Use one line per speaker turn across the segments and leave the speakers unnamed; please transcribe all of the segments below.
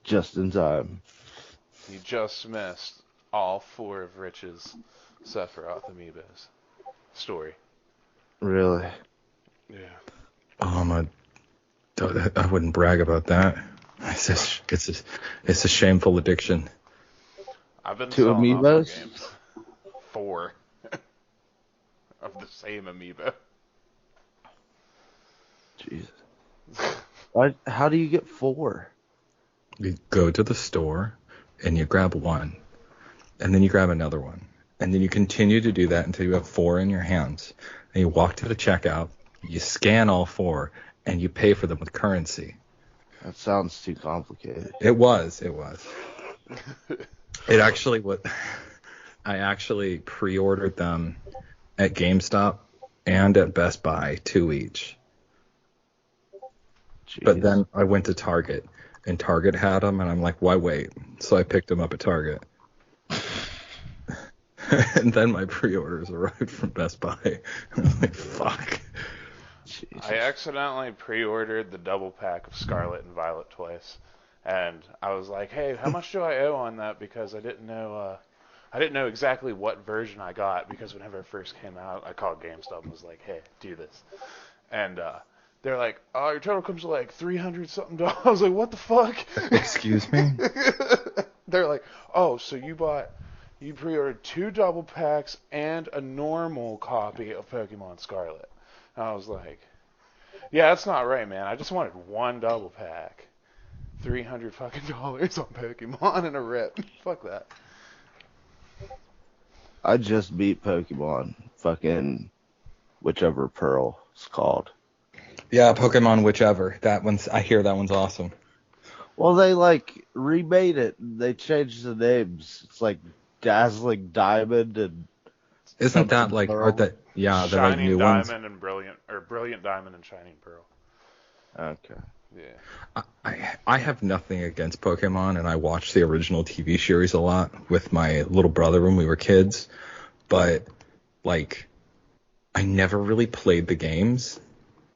Just in time.
You just missed all 4 of Rich's Sephiroth amiibos. Story.
Really?
Yeah.
I'm I wouldn't brag about that. It's a shameful addiction.
I've been
2
selling off my
amiibos?
games. 4 of the same amiibo.
Jesus. How do you get 4?
You go to the store and you grab one, and then you grab another one, and then you continue to do that until you have 4 in your hands. And you walk to the checkout, you scan all 4, and you pay for them with currency.
That sounds too complicated.
It was. It actually was. I actually pre-ordered them at GameStop and at Best Buy, 2 each.
Jeez.
But then I went to Target, and Target had them, and I'm like, why wait? So I picked them up at Target. And then my pre-orders arrived from Best Buy. And I'm like, fuck.
Jesus.
I accidentally pre-ordered the double pack of Scarlet and Violet twice, and I was like, "Hey, how much do I owe on that?" Because I didn't know exactly what version I got. Because whenever it first came out, I called GameStop and was like, "Hey, do this," and they're like, "Oh, your total comes to like $300 something." I was like, "What the fuck?"
Excuse me?
They're like, "Oh, so you pre-ordered 2 double packs and a normal copy of Pokemon Scarlet." And I was like, "Yeah, that's not right, man. I just wanted 1 double pack. $300 fucking dollars on Pokemon and a rip. Fuck that."
I just beat Pokemon. Fucking whichever Pearl it's called.
Yeah, Pokemon whichever. I hear that one's awesome.
Well, they remade it. They changed the names. It's like Dazzling Diamond and
Isn't that
something Pearl.
they're
Shining
new ones?
Diamond and Brilliant Diamond and Shining Pearl.
Okay.
Yeah.
I have nothing against Pokemon, and I watched the original TV series a lot with my little brother when we were kids, but I never really played the games.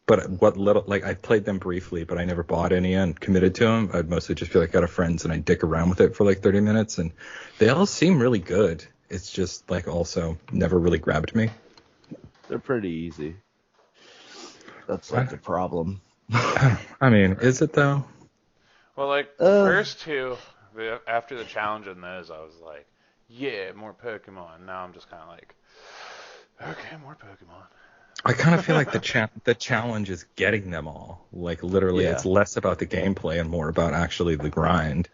But what little I played them briefly, but I never bought any and committed to them. I'd mostly just be out of friends and I'd dick around with it for 30 minutes, and they all seem really good. It's just also never really grabbed me.
They're pretty easy. That's the problem.
I mean, is it though?
Well, the first 2, after the challenge in those, I was like, "Yeah, more Pokemon." Now I'm just kind of like, "Okay, more Pokemon."
I kind of feel like the challenge is getting them all. Literally,
Yeah.
It's less about the gameplay and more about actually the grind.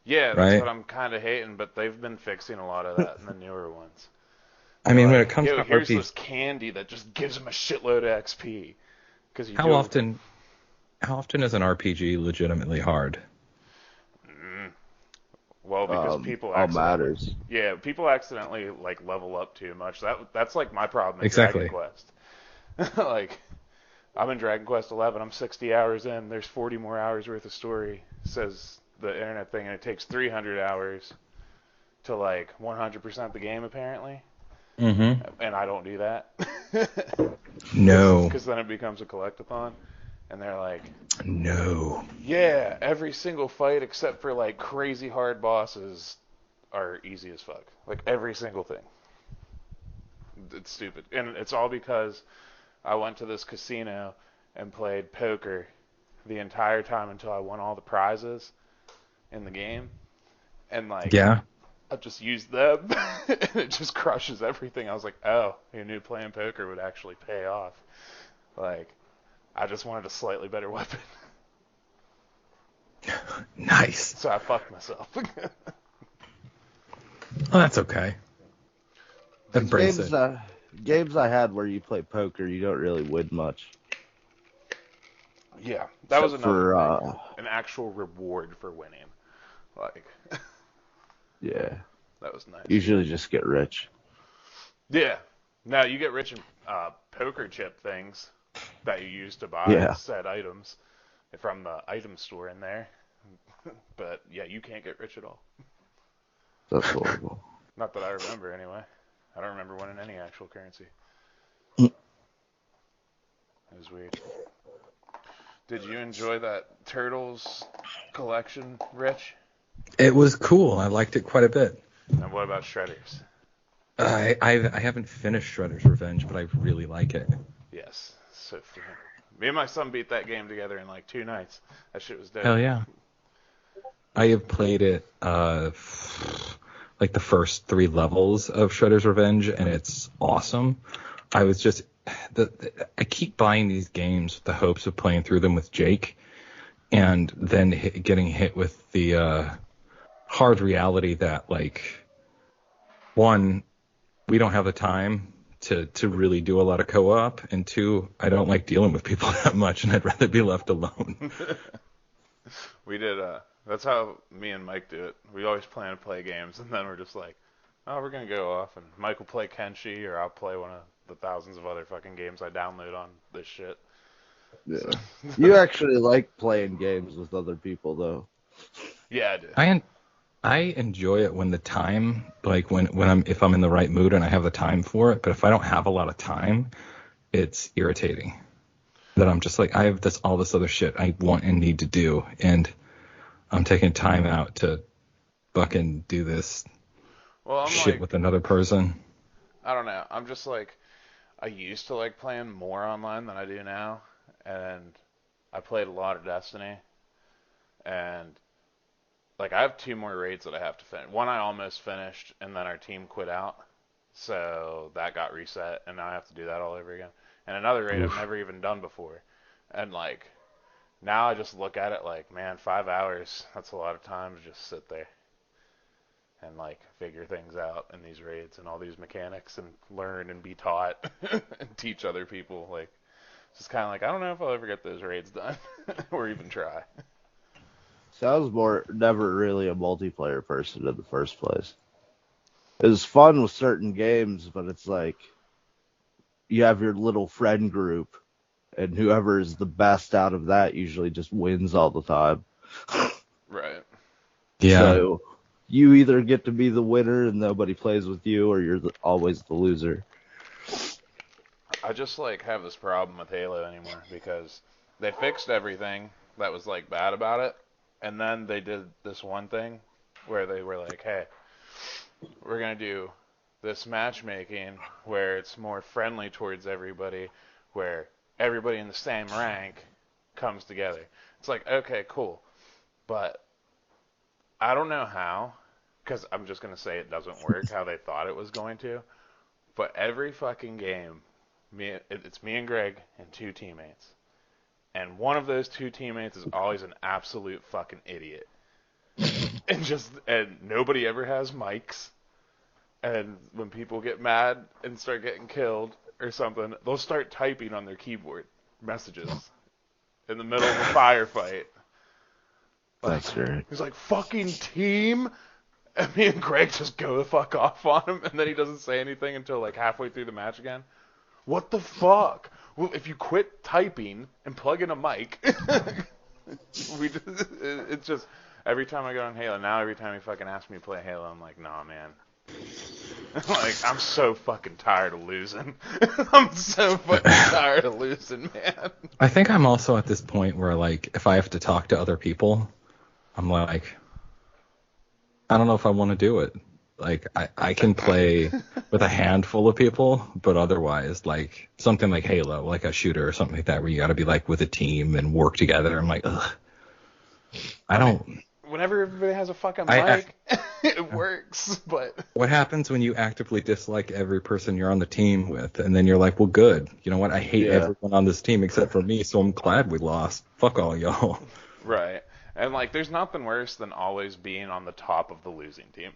Yeah, that's
right?
what I'm kind of hating, but they've been fixing a lot of that in the newer ones.
I mean, when it comes
Yo,
to
here's
RPG,
this candy that just gives them a shitload of XP.
how often is an RPG legitimately hard?
Well, because people
all matters.
Yeah, people accidentally level up too much. That's my problem in
Exactly.
Dragon Quest. I'm in Dragon Quest 11. I'm 60 hours in. There's 40 more hours worth of story, says the internet thing, and it takes 300 hours to 100% the game apparently.
Mm-hmm.
And I don't do that.
No.
Because then it becomes a collectathon, and they're like,
no.
Yeah, every single fight except for crazy hard bosses are easy as fuck. Every single thing. It's stupid. And it's all because I went to this casino and played poker the entire time until I won all the prizes in the game. And
Yeah.
I just used them and it just crushes everything. I was like, oh, I knew playing poker would actually pay off. I just wanted a slightly better weapon.
Nice.
So I fucked myself.
Oh, that's okay. Embrace it.
Games I had where you play poker, you don't really win much.
Yeah, that was another thing. An actual reward for winning.
Yeah.
That was nice.
Usually just get rich.
Yeah. Now you get rich in poker chip things that you use to buy said items from the item store in there. But yeah, you can't get rich at all.
That's horrible.
Not that I remember anyway. I don't remember winning any actual currency. It was weird. Did you enjoy that Turtles collection, Rich?
It was cool. I liked it quite a bit.
And what about Shredders?
I haven't finished Shredder's Revenge, but I really like it.
Yes, so fun. Me and my son beat that game together in like 2 nights. That shit was dope.
Hell yeah. I have played it like the first 3 levels of Shredder's Revenge, and it's awesome. I was just I keep buying these games with the hopes of playing through them with Jake, and then getting hit with the hard reality that, like, one, we don't have the time to really do a lot of co-op, and 2, I don't like dealing with people that much, and I'd rather be left alone.
We did, that's how me and Mike do it. We always plan to play games, and then we're just like, oh, we're going to go off, and Mike will play Kenshi, or I'll play one of the thousands of other fucking games I download on this shit.
Yeah. You actually like playing games with other people, though.
Yeah, I do.
I enjoy it when the time, like if I'm in the right mood and I have the time for it. But if I don't have a lot of time, it's irritating. That I'm just like, I have all this other shit I want and need to do, and I'm taking time out to fucking do this shit with another person.
I don't know. I'm just like, I used to like playing more online than I do now, and I played a lot of Destiny, and like I have 2 more raids that I have to finish. One I almost finished, and then our team quit out, so that got reset, and now I have to do that all over again. And another raid I've never even done before, and like now I just look at it like, man, 5 hours, that's a lot of time to just sit there and like figure things out in these raids and all these mechanics and learn and be taught and teach other people. Like, it's just kind of like, I don't know if I'll ever get those raids done or even try.
So I was never really a multiplayer person in the first place. It was fun with certain games, but it's like you have your little friend group, and whoever is the best out of that usually just wins all the time.
Right.
Yeah.
So you either get to be the winner and nobody plays with you, or you're always the loser.
I just like have this problem with Halo anymore because they fixed everything that was like bad about it, and then they did this one thing where they were like, hey, we're gonna do this matchmaking where it's more friendly towards everybody, where everybody in the same rank comes together. It's like, okay, cool, but I don't know how, because I'm just going to say it doesn't work how they thought it was going to, but every fucking game, it's me and Greg and 2 teammates, and one of those 2 teammates is always an absolute fucking idiot, and nobody ever has mics, and when people get mad and start getting killed or something, they'll start typing on their keyboard messages in the middle of a firefight.
That's great.
He's like, fucking team! And me and Greg just go the fuck off on him, and then he doesn't say anything until like halfway through the match again. What the fuck? Well, if you quit typing and plug in a mic, it's just, every time I go on Halo, now every time he fucking asks me to play Halo, I'm like, nah, man. Like, I'm so fucking tired of losing. I'm so fucking tired of losing, man.
I think I'm also at this point where, like, if I have to talk to other people, I'm like, I don't know if I want to do it. Like, I can play with a handful of people, but otherwise, like, something like Halo, like a shooter or something like that, where you got to be, like, with a team and work together. I'm like, ugh. I don't.
Whenever everybody has a fucking mic, it works, but...
What happens when you actively dislike every person you're on the team with, and then you're like, well, good. You know what? I hate everyone on this team except for me, so I'm glad we lost. Fuck all y'all.
Right. And, like, there's nothing worse than always being on the top of the losing team.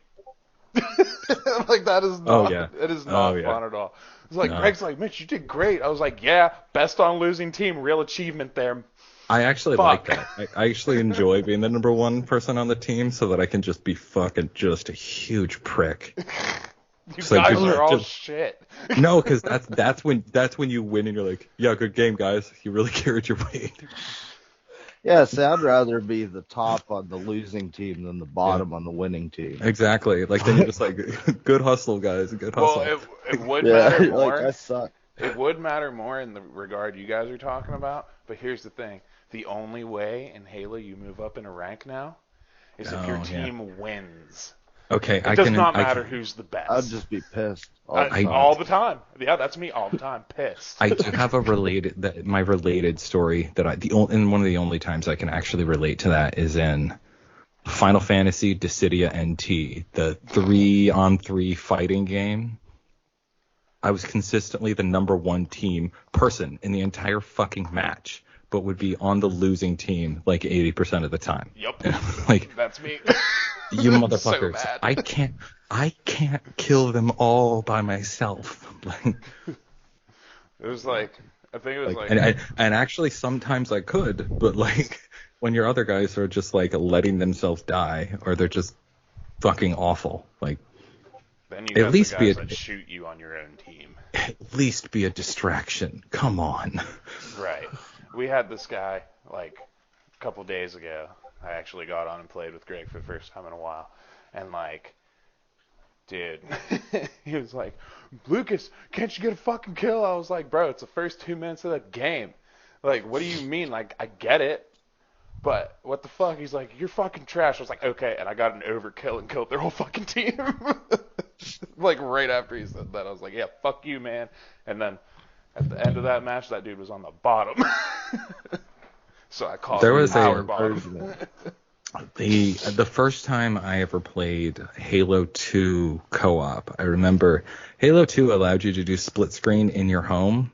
Like, that is not, it is not fun at all. It's like, Greg's like, Mitch, you did great. I was like, yeah, best on losing team, real achievement there.
I actually like that. I actually enjoy being the number 1 person on the team so that I can just be fucking just a huge prick.
You guys are all shit.
No, because that's when you win and you're like, yeah, good game, guys. You really carried your weight.
Yeah, see, I'd rather be the top on the losing team than the bottom on the winning team.
Exactly. Like, then you're just like, good hustle, guys. Good hustle.
Well, it would matter more.
Like, I suck.
It would matter more in the regard you guys are talking about, but here's the thing. the only way in Halo you move up in a rank now is if your
Oh, yeah.
team wins.
Okay,
It does not matter who's the best.
I'd just be pissed all the time.
All the time. Yeah, that's me all the time. Pissed.
I do have my related story that and one of the only times I can actually relate to that is in Final Fantasy Dissidia NT, the 3-on-3 fighting game. I was consistently the number one person in the entire fucking match, but would be on the losing team like 80% of the time.
Yep.
Like,
that's me.
You motherfuckers!
So
I can't kill them all by myself.
It was like, I think it was like,
and actually sometimes I could, but like when your other guys are just like letting themselves die, or they're just fucking awful. Like,
then you got the guys that shoot you on your own team.
At least be a distraction. Come on.
Right. We had this guy like a couple days ago. I actually got on and played with Greg for the first time in a while. And, like, dude, he was like, Lucas, can't you get a fucking kill? I was like, bro, it's the first 2 minutes of the game. Like, what do you mean? Like, I get it, but what the fuck? He's like, you're fucking trash. I was like, okay, and I got an overkill and killed their whole fucking team. Like, right after he said that, I was like, yeah, fuck you, man. And then at the end of that match, that dude was on the bottom. So I called him power bottom.
The first time I ever played Halo 2 co-op, I remember Halo 2 allowed you to do split screen in your home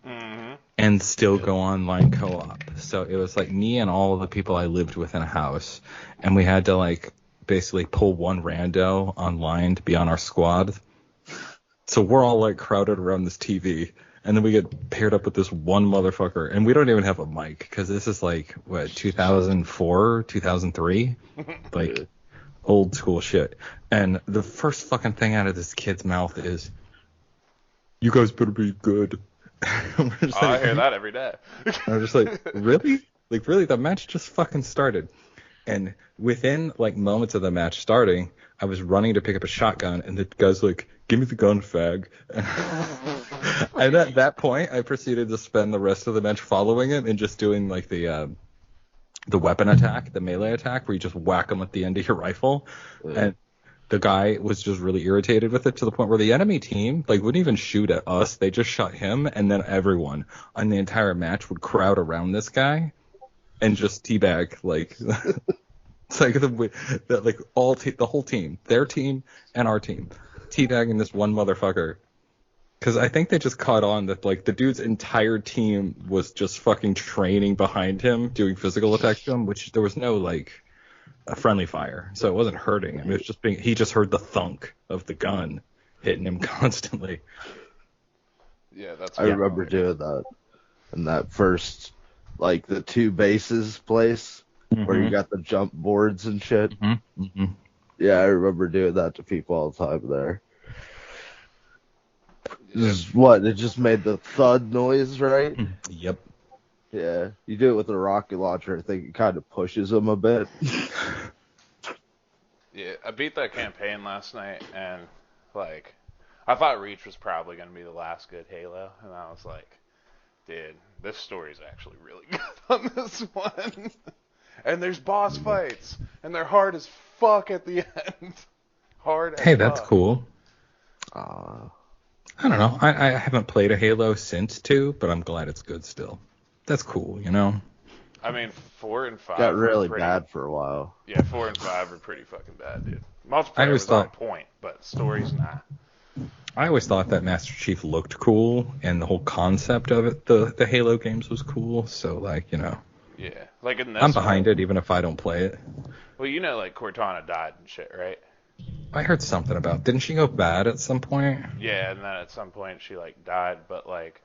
and still go online co-op. So it was like me and all of the people I lived with in a house, and we had to like basically pull one rando online to be on our squad. So we're all like crowded around this TV. And then we get paired up with this one motherfucker, and we don't even have a mic because this is like what 2004, 2003, like old school shit. And the first fucking thing out of this kid's mouth is, "You guys better be good."
I hear that every day.
I'm just like, really? Like, really? The match just fucking started. And within like moments of the match starting, I was running to pick up a shotgun, and the guy's like, "Give me the gun, fag." And at that point, I proceeded to spend the rest of the match following him and just doing like the weapon attack, the melee attack, where you just whack him at the end of your rifle. And the guy was just really irritated with it to the point where the enemy team like wouldn't even shoot at us; they just shot him, and then everyone on the entire match would crowd around this guy and just teabag like. It's like the whole team, their team and our team, teabagging this one motherfucker. Because I think they just caught on that like the dude's entire team was just fucking training behind him, doing physical attacks to him, which there was no like a friendly fire, so it wasn't hurting him. It was just he just heard the thunk of the gun hitting him constantly.
Yeah, that's.
I remember doing that in that first, like the 2 bases place where you got the jump boards and shit. Yeah, I remember doing that to people all the time there. It just made the thud noise, right?
Yep.
Yeah, you do it with a rocket launcher. I think it kind of pushes them a bit.
Yeah, I beat that campaign last night, and like, I thought Reach was probably going to be the last good Halo, and I was like, dude, this story's actually really good on this one. And there's boss fights, and they're hard as fuck at the end. Hard as fuck.
Hey, that's cool. I don't know. I haven't played a Halo since 2, but I'm glad it's good still. That's cool, you know?
I mean, 4 and 5
got really bad for a while.
Yeah, 4 and 5 are pretty fucking bad, dude. Multiplayer was on point, but story's not.
I always thought that Master Chief looked cool, and the whole concept of it, the Halo games was cool, so, like, you know.
Yeah. Like in this
I'm behind it, even if I don't play it.
Well, you know, like, Cortana died and shit, right?
I heard something about, didn't she go bad at some point?
Yeah, and then at some point she, like, died, but, like,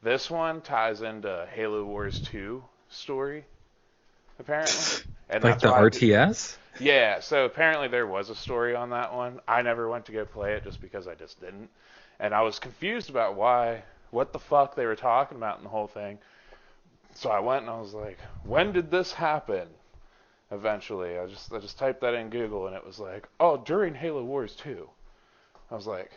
this one ties into Halo Wars 2 story, apparently. And
like the RTS?
Yeah, so apparently there was a story on that one. I never went to go play it just because I just didn't. And I was confused about what the fuck they were talking about in the whole thing. So I went and I was like, when did this happen? Eventually, I just typed that in Google and it was like, oh, during Halo Wars 2. I was like,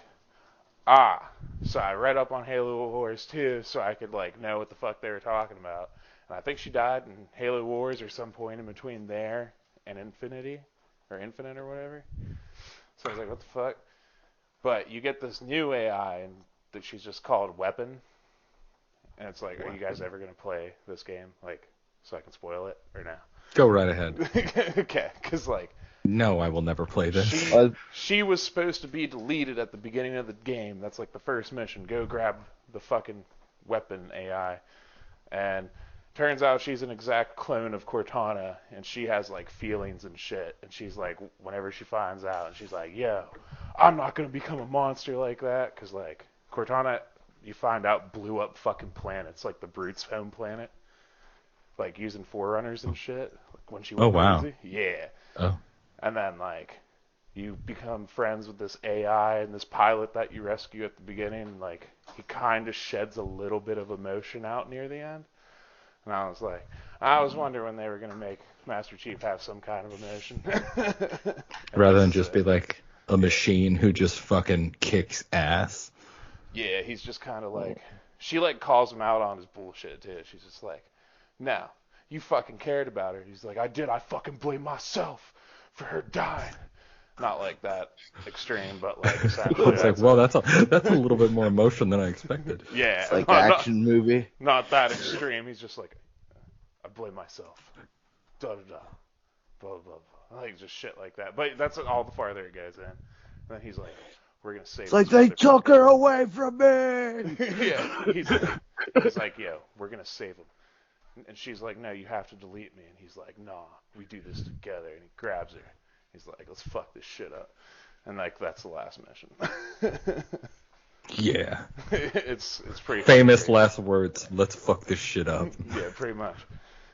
so I read up on Halo Wars 2 so I could like know what the fuck they were talking about. And I think she died in Halo Wars or some point in between there and Infinity or Infinite or whatever. So I was like, what the fuck? But you get this new AI and that she's just called Weapon. And it's like, are you guys ever going to play this game? Like, so I can spoil it or no?
Go right ahead.
Okay, because like,
No, I will never play this.
she was supposed to be deleted at the beginning of the game. That's like the first mission. Go grab the fucking Weapon AI. And turns out she's an exact clone of Cortana, and she has like feelings and shit. And she's like, whenever she finds out, and she's like, yo, I'm not gonna become a monster like that, because like Cortana, you find out, blew up fucking planets, like the Brute's home planet, like using forerunners and shit, like when she went crazy. Yeah.
Oh.
And then like you become friends with this AI and this pilot that you rescue at the beginning, and like he kind of sheds a little bit of emotion out near the end. And I was wondering when they were gonna make Master Chief have some kind of emotion,
rather than just be like a machine who just fucking kicks ass.
Yeah, he's just kind of like, she like calls him out on his bullshit too. She's just like, no, you fucking cared about her. He's like, I did. I fucking blame myself for her dying. Not like that extreme, but like essentially.
It's like, well, that's a little bit more emotion than I expected.
Yeah,
It's like an action movie.
Not that extreme. He's just like, I blame myself. Da da da. Blah blah blah. Like just shit like that. But that's all the farther it goes in. And then he's like, we're gonna save.
It's like they took her away from me.
Yeah, he's like, yo, we're gonna save him. And she's like, no, you have to delete me. And he's like, nah, we do this together. And he grabs her. He's like, let's fuck this shit up. And like that's the last mission.
Yeah.
It's pretty
famous last words. Let's fuck this shit up.
Yeah, pretty much.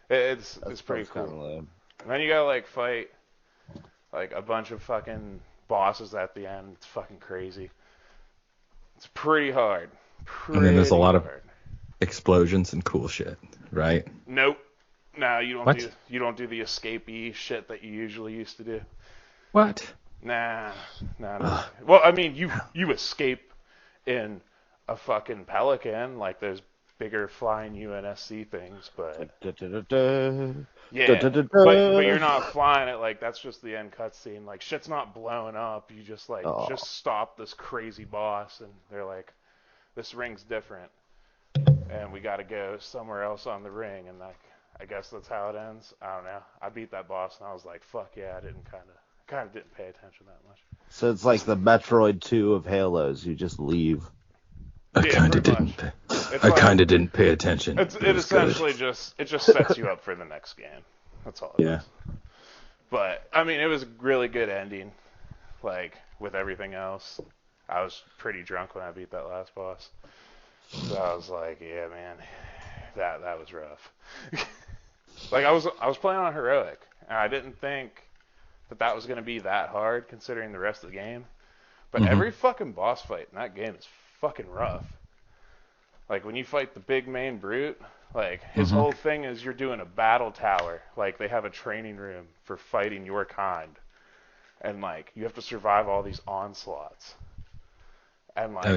It's pretty cool. And then you gotta like fight like a bunch of fucking bosses at the end. It's fucking crazy. It's pretty hard.
And then there's a lot of explosions and cool shit, right?
Nope. No, you don't
What?
do the escapee shit that you usually used to do.
What?
Nah. Well, I mean, you escape in a fucking Pelican, like those bigger flying UNSC things, but yeah, but you're not flying it. Like that's just the end cutscene. Like shit's not blowing up. You just like just stop this crazy boss, and they're like, this ring's different, and we got to go somewhere else on the ring, and like I guess that's how it ends. I don't know. I beat that boss, and I was like, fuck yeah, I didn't kind of didn't pay attention that much.
So it's like the Metroid 2 of Halos. You just leave.
I kind of didn't pay attention.
It essentially just sets you up for the next game. That's all it is. But I mean, it was a really good ending. Like with everything else, I was pretty drunk when I beat that last boss. So I was like, yeah, man, that was rough. Like I was playing on heroic, and I didn't think that was gonna be that hard considering the rest of the game. But every fucking boss fight in that game is fucking rough. Like when you fight the big main brute, like his whole thing is you're doing a battle tower. Like they have a training room for fighting your kind, and like you have to survive all these onslaughts. And like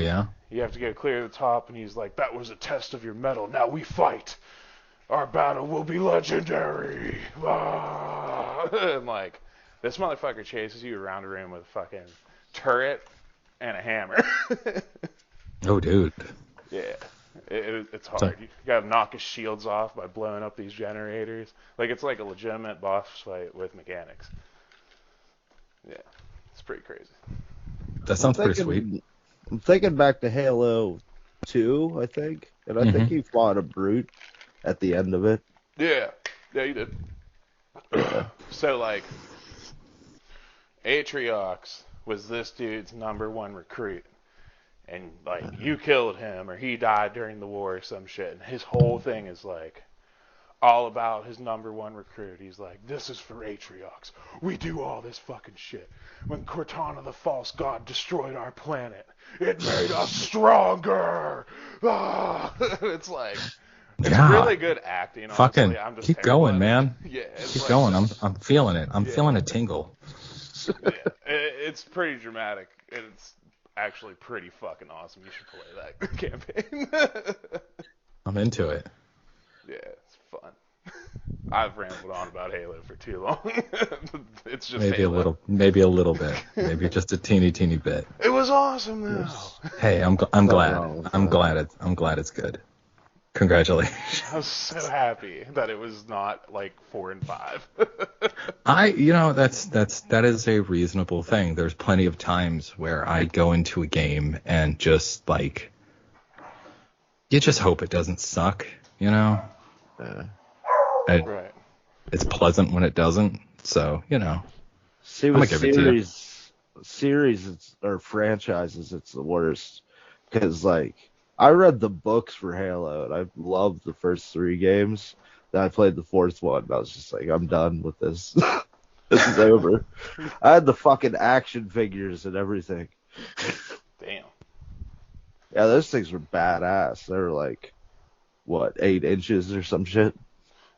you have to go clear the top, and he's like, that was a test of your mettle. Now we fight. Our battle will be legendary. Ah! And like this motherfucker chases you around a room with a fucking turret and a hammer.
Oh, dude.
Yeah, it's hard. You gotta knock his shields off by blowing up these generators. Like it's like a legitimate boss fight with mechanics. Yeah, it's pretty crazy.
That sounds pretty sweet.
I'm thinking back to Halo 2, I think, and I think he fought a brute at the end of it.
Yeah, you did. So like, Atriox was this dude's #1 recruit. And, like, you killed him, or he died during the war or some shit. And his whole thing is, like, all about his #1 recruit. He's like, this is for Atriox. We do all this fucking shit. When Cortana the false god destroyed our planet, it made us stronger. Ah! It's like, it's really good acting, honestly.
Fucking
I'm just
keep going, man.
Yeah,
keep like, going. I'm feeling it. I'm feeling a tingle.
Yeah, it's pretty dramatic. It's actually pretty fucking awesome. You should play that campaign.
I'm into it.
Yeah, it's fun. I've rambled on about Halo for too long. It's just
Maybe
Halo.
maybe a little bit, maybe just a teeny bit.
It was awesome though.
Yes.
Hey, I'm
Nothing
glad.
wrong with
I'm
that.
glad it's good. Congratulations.
I was so happy that it was not like 4 and 5.
That is a reasonable thing. There's plenty of times where I go into a game and just like, you just hope it doesn't suck, you know?
Yeah.
Right.
It's pleasant when it doesn't. So, you know,
See,
I'm gonna
with
give it to you.
series or franchises, it's the worst. Because, like, I read the books for Halo, and I loved the first 3 games. Then I played the 4th one, and I was just like, I'm done with this. This is over. I had the fucking action figures and everything.
Damn.
Yeah, those things were badass. They were like, what, 8 inches or some shit?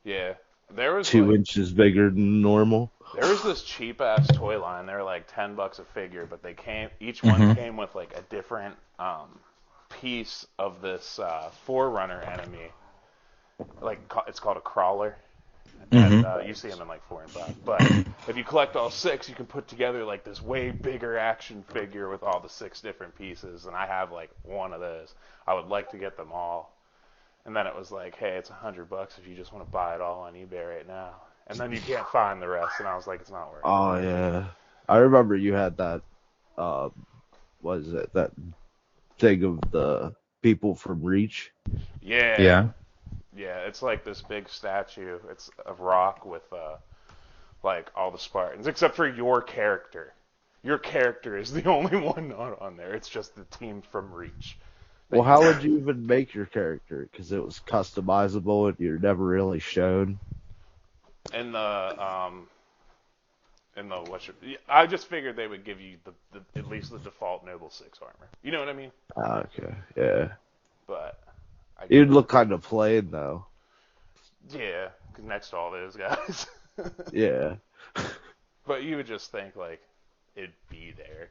Yeah. There was
2
like
inches bigger than normal.
there was this cheap ass toy line. They were like $10 a figure, but each one came with like a different piece of this Forerunner enemy. Like it's called a crawler. And you see them in like 4 and 5. But if you collect all 6, you can put together like this way bigger action figure with all the 6 different pieces. And I have like one of those. I would like to get them all. And then it was like, hey, it's $100 if you just want to buy it all on eBay right now. And then you can't find the rest. And I was like, it's not worth it.
Oh, yeah. I remember you had that, what is it, that thing of the people from Reach.
Yeah.
Yeah.
Yeah, it's like this big statue. It's of rock with like all the Spartans, except for your character. Your character is the only one not on there. It's just the team from Reach.
Well, how would you even make your character? Because it was customizable and you're never really shown.
In the I just figured they would give you the at least the default Noble 6 armor. You know what I mean?
Okay, yeah.
But
You'd look kind of plain, though.
yeah, next to all those guys.
Yeah.
But you would just think like it'd be there.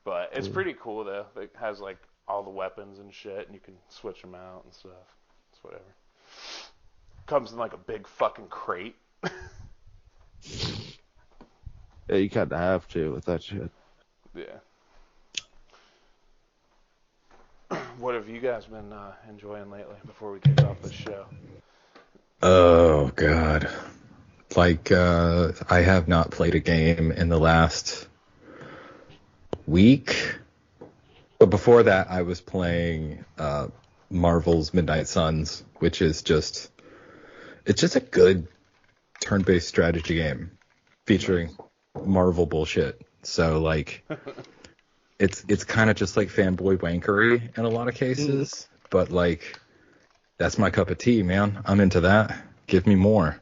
But it's pretty cool though. It has like all the weapons and shit, and you can switch them out and stuff. It's whatever. Comes in like a big fucking crate.
Yeah, you kind of have to with that shit.
Yeah. What have you guys been enjoying lately before we kick off this show?
Oh, God. Like, I have not played a game in the last week. But before that, I was playing Marvel's Midnight Suns, which is it's just a good turn-based strategy game featuring Marvel bullshit. So, like, it's kind of just like fanboy wankery in a lot of cases, but, like, that's my cup of tea, man. I'm into that. Give me more.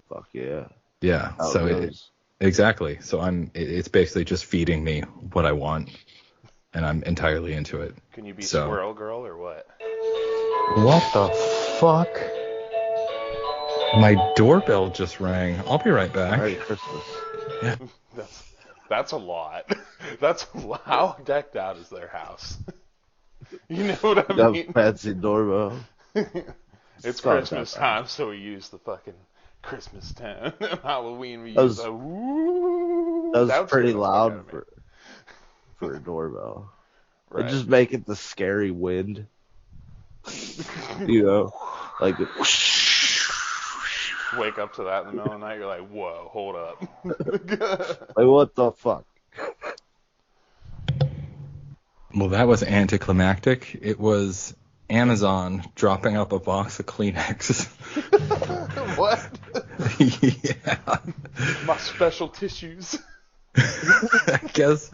Fuck yeah.
Yeah.
How
So
it goes.
exactly. So it's basically just feeding me what I want, and I'm entirely into it.
Can you be
So-
Squirrel Girl or what?
What the fuck? My doorbell just rang. I'll be right back.
Merry Christmas.
Yeah.
That's a lot. That's a lot. How decked out is their house? You know what I
Got
mean?
fancy doorbell.
It's
not
Christmas
that bad.
time, so we use the fucking Christmas tone. Halloween, we
That
use
was-
a woo.
That was
That
pretty
scared the fuck
loud
out of me.
for a doorbell.
Right.
And just make it the scary wind. You know? Like,
Wake up to that in the middle of the night, you're like, whoa, hold up.
like what the fuck?
Well, that was anticlimactic. It was Amazon dropping up a box of Kleenex.
What?
Yeah.
My special tissues.
I guess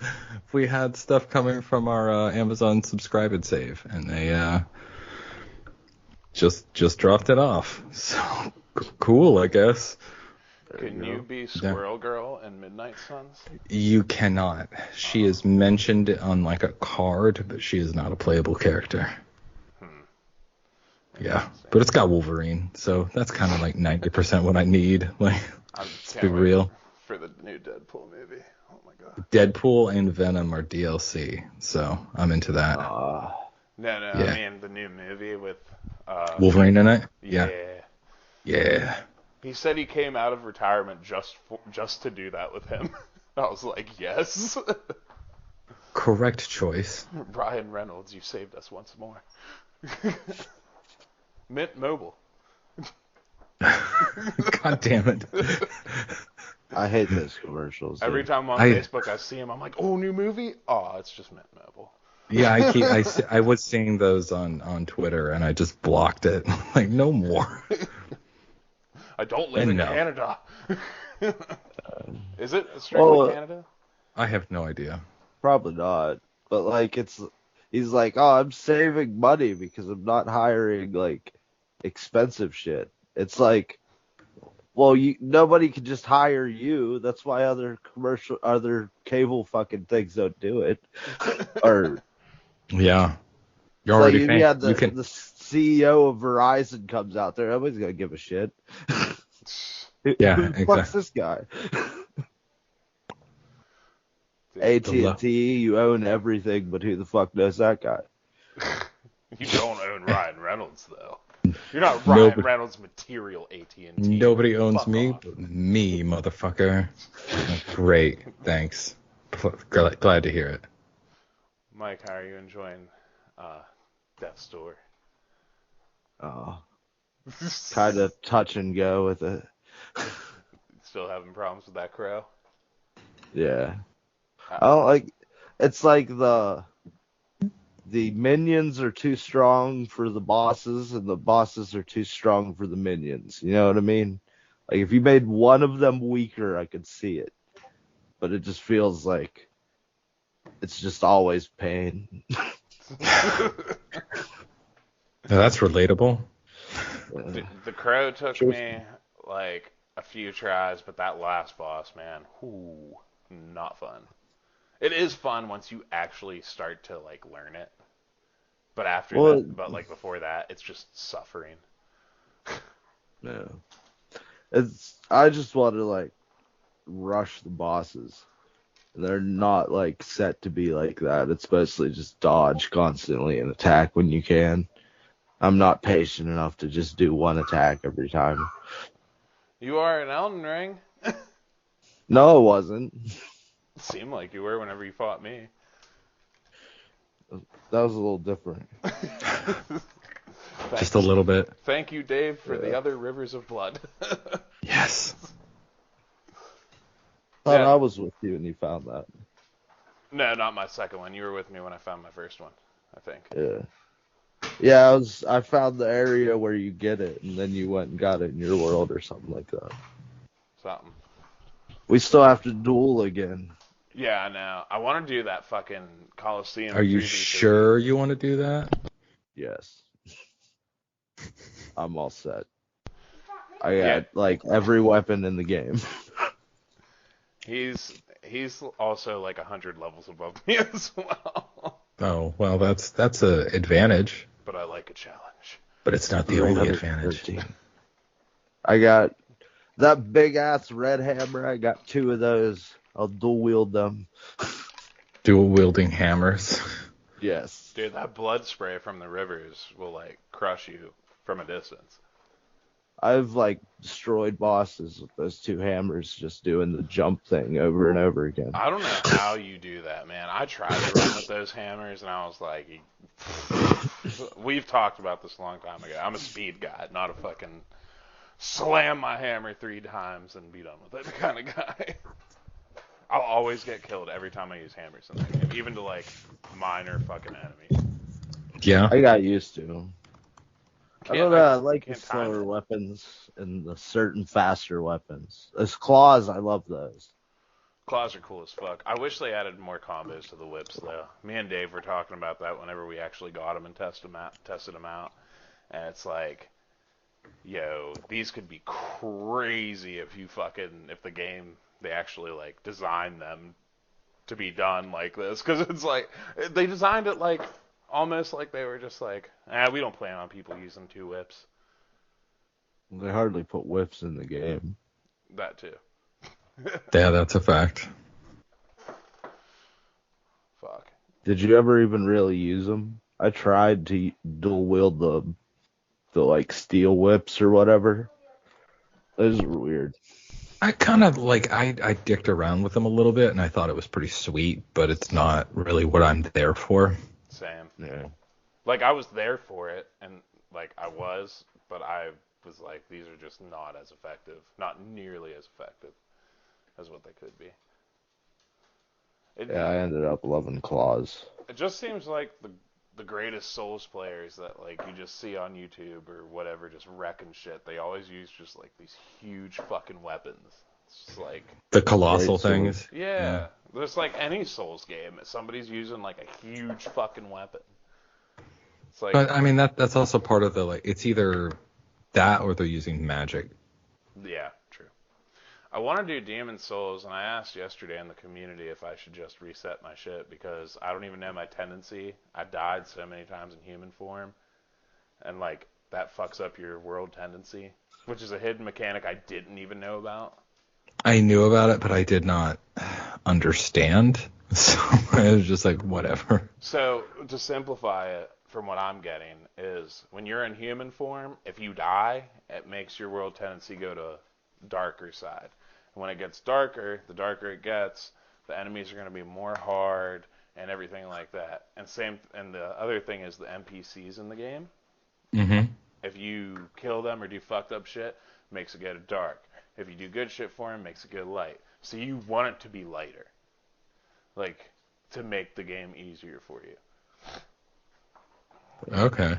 we had stuff coming from our Amazon subscribe and save, and they just dropped it off. So cool, I guess.
Can you be Squirrel Girl in Midnight Suns?
You cannot. She is mentioned on like a card, but she is not a playable character. Yeah, but it's got Wolverine, so that's kind of like 90% what I need. Like,
I
let's be
can't wait
real.
for the new Deadpool movie. Oh my god.
Deadpool and Venom are DLC, so I'm into that.
No,
Yeah.
I mean the new movie with
Wolverine in it?
yeah.
Yeah.
He said he came out of retirement just to do that with him. I was like, yes.
Correct choice.
Ryan Reynolds, you saved us once more. Mint Mobile.
God damn it.
I hate those commercials.
Every
Dude.
time on Facebook I see him, I'm like, oh, new movie? Oh, it's just Mint Mobile.
Yeah, I was seeing those on Twitter and I just blocked it. Like, no more.
I don't live in Canada. Is it strictly
Well,
Canada?
I have no idea.
probably not. But like he's like, oh, I'm saving money because I'm not hiring like expensive shit. It's like, well, nobody can just hire you. That's why other cable fucking things don't do it. Or
Yeah. You're
it's like
already
if you
paying.
had
You
the
can.
the CEO of Verizon comes out there, nobody's gonna give a shit.
Yeah,
Who the fuck's
exactly.
this guy?
Dude,
AT&T, you own everything, but who the fuck knows that guy?
you don't own Ryan Reynolds, though. You're not Ryan
Nobody,
Reynolds material AT&T.
nobody owns
Fuck
me
off.
but me, motherfucker. Great. Thanks. Glad to hear it.
Mike, how are you enjoying Death's Door?
Oh, kind of touch and go with it.
Still having problems with that crow?
Yeah.
Uh,
I don't like. It's like the minions are too strong for the bosses, and the bosses are too strong for the minions. You know what I mean? Like if you made one of them weaker, I could see it, but it just feels like it's just always pain.
That's relatable.
the crow took
Sure.
me like a few tries, but that last boss, man, whoo, not fun. It is fun once you actually start to like learn it. But after
Well,
that, but like before that, it's just suffering.
no. I just want to like rush the bosses. They're not like set to be like that. It's mostly just dodge constantly and attack when you can. I'm not patient enough to just do one attack every time.
You are in Elden Ring.
No, it wasn't.
Seemed like you were whenever you fought me.
That was a little different.
Just a little bit.
Thank you, Dave, for the
Yeah.
other rivers of blood.
Yes.
Thought
Yeah.
I was with you and you found that.
No, not my second one. You were with me when I found my first one, I think.
Yeah. Yeah, I found the area where you get it and then you went and got it in your world or something like that.
Something.
We still have to duel again.
Yeah, I know. I want to do that fucking Coliseum.
Are you
3v3.
sure you want to do that?
Yes. I'm all set. I got
Yeah.
like every weapon in the game.
He's also like 100 levels above me as well.
Oh, well, that's a advantage,
But I like a challenge.
but it's not the only advantage.
313. I got that big ass red hammer. I got two of those. I'll dual wield them.
Dual wielding hammers.
Yes.
Dude, that blood spray from the rivers will like crush you from a distance.
I've like destroyed bosses with those two hammers just doing the jump thing over and over again.
I don't know how you do that, man. I tried to run with those hammers and I was like, we've talked about this a long time ago. I'm a speed guy, not a fucking slam my hammer 3 times and be done with it kind of guy. I'll always get killed every time I use hammers in that game, even to like minor fucking enemies.
Yeah.
I got used to them. I don't know. I like the
can't time
slower
it.
weapons and the certain faster weapons. Those claws, I love those.
Claws are cool as fuck. I wish they added more combos to the whips though. Me and Dave were talking about that whenever we actually got them and tested them out. And it's like, yo, these could be crazy if the game they actually like designed them to be done like this, because it's like they designed it like almost like they were just like, we don't plan on people using 2 whips.
They hardly put whips in the game.
That too.
Yeah, that's a fact.
Fuck.
Did you ever even really use them? I tried to dual wield the like steel whips or whatever. Those are weird.
I kind of like I dicked around with them a little bit, and I thought it was pretty sweet, but it's not really what I'm there for.
Same.
Yeah.
Like, I was there for it, and, like, I was, but I was like, these are just not as effective. Not nearly as effective as what they could be.
Yeah, I ended up loving claws.
It just seems like the greatest Souls players that, like, you just see on YouTube or whatever, just wrecking shit. They always use just, like, these huge fucking weapons. It's just like,
The colossal
Great sword.
things.
yeah, there's like any Souls game, somebody's using like a huge fucking weapon. It's like,
But I mean that's also part of the like it's either that or they're using magic.
yeah, true. I want to do Demon Souls, and I asked yesterday in the community if I should just reset my shit because I don't even know my tendency. I died so many times in human form, and like that fucks up your world tendency, which is a hidden mechanic I didn't even know about.
I knew about it, but I did not understand. So I was just like, whatever.
So to simplify it, from what I'm getting, is when you're in human form, if you die, it makes your world tendency go to darker side. And when it gets darker, the darker it gets, the enemies are going to be more hard and everything like that. And the other thing is the NPCs in the game.
Mm-hmm.
If you kill them or do fucked up shit, makes it go to dark. If you do good shit for them, makes it go light. So you want it to be lighter, like to make the game easier for you.
Okay.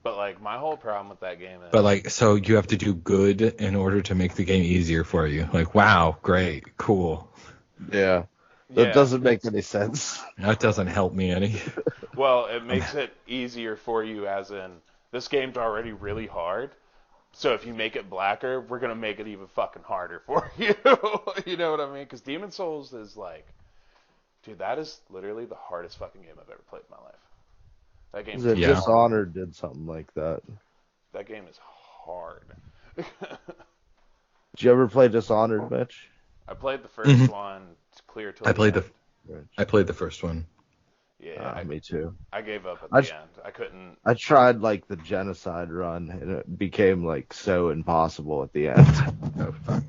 But like my whole problem with that game
But
is,
like, so you have to do good in order to make the game easier for you. Like, wow, great, cool.
Yeah. That
yeah,
doesn't make any sense.
That doesn't help me any.
well, it
Um,
makes it easier for you as in this game's already really hard. So if you make it blacker, we're gonna make it even fucking harder for you. You know what I mean? Because Demon Souls is like, dude, that is literally the hardest fucking game I've ever played in my life. That game's
The
Yeah.
hard.
Dishonored did something like that.
That game is hard.
Did you ever play Dishonored, Mitch?
I played the
hmm
first one clear till
I
the
played the
end.
I played the first one.
Yeah,
Me too.
I gave up at
I,
the end. I couldn't.
I tried like the genocide run, and it became like so impossible at the end.
Oh fuck.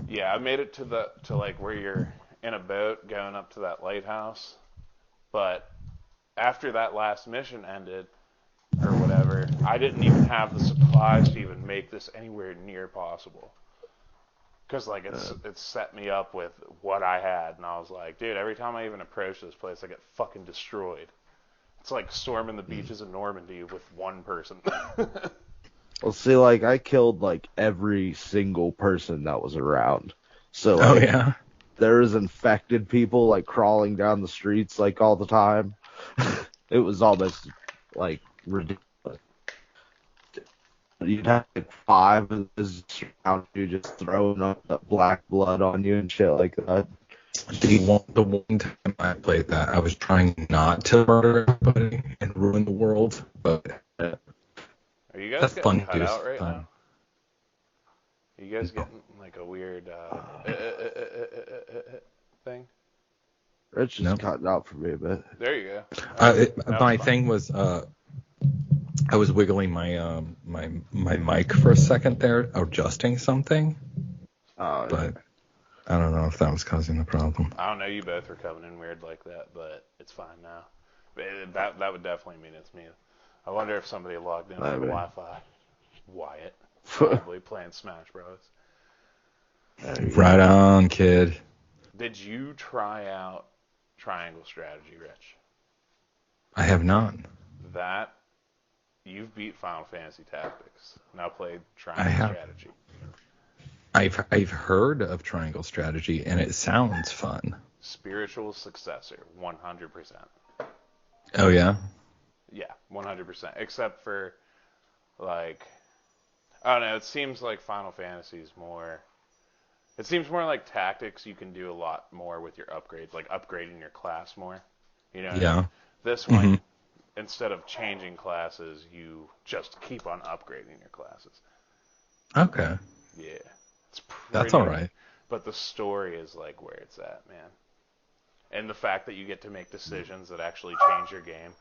Yeah, I made it to like where you're in a boat going up to that lighthouse, but after that last mission ended or whatever, I didn't even have the supplies to even make this anywhere near possible. Cause like it's set me up with what I had, and I was like, dude, every time I even approach this place, I get fucking destroyed. It's like storming the beaches of Normandy with one person.
Well, see, like I killed like every single person that was around. So
Oh
like
yeah.
there was infected people like crawling down the streets like all the time. It was almost like ridiculous. You'd have like five of those around you just throwing up that black blood on you and shit like that.
The one time I played that, I was trying not to murder everybody and ruin the world, but
Yeah.
Are you guys
that's
getting
fun to
cut
do
out right now?
sometime.
Are you guys getting like a weird thing?
It's just
No.
cutting out for me a bit.
There you go. Now
My
it's fine.
thing was I was wiggling my mic for a second there, adjusting something,
Oh,
but I don't know if that was causing the problem.
I don't know. You both were coming in weird like that, but it's fine now. That would definitely mean it's me. I wonder if somebody logged in for the
Maybe.
Wi-Fi. Wyatt, probably playing Smash Bros.
There you
Right
go.
on, kid.
Did you try out Triangle Strategy, Rich?
I have not.
That you've beat Final Fantasy Tactics. Now played
I
Triangle
have.
Strategy.
I've heard of Triangle Strategy and it sounds fun.
Spiritual successor, 100%.
Oh yeah.
Yeah, 100%. Except for like, I don't know. It seems like Final Fantasy is more. It seems more like Tactics. You can do a lot more with your upgrades, like upgrading your class more. You know what I mean?
Yeah.
This
hmm
one, instead of changing classes, you just keep on upgrading your classes.
Okay.
Yeah, it's pretty.
That's all right.
But the story is like where it's at, man. And the fact that you get to make decisions that actually change your game.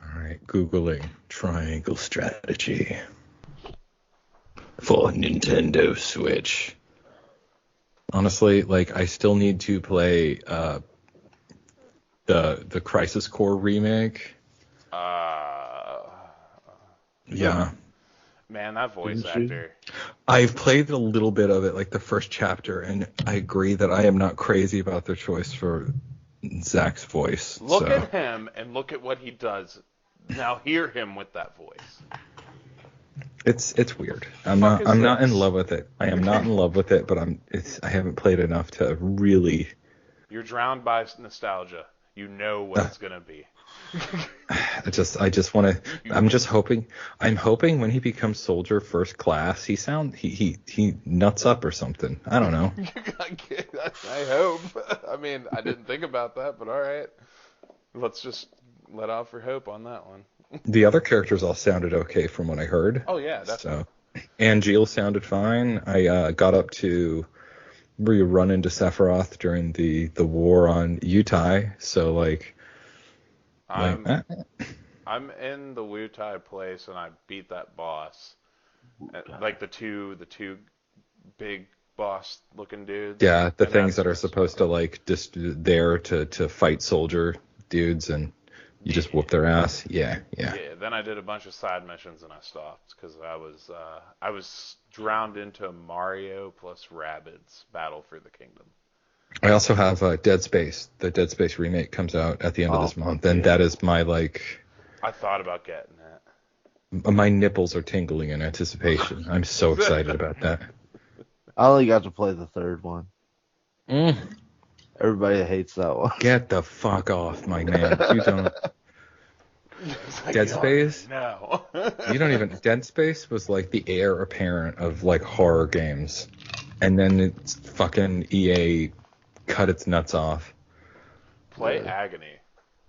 All right. Googling Triangle Strategy. for Nintendo Switch. Honestly, like I still need to play the Crisis Core remake. Yeah.
Man, that voice
Didn't you?
actor.
I've played a little bit of it, like the first chapter, and I agree that I am not crazy about their choice for Zach's voice.
Look
so.
at him and look at what he does. Now hear him with that voice.
It's weird. I'm
Fuck
not
is
in
this?
love with it. I am not in love with it, but I haven't played enough to really.
You're drowned by nostalgia. You know what it's gonna be.
I just want to. I'm hoping when he becomes soldier first class, he nuts up or something. I don't know.
I hope. I mean, I didn't think about that, but all right. Let's just let out for hope on that one.
The other characters all sounded okay from what I heard.
Oh yeah, definitely.
So, Angeal sounded fine. I got up to where you run into Sephiroth during the war on Utai. So like
I'm in the Wutai place and I beat that boss. Like the two big boss looking dudes.
yeah, the
And
things
that's
that are
just
supposed to like just there to fight soldier dudes and you just whoop their ass. Yeah.
Yeah, then I did a bunch of side missions and I stopped because I was drowned into Mario plus Rabbids Battle for the Kingdom.
I also have Dead Space. The Dead Space remake comes out at the end of this month, and that is my like.
I thought about getting it.
My nipples are tingling in anticipation. I'm so excited about that.
I only got to play the third one.
Mm.
Everybody hates that one.
Get the fuck off, my man. You don't.
Like,
Dead Space?
No.
You don't even. Dead Space was like the heir apparent of like horror games, and then it's fucking EA cut its nuts off.
Play Agony.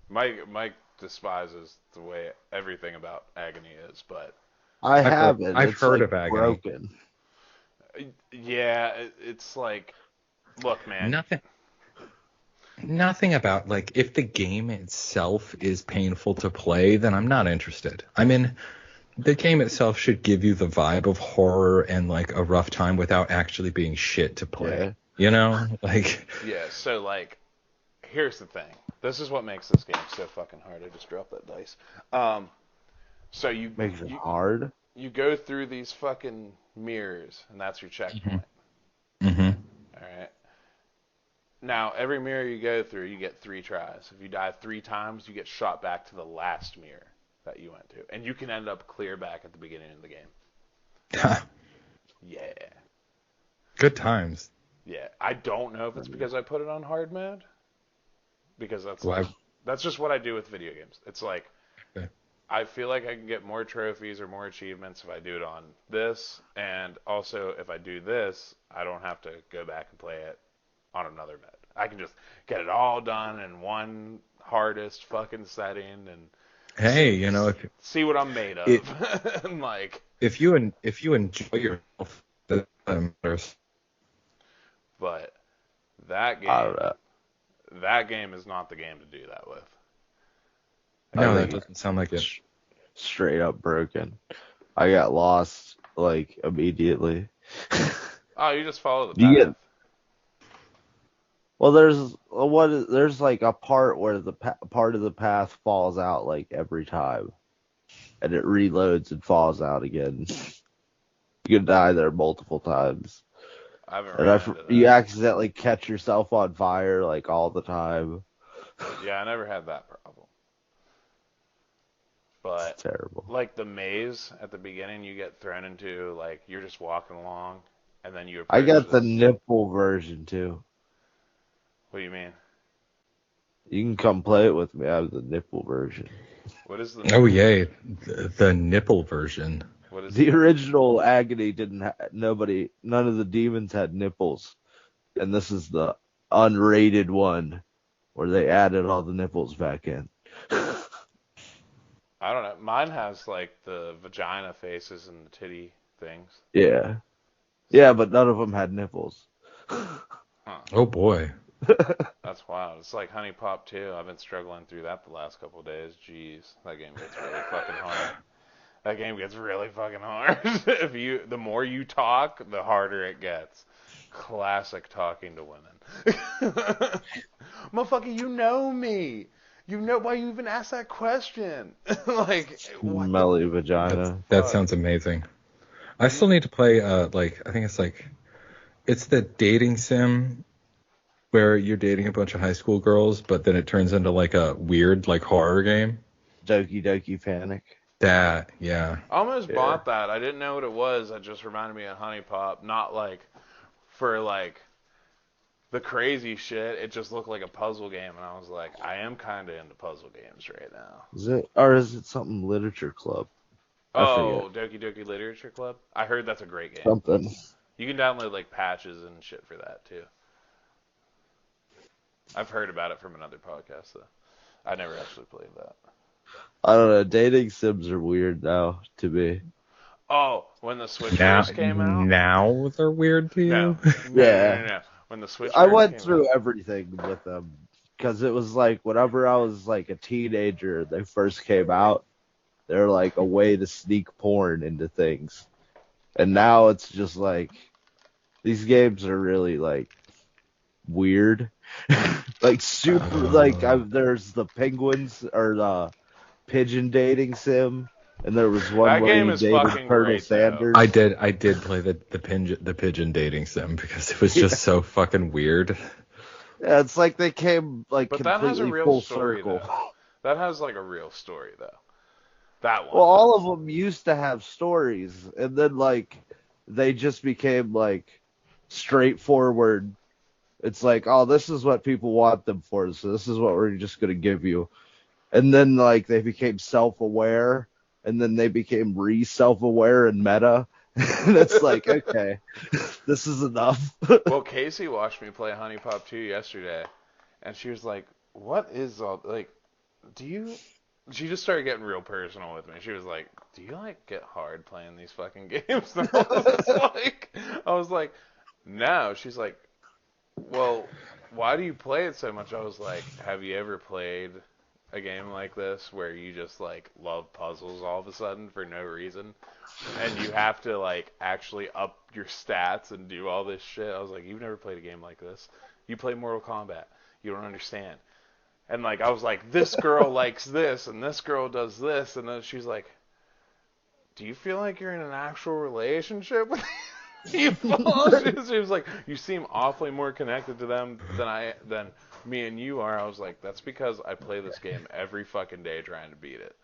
Mike despises the way everything about Agony is, but
I haven't.
I've
It's
heard
like
of Agony.
broken.
yeah, it's like, look, man.
Nothing about like if the game itself is painful to play, then I'm not interested. I mean, the game itself should give you the vibe of horror and like a rough time without actually being shit to play.
Yeah.
You know, like.
Yeah. So like, here's the thing. This is what makes this game so fucking hard. I just dropped that dice. So
Makes it hard.
You go through these fucking mirrors, and that's your checkpoint.
Mm-hmm.
All right. Now, every mirror you go through, you get 3 tries. If you die 3 times, you get shot back to the last mirror that you went to. And you can end up clear back at the beginning of the game. Yeah.
Good times.
Yeah. I don't know if it's because I put it on hard mode. Because that's just what I do with video games. It's like,
okay.
I feel like I can get more trophies or more achievements if I do it on this. And also, if I do this, I don't have to go back and play it on another mode. I can just get it all done in one hardest fucking setting and
hey, you know,
see what I'm made of. And like,
if you enjoy yourself, that matters.
But that
I don't know.
game is not the game to do that with.
No, that doesn't sound like it.
Straight up broken. I got lost like immediately.
Oh, you just follow the path.
You get. Well, there's like a part where the part of the path falls out like every time, and it reloads and falls out again. You can die there multiple times,
I haven't
and
ran into that.
you accidentally catch yourself on fire like all the time.
Yeah, I never had that problem. But
It's terrible.
like the maze at the beginning, you get thrown into like you're just walking along, and then you
I
approach
got the
this-
nipple version too.
What do you mean?
You can come play it with me. I have the nipple version.
What is the?
Oh yay, the nipple version.
What is
The original Agony didn't. None of the demons had nipples, and this is the unrated one where they added all the nipples back in.
I don't know. Mine has like the vagina faces and the titty things.
Yeah, yeah, but none of them had nipples.
Oh boy.
That's wild. It's like Honey Pop 2. I've been struggling through that the last couple of days. Jeez, that game gets really fucking hard. That game gets really fucking hard. The more you talk, the harder it gets. Classic talking to women. Motherfucker, you know me. You know why you even asked that question. Like, what the
Smelly vagina.
That
fuck?
sounds amazing. I still need to play, like, I think it's the dating sim where you're dating a bunch of high school girls, but then it turns into, like, a weird, like, horror game.
Doki Doki Panic.
That, yeah.
I almost
Yeah.
bought that. I didn't know what it was. That just reminded me of Honey Pop. Not like for like the crazy shit. It just looked like a puzzle game, and I was like, I am kind of into puzzle games right now.
Is it something literature club? I
Oh,
forget.
Doki Doki Literature Club. I heard that's a great game.
Something.
You can download like patches and shit for that too. I've heard about it from another podcast though. I never actually played that.
I don't know. Dating sims are weird now to me.
Oh, when the Switch
Now,
first came out?
now they're weird to
No.
you?
No. When the Switch
I
first
went
came
through
out.
everything with them because it was like whenever I was like a teenager, they first came out. They're like a way to sneak porn into things, and now it's just like these games are really like weird, like super. There's the penguins or the pigeon dating sim, and there was one
That
where
game
you
is
dated
fucking
Colonel
great, though.
Sanders.
I did play the pigeon dating sim because it was just so fucking weird.
Yeah, it's like they came like
But that has a
completely
real
full
story,
circle.
though. That has like a real story, though. That
Well,
one
all
does.
of them used to have stories, and then like they just became like straightforward. It's like, oh, this is what people want them for, so this is what we're just gonna give you. And then like they became self-aware, and then they became self-aware and meta. And it's like, okay, this is enough.
Well, Casey watched me play Honey Pop 2 yesterday, and she was like, "What is all like? Do you?" She just started getting real personal with me. She was like, "Do you like get hard playing these fucking games?" And I was like, "No." She's like, "Well, why do you play it so much?" I was like, "Have you ever played a game like this where you just like love puzzles all of a sudden for no reason, and you have to like actually up your stats and do all this shit?" I was like, "You've never played a game like this. You play Mortal Kombat. You don't understand." And like I was like, "This girl likes this and this girl does this," and then she's like, "Do you feel like you're in an actual relationship with people?" She was like, "You seem awfully more connected to them than me and you are." I was like, "That's because I play this game every fucking day trying to beat it."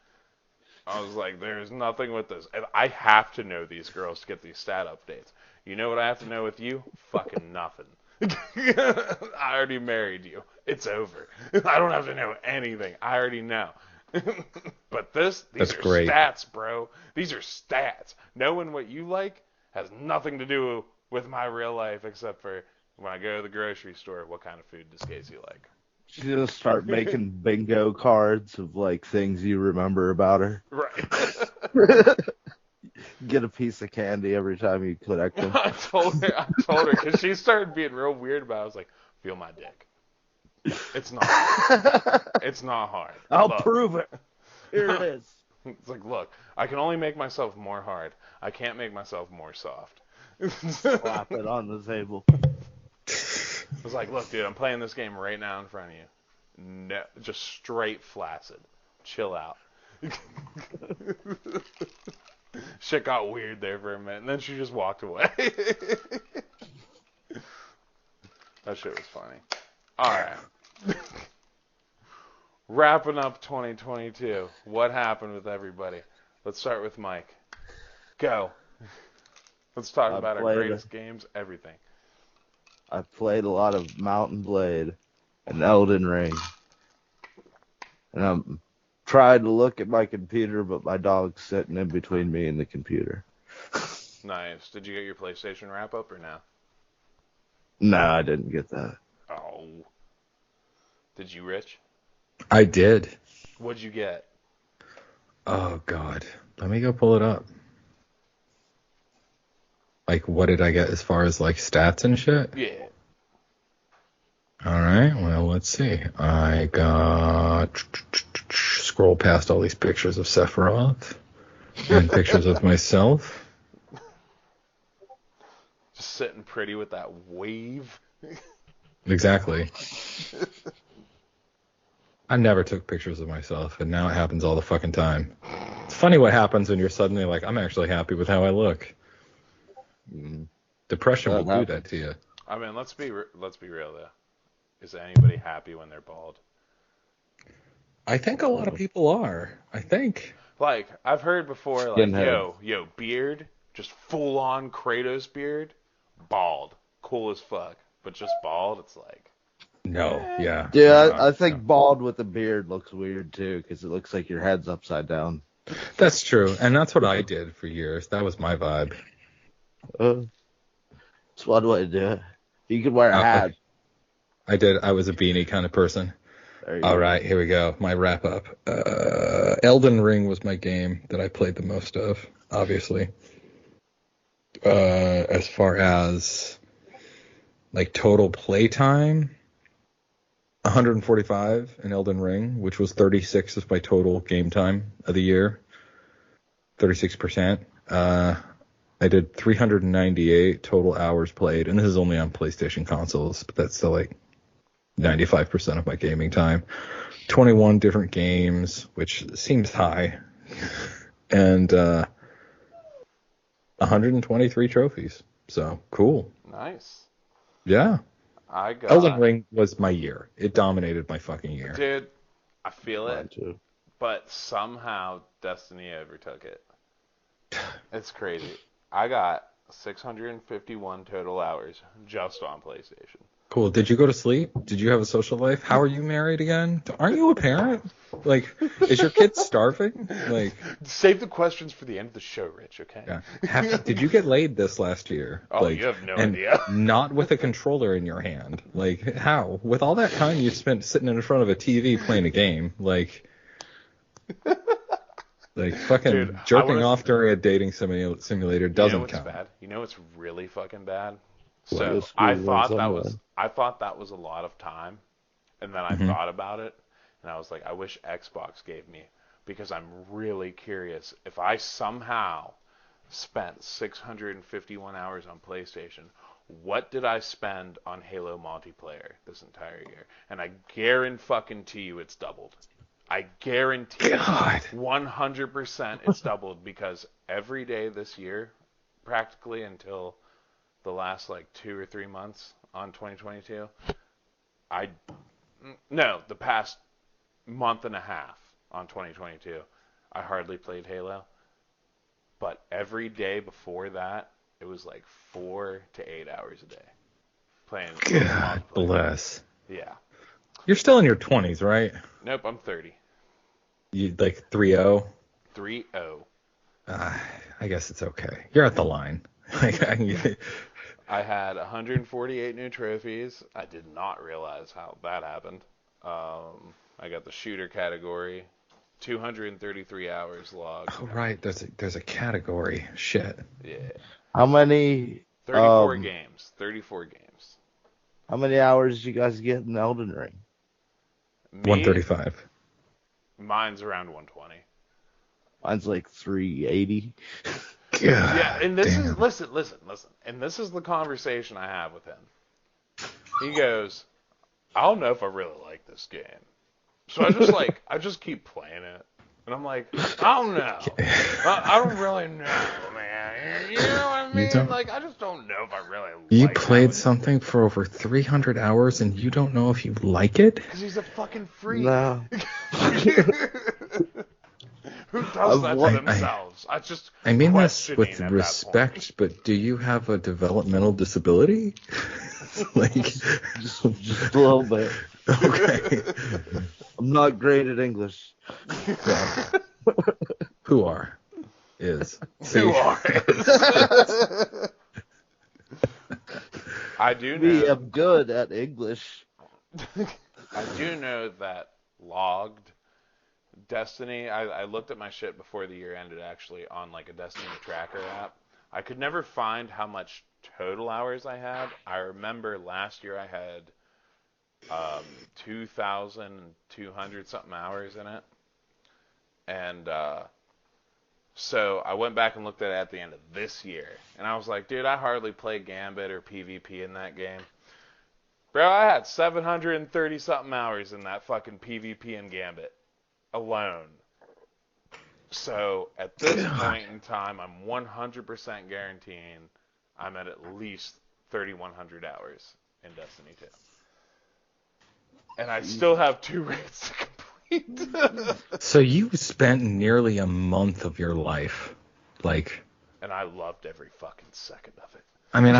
I was like, "There's nothing with this. And I have to know these girls to get these stat updates. You know what I have to know with you? Fucking nothing." I already married you. It's over. I don't have to know anything. I already know. But these
That's
are
great.
stats, bro. These are stats. Knowing what you like has nothing to do with my real life except for when I go to the grocery store, what kind of food does Casey like?
She's gonna start making bingo cards of like things you remember about her.
Right.
Get a piece of candy every time you collect them.
I told her, because she started being real weird about it. I was like, feel my dick. It's not hard. It's not hard.
I'll
Look.
prove it. Here it is.
It's like, look, I can only make myself more hard. I can't make myself more soft.
Slap it on the table.
I was like, look, dude, I'm playing this game right now in front of you. No, just straight flaccid. Chill out. Shit got weird there for a minute, and then she just walked away. That shit was funny. Alright. Wrapping up 2022. What happened with everybody? Let's start with Mike. Go. Let's talk about our greatest games, everything.
I played a lot of Mountain Blade and Elden Ring. And I'm trying to look at my computer, but my dog's sitting in between me and the computer.
Nice. Did you get your PlayStation wrap up or no?
No, I didn't get that.
Oh. Did you, Rich?
I did.
What'd you get?
Oh, God. Let me go pull it up. Like, what did I get as far as, like, stats and shit?
Yeah.
All right. Well, let's see. I got... Scroll past all these pictures of Sephiroth. And pictures of myself.
Just sitting pretty with that wave.
Exactly. I never took pictures of myself, and now it happens all the fucking time. It's funny what happens when you're suddenly like, I'm actually happy with how I look. Depression will do that to you.
I mean, let's be real though. Is anybody happy when they're bald?
I think a lot of people are. I think.
Like, I've heard before, like,
Skinhead.
yo, beard, just full on Kratos beard, bald, cool as fuck, but just bald, it's like,
No, yeah.
Yeah, I think bald with a beard looks weird too, because it looks like your head's upside down.
That's true, and that's what I did for years. That was my vibe.
It's one way to do it. You could wear a hat.
I did. I was a beanie kind of person. All right, here we go. My wrap up. Elden Ring was my game that I played the most of, obviously. As far as like total playtime, 145 in Elden Ring, which was 36 of my total game time of the year. 36%. I did 398 total hours played, and this is only on PlayStation consoles, but that's still like 95% of my gaming time. 21 different games, which seems high, and 123 trophies. So cool.
nice.
Yeah.
I got
Elden Ring was my year. It dominated my fucking year.
Dude, I feel
Mine
it,
too.
but somehow Destiny overtook it. It's crazy. I got 651 total hours just on PlayStation.
Cool. Did you go to sleep? Did you have a social life? How are you married again? Aren't you a parent? Like, is your kid starving? Like,
Save the questions for the end of the show, Rich, okay?
yeah. Did you get laid this last year?
Oh,
like,
you have no
and
idea.
Not with a controller in your hand. Like, how? With all that time you spent sitting in front of a TV playing a game, like fucking
Dude,
jerking off during a dating simulator doesn't count.
Bad? You know what's really fucking bad?
What?
So I thought that was a lot of time, and then I thought about it, and I was like, I wish Xbox gave me, because I'm really curious if I somehow spent 651 hours on PlayStation, what did I spend on Halo multiplayer this entire year? And I guarantee you it's doubled. I guarantee you 100% it's doubled, because every day this year, practically until the last like 2 or 3 months on 2022, the past month and a half on 2022, I hardly played Halo. But every day before that, it was like 4 to 8 hours a day playing.
God bless.
Yeah.
You're still in your 20s, right?
Nope, I'm 30.
You like 3-0?
3-0.
I guess it's okay. You're at the line.
I had 148 new trophies. I did not realize how that happened. I got the shooter category. 233 hours logged.
Oh, right. There's a category. Shit.
Yeah.
How many?
34 games. 34 games.
How many hours did you guys get in Elden Ring?
135.
Mine's around 120.
Mine's like 380.
Yeah, and this is listen. And this is the conversation I have with him. He goes, I don't know if I really like this game. So I just keep playing it. And I'm like, I don't know. I don't really know, man. You know what I mean? Like, I just don't know if I really like it.
You played something for over 300 hours and you don't know if you like it?
Because he's a fucking freak.
No.
Who does that to themselves?
I mean this with respect, but do you have a developmental disability? Like,
just a little bit.
Okay.
I'm not great at English.
Yeah. Who are? Is.
Who are? I do know.
Me, I'm good at English.
I do know that logged Destiny. I looked at my shit before the year ended, actually, on like a Destiny tracker app. I could never find how much total hours I had. I remember last year I had 2,200 something hours in it, and So I went back and looked at the end of this year, and I was like, dude, I hardly play Gambit or PvP in that game. Bro, I had 730 something hours in that fucking PvP and Gambit alone. So at this point in time, I'm 100% guaranteeing I'm at least 3,100 hours in Destiny 2. And I still have 2 raids to complete.
So you spent nearly a month of your life, like.
And I loved every fucking second of it.
I mean,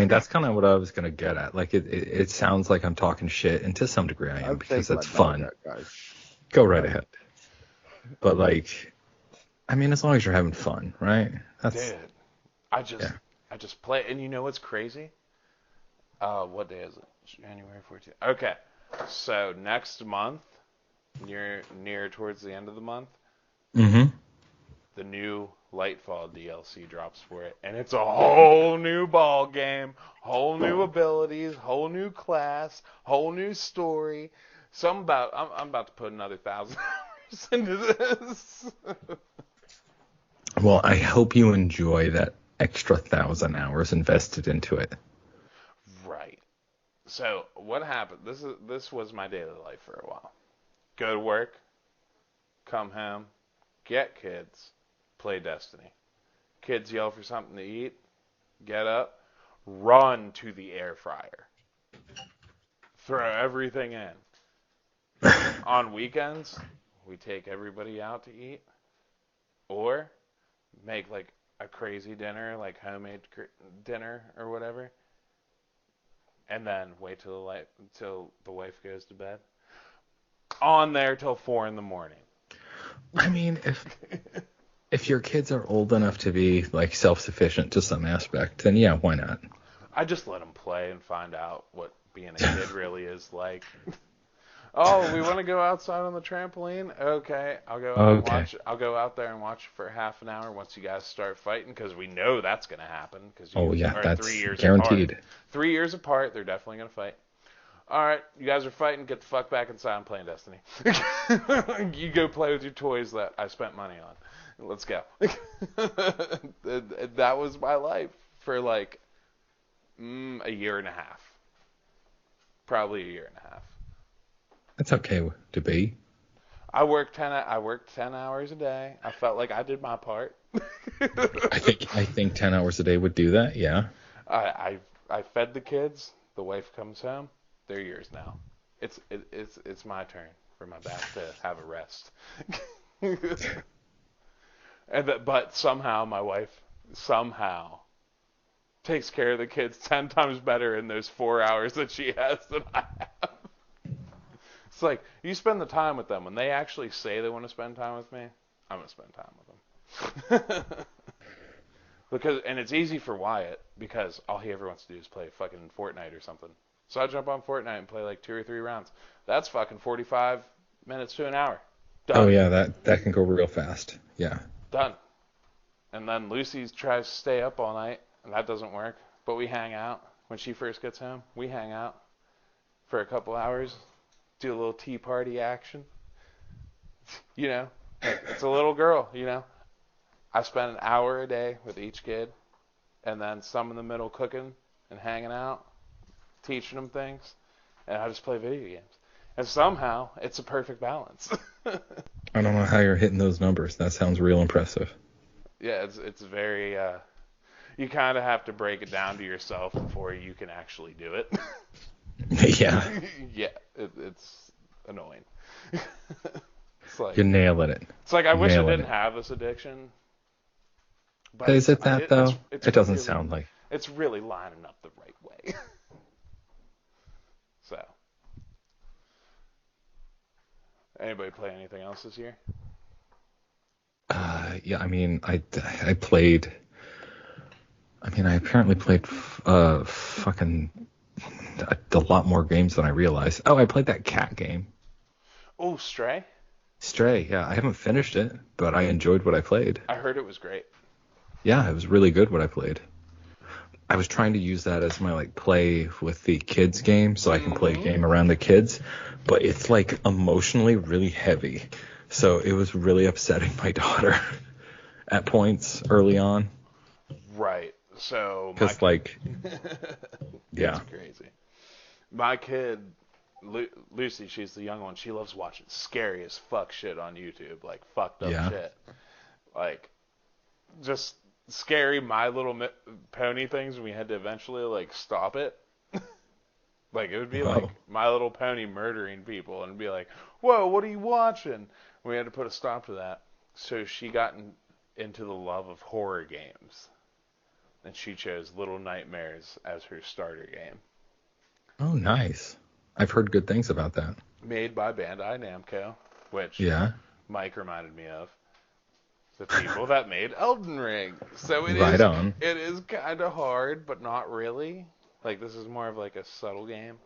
that's kind of what I was gonna get at. Like, it sounds like I'm talking shit, and to some degree I am, because it's fun. Go right ahead. But like, I mean, as long as you're having fun, right?
Dude, I just play, and you know what's crazy? What day is it? January 14th. Okay, so next month, near towards the end of the month, the new Lightfall DLC drops for it, and it's a whole new ball game, whole new abilities, whole new class, whole new story. So I'm about to put another 1,000 hours into this.
Well, I hope you enjoy that extra 1,000 hours invested into it.
Right. So what happened? This was my daily life for a while. Go to work, come home, get kids, play Destiny. Kids yell for something to eat, get up, run to the air fryer. Throw everything in. On weekends, we take everybody out to eat, or make like a crazy dinner, like homemade dinner or whatever, and then wait till the wife goes to bed. On there till 4 in the morning.
I mean, if your kids are old enough to be like self-sufficient to some aspect, then yeah, why not?
I just let them play and find out what being a kid really is like. Oh, we want to go outside on the trampoline? Okay, I'll go out and watch. I'll go out there and watch for half an hour once you guys start fighting, because we know that's going to happen. Cause you are
that's
3 years
guaranteed.
Apart. 3 years apart, they're definitely going to fight. All right, you guys are fighting. Get the fuck back inside. I'm playing Destiny. You go play with your toys that I spent money on. Let's go. That was my life for like a year and a half. Probably a year and a half.
That's okay to be.
I worked 10 hours a day. I felt like I did my part.
I think 10 hours a day would do that. Yeah.
I fed the kids. The wife comes home. They're yours now. It's my turn for my back to have a rest. But somehow my wife takes care of the kids 10 times better in those 4 hours that she has than I have. It's like, you spend the time with them. When they actually say they want to spend time with me, I'm going to spend time with them. And it's easy for Wyatt, because all he ever wants to do is play fucking Fortnite or something. So I jump on Fortnite and play like 2 or 3 rounds. That's fucking 45 minutes to an hour. Done.
Oh yeah, that can go real fast. Yeah.
Done. And then Lucy tries to stay up all night, and that doesn't work. But we hang out. When she first gets home, we hang out for a couple hours. Do a little tea party action. You know, it's a little girl, you know. I spend an hour a day with each kid, and then some in the middle cooking and hanging out, teaching them things, and I just play video games. And somehow, it's a perfect balance.
I don't know how you're hitting those numbers. That sounds real impressive.
Yeah, it's very, you kind of have to break it down to yourself before you can actually do it.
Yeah.
Yeah, it's annoying. It's like,
you're nailing it.
It's like, I wish I didn't have this addiction.
But is it that, though? It doesn't really sound like.
It's really lining up the right way. So. Anybody play anything else this year?
Yeah, I mean, I played. I mean, I apparently played fucking a lot more games than I realized. Oh, I played that cat game.
Oh, Stray?
Stray, yeah. I haven't finished it, but I enjoyed what I played.
I heard it was great.
Yeah, it was really good what I played. I was trying to use that as my like play with the kids game, so I can play a game around the kids, but it's like emotionally really heavy. So it was really upsetting my daughter. at points early on.
Right. So my
Because, like, yeah.
it's crazy. My kid, Lucy, she's the young one. She loves watching scary as fuck shit on YouTube, like fucked up
Yeah.
shit, like just scary My Little Pony things. And we had to eventually like stop it. Like it would be like
Whoa.
My Little Pony murdering people, and be like, "Whoa, what are you watching?" We had to put a stop to that. So she got into the love of horror games, and she chose Little Nightmares as her starter game.
Oh, nice. I've heard good things about that.
Made by Bandai Namco, which
Yeah.
Mike reminded me of. The people that made Elden Ring. So
Right on.
it is kind of hard, but not really. Like this is more of like a subtle game.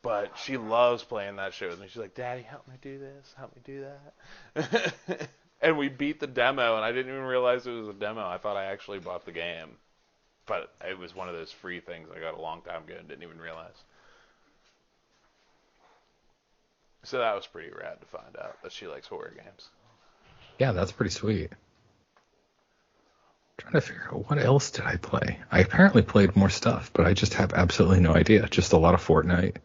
But she loves playing that shit with me. She's like, "Daddy, help me do this, help me do that." And we beat the demo, and I didn't even realize it was a demo. I thought I actually bought the game. But it was one of those free things I got a long time ago and didn't even realize. So that was pretty rad to find out that she likes horror games.
Yeah, that's pretty sweet. Trying to figure out what else did I play. I apparently played more stuff, but I just have absolutely no idea. Just a lot of Fortnite.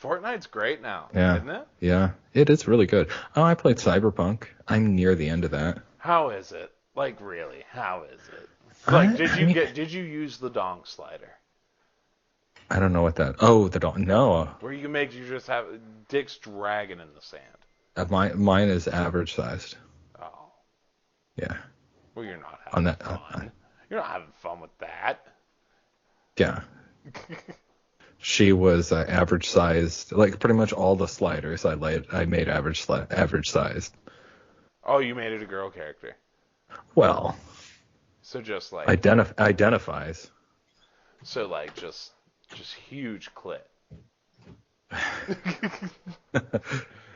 Fortnite's great now,
Yeah.
isn't it?
Yeah, it is really good. Oh, I played Cyberpunk. I'm near the end of that.
How is it? Like really, how is it? Like did you use the dong slider?
I don't know what that. Oh, the dog. No,
Where you just have dicks dragging in the sand.
mine is average sized.
Oh.
Yeah.
Well, you're not
On
having
that.
fun. You're not having fun with that.
Yeah. She was average sized. Like pretty much all the sliders I made average sized.
Oh, you made it a girl character.
Well,
So just like
identifies.
so like just huge clit.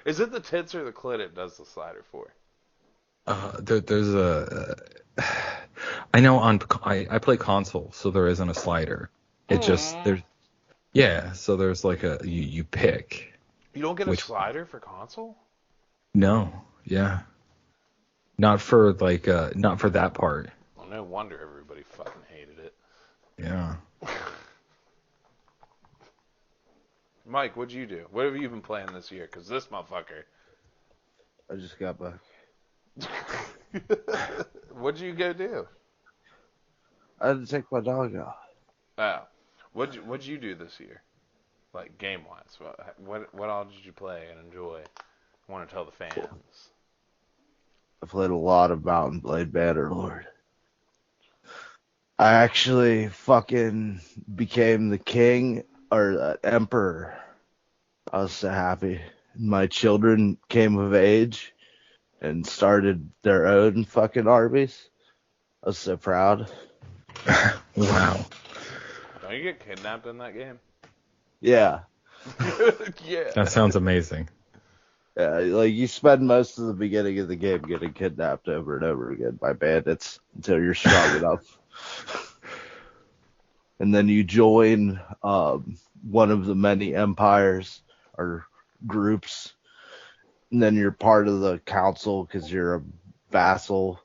Is it the tits or the clit it does the slider for?
There's a. I know I play console, so there isn't a slider. It just there's. Yeah, so there's like you pick.
You don't get a slider for console?
No, yeah. Not for that part.
Well, no wonder everybody fucking hated it.
Yeah.
Mike, what'd you do? What have you been playing this year? Because this motherfucker.
I just got back.
What'd you go do?
I had to take my dog out.
Oh, what'd you do this year? Like game wise, what all did you play and enjoy? I want to tell the fans.
I played a lot of Mountain Blade Bannerlord. I actually fucking became the king or the emperor. I was so happy. My children came of age and started their own fucking armies. I was so proud.
Wow.
Don't you get kidnapped in that game?
Yeah.
Yeah.
That sounds amazing.
Yeah, like you spend most of the beginning of the game getting kidnapped over and over again by bandits until you're strong enough. And then you join one of the many empires or groups. And then you're part of the council because you're a vassal.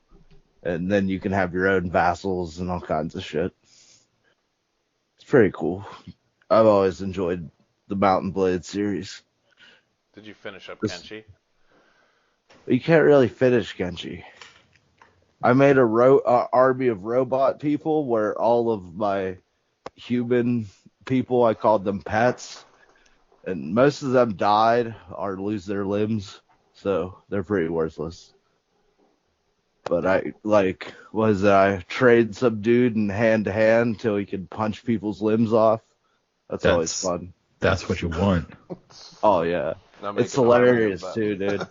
And then you can have your own vassals and all kinds of shit. It's pretty cool. I've always enjoyed the Mountain Blade series.
Did you finish up Kenshi?
You can't really finish Genji. I made a army of robot people where all of my human people, I called them pets, and most of them died or lose their limbs, so they're pretty worthless. But I trade some dude in hand to hand until he could punch people's limbs off. That's always fun.
That's what you want.
Oh yeah. It's hilarious too, dude.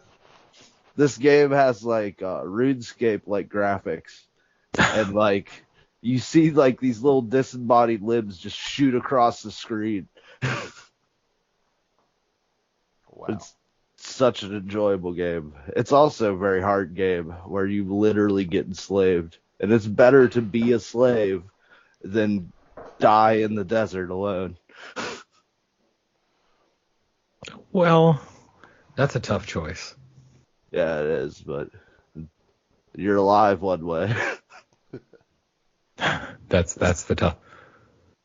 This game has like RuneScape like graphics, and like you see like these little disembodied limbs just shoot across the screen.
Wow.
It's such an enjoyable game. It's also a very hard game where you literally get enslaved, and it's better to be a slave than die in the desert alone.
Well, that's a tough choice.
Yeah, it is, but You're alive one way.
That's the tough.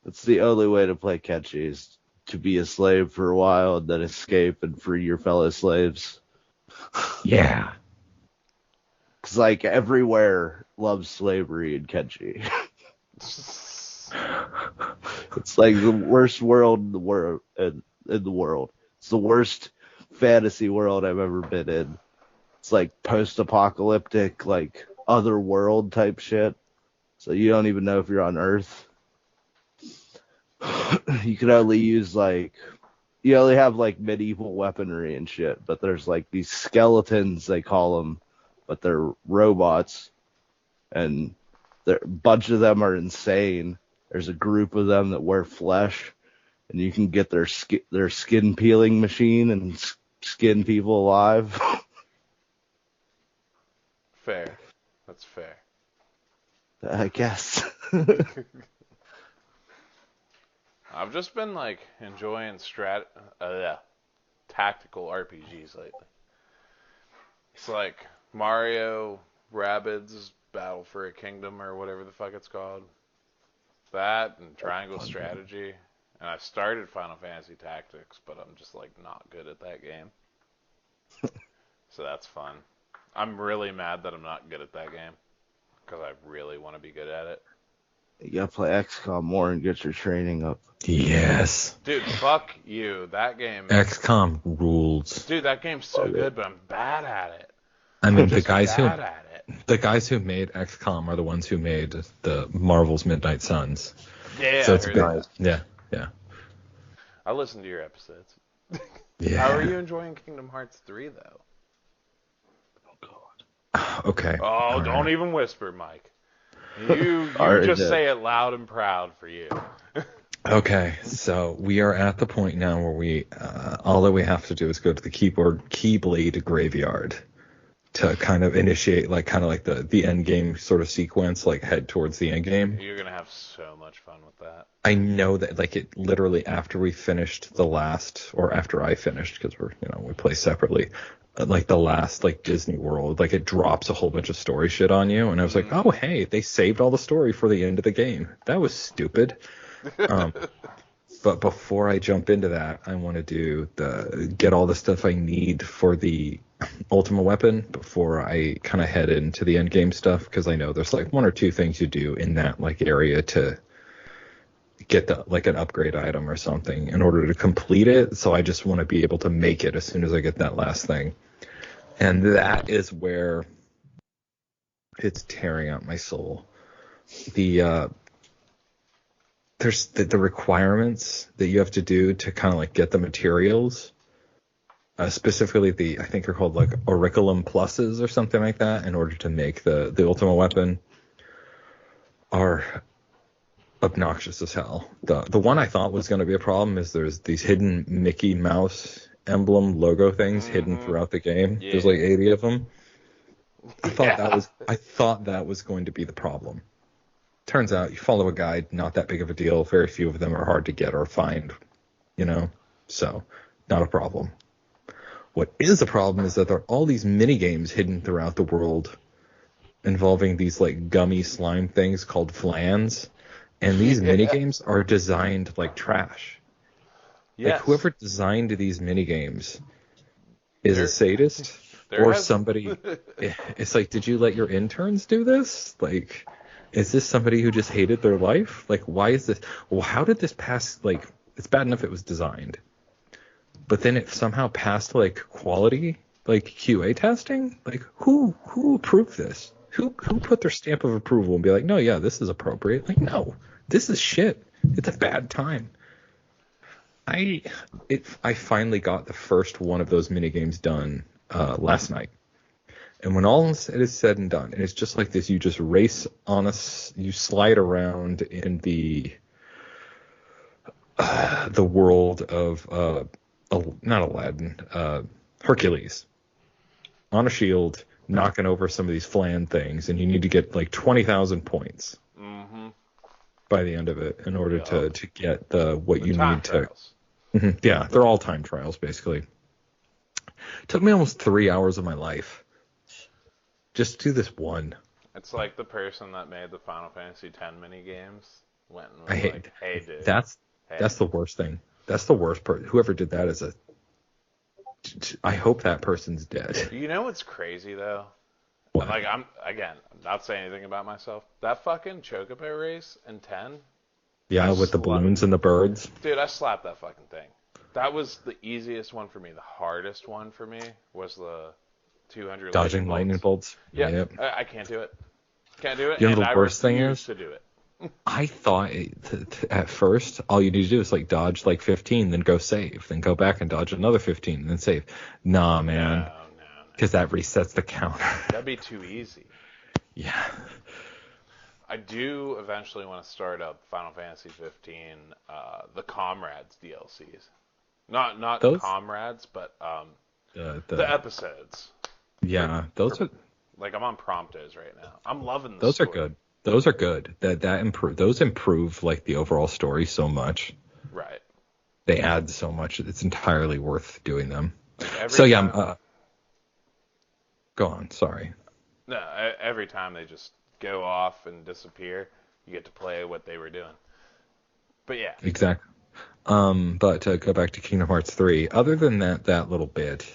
That's the only way to play catchy is to be a slave for a while and then escape and free your fellow slaves.
Yeah.
Because, like, everywhere loves slavery in catchy. It's like the worst world in the world. It's the worst fantasy world I've ever been in. It's like post-apocalyptic, like other world type shit. So you don't even know if you're on Earth. You can only use you only have like medieval weaponry and shit. But there's like these skeletons, they call them, but they're robots, and a bunch of them are insane. There's a group of them that wear flesh, and you can get their skin peeling machine and skin people alive.
Fair. That's fair.
I guess.
I've just been like enjoying tactical RPGs lately. It's like Mario Rabbids Battle for a Kingdom or whatever the fuck it's called. That and Triangle Strategy. And I started Final Fantasy Tactics, but I'm just like not good at that game. So that's fun. I'm really mad that I'm not good at that game because I really want to be good at it.
You gotta play XCOM more and get your training up.
Yes.
Dude, fuck you. That game.
XCOM rules.
Dude, that game's so good, but I'm bad at it.
I mean,
I'm just bad at it.
the guys who made XCOM are the ones who made the Marvel's Midnight Suns.
Yeah,
So it's
I
a
heard
big,
that.
yeah.
I listened to your episodes.
Yeah.
How are you enjoying Kingdom Hearts 3, though?
Okay.
Oh, don't even whisper, Mike. You just say it loud and proud for you.
Okay, so we are at the point now where we all that we have to do is go to the Keyblade graveyard to kind of initiate like the end game sort of sequence, like head towards the end game.
You're gonna have so much fun with that.
I know that like it literally after we finished after I finished, because we play separately, like the last like Disney World, like it drops a whole bunch of story shit on you, and I was like, oh hey, they saved all the story for the end of the game. That was stupid. But before I jump into that, I want to get all the stuff I need for the Ultimate Weapon before I kind of head into the end game stuff, because I know there's like one or two things you do in that like area to get an upgrade item or something in order to complete it. So I just want to be able to make it as soon as I get that last thing. And that is where it's tearing out my soul. There's the requirements that you have to do to kind of like get the materials, specifically I think they're called like Auriculum Pluses or something like that, in order to make the Ultimate Weapon, are obnoxious as hell. The one I thought was going to be a problem is there's these hidden Mickey Mouse emblem logo things hidden throughout the game. Yeah. There's like 80 of them. I thought that was going to be the problem. Turns out you follow a guide, not that big of a deal. Very few of them are hard to get or find, so not a problem. What is a problem is that there are all these mini games hidden throughout the world involving these like gummy slime things called flans, and these mini games are designed like trash. Yes. Like whoever designed these mini games is a sadist or somebody. It's like, did you let your interns do this? Like, is this somebody who just hated their life? Like, why is this? Well, how did this pass? Like, it's bad enough it was designed, but then it somehow passed like quality, like QA testing. Like, who approved this? Who put their stamp of approval and be like, no, yeah, this is appropriate? Like, no, this is shit. It's a bad time. I finally got the first one of those mini games done last night. And when all is said and done, and it's just like this, you just race on you slide around in the world of not Aladdin, Hercules, on a shield, knocking over some of these flan things, and you need to get like 20,000 points by the end of it in order to get what you need to. Yeah, they're all time trials basically. It took me almost 3 hours of my life Just do this one.
It's like the person that made the Final Fantasy X mini games went and
I
was
hate
like, "Hey, dude,
that's
hey."
the worst thing. That's the worst part. Whoever did that is I hope that person's dead.
You know what's crazy though?
What?
Like I'm not saying anything about myself. That fucking Chocobo race in 10,
Yeah,
I
with the balloons and the birds.
dude, I slapped that fucking thing. That was the easiest one for me. The hardest one for me was the 200
Dodging lightning bolts.
Yeah,
Yep.
I can't do it. Can't do it,
You know
and
the
I
worst thing
refuse
is?
to do it.
I thought at first all you need to do is like dodge like 15, then go save, then go back and dodge another 15, and then save. Nah, man,
No.
because that resets the counter.
That'd be too easy.
Yeah.
I do eventually want to start up Final Fantasy 15, the Comrades DLCs. Not
Those
Comrades, but
the
the episodes.
yeah, those are
Like I'm on Promptos right now. I'm loving the
those are
story.
good. Those are good. Those improve like the overall story so much.
Right.
They add so much. It's entirely worth doing them.
Like every
So yeah,
time,
go on. Sorry.
no, every time they just go off and disappear, you get to play what they were doing. But yeah.
Exactly. But to go back to Kingdom Hearts 3, other than that little bit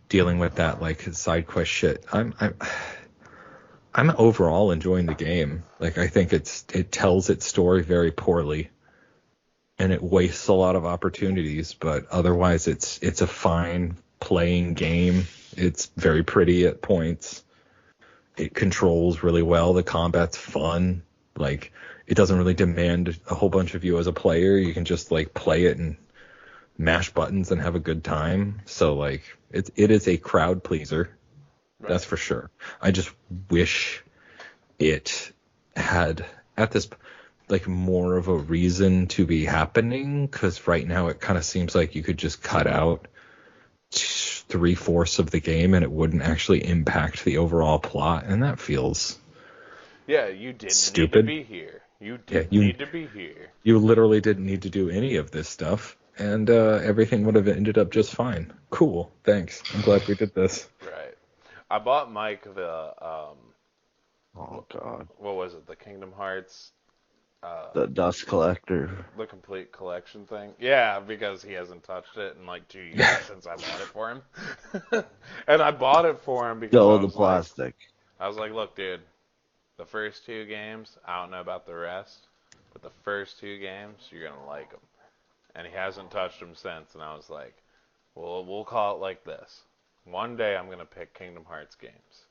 dealing with that like side quest shit, I'm overall enjoying the game. Like I think it tells its story very poorly, and it wastes a lot of opportunities. But otherwise, it's a fine playing game. It's very pretty at points. It controls really well. The combat's fun. Like it doesn't really demand a whole bunch of you as a player. You can just like play it and mash buttons and have a good time. So like it is a crowd pleaser.
Right.
That's for sure. I just wish it had at this like more of a reason to be happening, because right now it kind of seems like you could just cut out 3/4 of the game and it wouldn't actually impact the overall plot, and that feels
Yeah, you didn't
stupid.
need to be here. You didn't
you
need to be here.
You literally didn't need to do any of this stuff, and everything would have ended up just fine. Cool, thanks. I'm glad we did this.
Right. I bought Mike the
Oh god.
what was it? The Kingdom Hearts
The Dust Collector.
the complete collection thing. Yeah, because he hasn't touched it in like 2 years since I bought it for him. And I bought it for him because
Go the plastic.
I was like, look, dude, the first 2 games, I don't know about the rest, but the first 2 games, you're gonna like them. And he hasn't touched them since. And I was like, well, we'll call it like this. One day I'm gonna pick Kingdom Hearts games,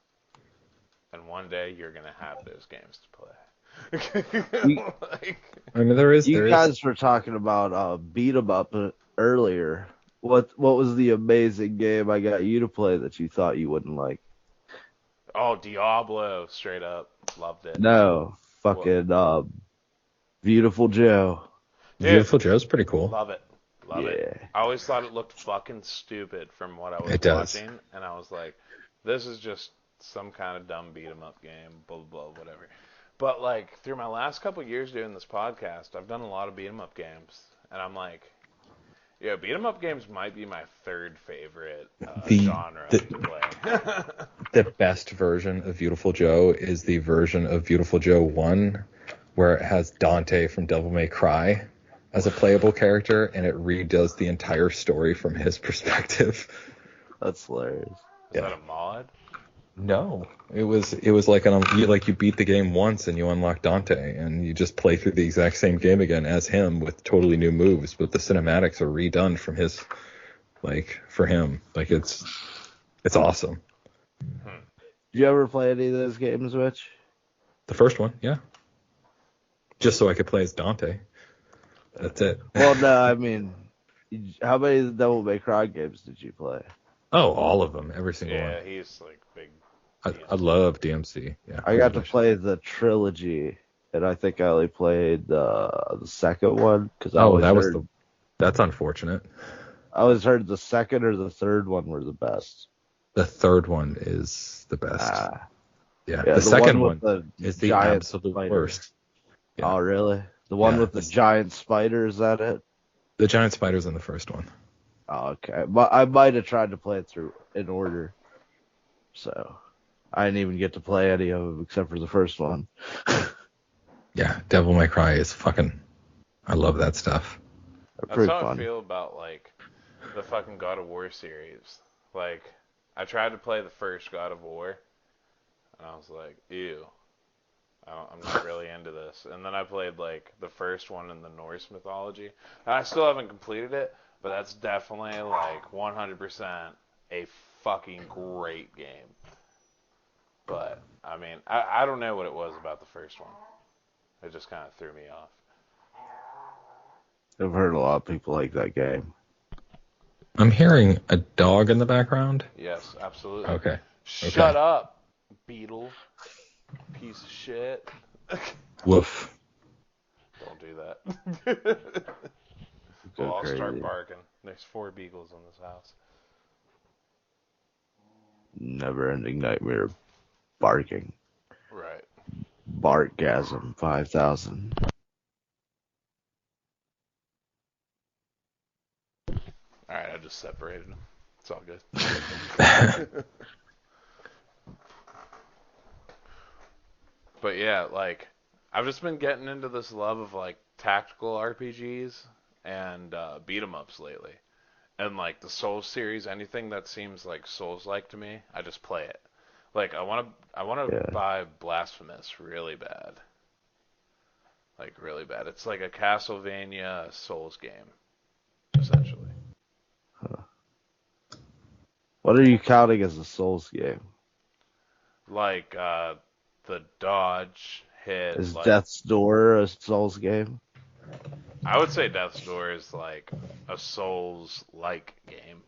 and one day you're gonna have those games to play. Like,
I mean, there is.
You guys were talking about beat 'em up earlier. What was the amazing game I got you to play that you thought you wouldn't like?
oh, Diablo, straight up, loved it.
No, fucking Beautiful Joe.
Dude,
Beautiful Joe's pretty cool.
Love it. Love it.
Yeah.
I always thought it looked fucking stupid from what I was
It does.
watching, and I was like, this is just some kind of dumb beat 'em up game, blah, blah, blah, whatever. But, like, through my last couple years doing this podcast, I've done a lot of beat 'em up games, and I'm like, yeah, beat 'em up games might be my third favorite genre to play.
The best version of Beautiful Joe is the version of Beautiful Joe 1 where it has Dante from Devil May Cry as a playable character, and it redoes the entire story from his perspective.
That's hilarious.
Is that a mod?
No, it was like you beat the game once and you unlock Dante, and you just play through the exact same game again as him with totally new moves, but the cinematics are redone from his, like, for him. Like it's awesome.
Did you ever play any of those games, Rich?
The first one, yeah. Just so I could play as Dante. That's it.
Well, no, I mean, how many Devil May Cry games did you play?
Oh, all of them, every single
Yeah,
one.
he's like big.
I love DMC. Yeah,
I got to play the trilogy, and I think I only played the second one because
that's unfortunate.
I always heard the second or the third one were the best.
The third one is the best. Yeah,
the
second
one
one is the
giant
absolute
spider.
worst. Yeah.
Oh, really? The one with the giant spider, is that it?
The giant spider's in the first one.
Oh, okay. But I might have tried to play it through in order. So. I didn't even get to play any of them except for the first one.
Yeah, Devil May Cry is fucking. I love that stuff.
They're
That's
pretty
how I
fun.
feel about like the fucking God of War series. Like, I tried to play the first God of War, and I was like, ew, I'm not really into this. And then I played like the first one in the Norse mythology, and I still haven't completed it, but that's definitely like 100% a fucking great game. But I mean, I don't know what it was about the first one. It just kind of threw me off.
I've heard a lot of people like that game.
I'm hearing a dog in the background.
Yes, absolutely.
Okay.
Shut up, beetle. Piece of shit.
Woof.
Don't do that.
Go
Well, I'll
crazy.
start barking. There's 4 beagles in this house.
Never-ending nightmare of barking.
Right.
Barkgasm 5000.
Alright, I just separated them. It's all good. But yeah, like, I've just been getting into this love of, like, tactical RPGs and beat 'em ups lately. And, like, the Souls series, anything that seems like Souls-like to me, I just play it. Like, I wanna
Yeah.
buy Blasphemous really bad. Like, really bad. It's like a Castlevania Souls game, essentially.
What are you counting as a Souls game?
Like, the dodge, hit,
Is
like,
Death's Door a Souls game?
I would say Death's Door is like a Souls-like game.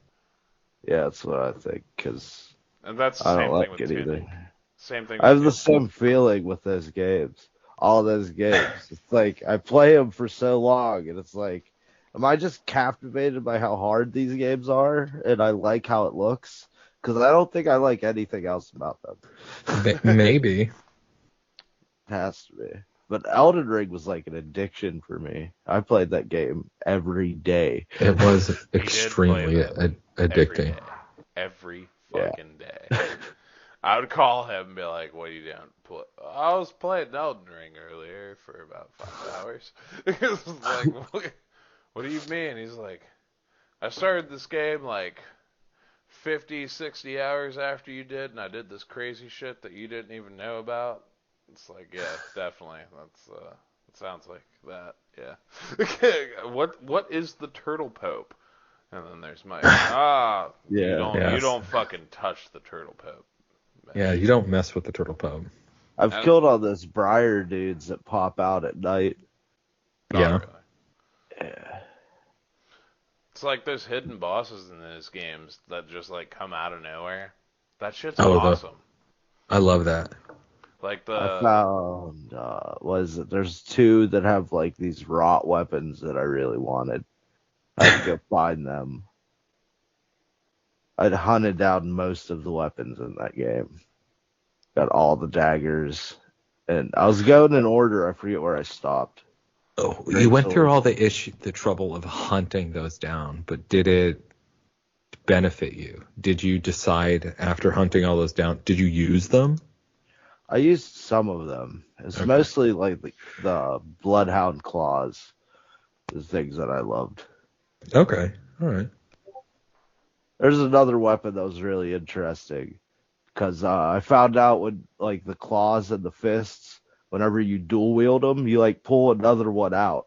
Yeah, that's what I think, because
And that's the
I don't
same thing
like
with
it either.
Tunic. Same thing
I
with
have the
Tunic.
same feeling with those games. All those games. It's like, I play them for so long, and it's like, am I just captivated by how hard these games are, and I like how it looks? Because I don't think I like anything else about them.
Maybe.
It has to be. But Elden Ring was like an addiction for me. I played that game every day.
It was
He did play
extremely
that every
addicting.
day. Every
Yeah.
fucking day. I would call him and be like, what are you doing? I was playing Elden Ring earlier for about 5 hours. It's like, what do you mean? He's like, I started this game like 50, 60 hours after you did, and I did this crazy shit that you didn't even know about. It's like, yeah, definitely. It sounds like that. Yeah. What is the Turtle Pope? And then there's Mike.
Yeah.
You
Yes.
don't fucking touch the Turtle Pope.
Yeah, you don't mess with the turtle pub.
I've
And,
killed all those briar dudes that pop out at night.
Yeah.
really.
Yeah.
It's like there's hidden bosses in these games that just like come out of nowhere. That shit's
Oh,
awesome.
I love that.
Like
I found, was it? There's 2 that have like these rot weapons that I really wanted. I had to go find them. I'd hunted down most of the weapons in that game. Got all the daggers. And I was going in order. I forget where I stopped.
Oh,
Great
you went through
sword.
all the trouble of hunting those down, but did it benefit you? Did you decide after hunting all those down, did you use them?
I used some of them. It's
Okay.
mostly like the bloodhound claws. The things that I loved.
Okay. All right.
There's another weapon that was really interesting. Because I found out when, like, the claws and the fists, whenever you dual wield them, you, like, pull another one out.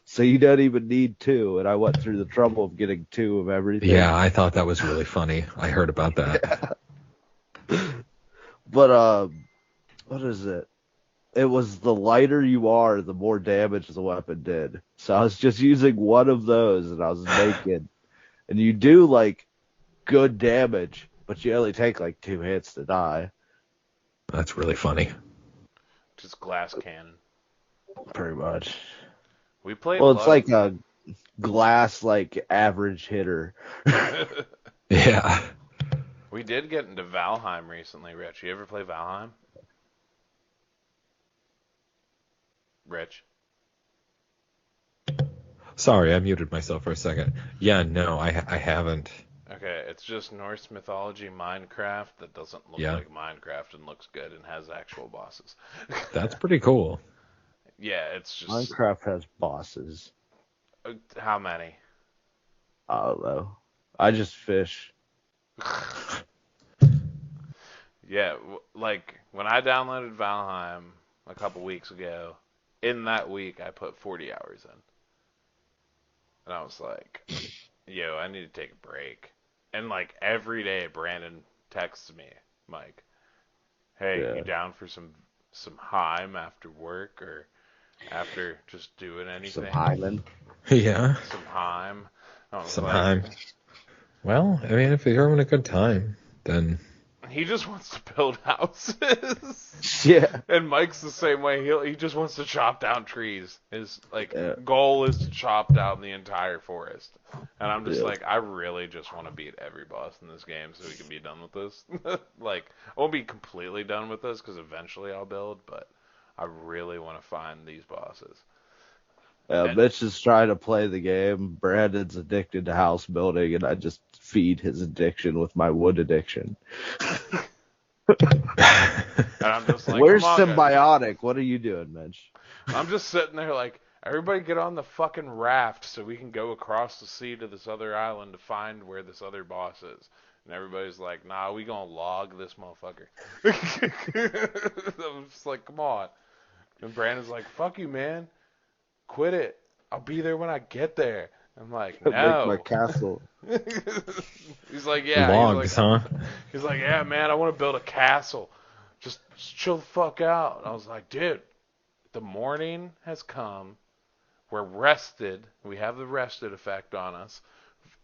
So you don't even need 2. And I went through the trouble of getting 2 of everything.
Yeah, I thought that was really funny. I heard about that.
But, what is it? It was the lighter you are, the more damage the weapon did. So I was just using one of those, and I was naked. And you do, like, good damage, but you only take, like, 2 hits to die.
That's really funny.
just glass cannon.
Pretty much.
We played
Well,
a
it's
lot
like a glass, like, average hitter.
of...
Yeah.
We did get into Valheim recently, Rich. You ever play Valheim? Rich?
Sorry, I muted myself for a second. Yeah, no, I haven't.
Okay, it's just Norse mythology Minecraft that doesn't look
Yeah.
like Minecraft and looks good and has actual bosses.
That's pretty cool.
Yeah, it's just
Minecraft has bosses.
how many?
I don't know. I just fish.
Yeah, like when I downloaded Valheim a couple weeks ago, in that week I put 40 hours in. And I was like, yo, I need to take a break. And like every day Brandon texts me, Mike, hey, you
Yeah.
down for some Heim after work or after just doing
Some
anything?
hymen.
Yeah.
Some Heim. I was like,
Sometime. Well, I mean, if you're having a good time, then
he just wants to build houses.
Yeah.
And Mike's the same way. He just wants to chop down trees. His
Yeah.
goal is to chop down the entire forest. And I'm just
Yeah.
like, I really just want to beat every boss in this game so we can be done with this. Like, I won't be completely done with this because eventually I'll build, but I really want to find these bosses. And
Mitch is trying to play the game. Brandon's addicted to house building, and I just feed his addiction with my wood addiction.
I'm just like,
We're
come on, guys.
symbiotic. What are you doing, Mitch?
I'm just sitting there like, everybody get on the fucking raft so we can go across the sea to this other island to find where this other boss is. And everybody's like, nah, we gonna log this motherfucker. I'm just like, come on. And Brandon's like, fuck you, man. Quit it. I'll be there when I get there. I'm like,
Make my
no.
castle.
He's like, yeah.
logs, huh?
He's like, yeah, man, I want to build a castle. Just chill the fuck out. And I was like, dude, the morning has come. We're rested. We have the rested effect on us.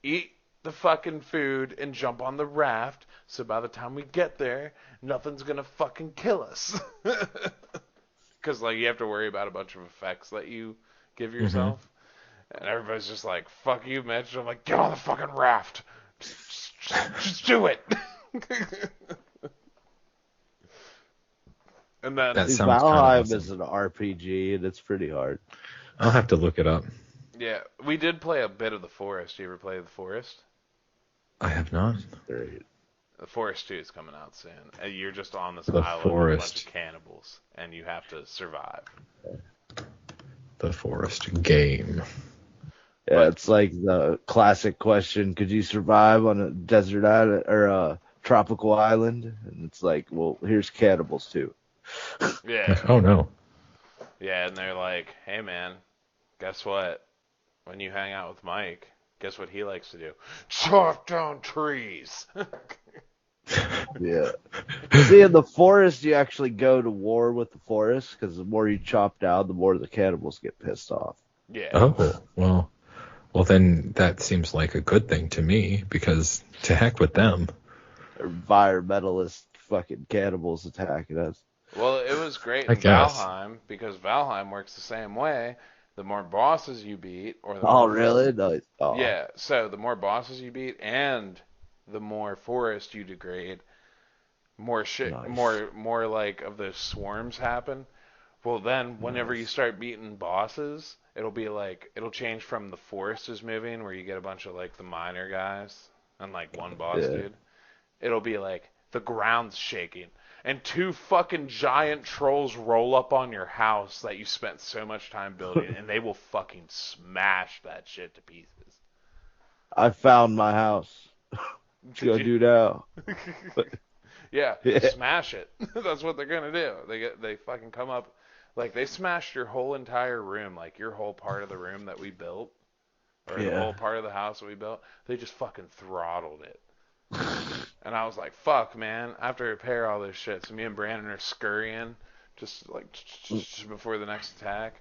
Eat the fucking food and jump on the raft. So by the time we get there, nothing's gonna fucking kill us. Because like you have to worry about a bunch of effects that you give yourself. And everybody's just like, "Fuck you, Mitch." I'm like, "Get on the fucking raft. Just do it." And then
That
See,
sounds kind of
Valheim
awesome.
is an RPG, and it's pretty hard.
I'll have to look it up.
yeah, we did play a bit of the forest. You ever play the forest?
I have not.
Great.
The Forest 2 is coming out soon. And you're just on this
The
island with a bunch
Forest.
of cannibals, and you have to survive.
The Forest game.
Yeah,
But-
it's like the classic question: could you survive on a desert island or a tropical island? And it's like, well, here's cannibals too.
Yeah,
Oh no.
yeah, and they're like, "Hey, man, guess what? When you hang out with Mike, guess what he likes to do? Chop down trees."
Yeah. See, in the forest, you actually go to war with the forest because the more you chop down, the more the cannibals get pissed off.
Yeah.
Oh, well then that seems like a good thing to me because to heck with them.
Environmentalist fucking cannibals attacking us.
Well, it was great
I
in
guess.
Valheim because Valheim works the same way. The more bosses you beat, or the
Oh,
more
really? No. Oh.
yeah, so the more bosses you beat and the more forest you degrade, more shit,
Nice.
more like of those swarms happen. Well, then whenever you start beating bosses, it'll be like it'll change from the forest is moving where you get a bunch of like the miner guys and like one boss
Yeah.
dude. It'll be like the ground's shaking and two fucking giant trolls roll up on your house that you spent so much time building and they will fucking smash that shit to pieces.
I found my house. What you gonna do now?
Yeah,
Yeah.
smash it. That's what they're gonna do. They fucking come up, like they smashed your whole entire room, like your whole part of the room that we built, or the
Yeah.
whole part of the house that we built. They just fucking throttled it. And I was like, fuck, man, I have to repair all this shit. So me and Brandon are scurrying, just like before the next attack.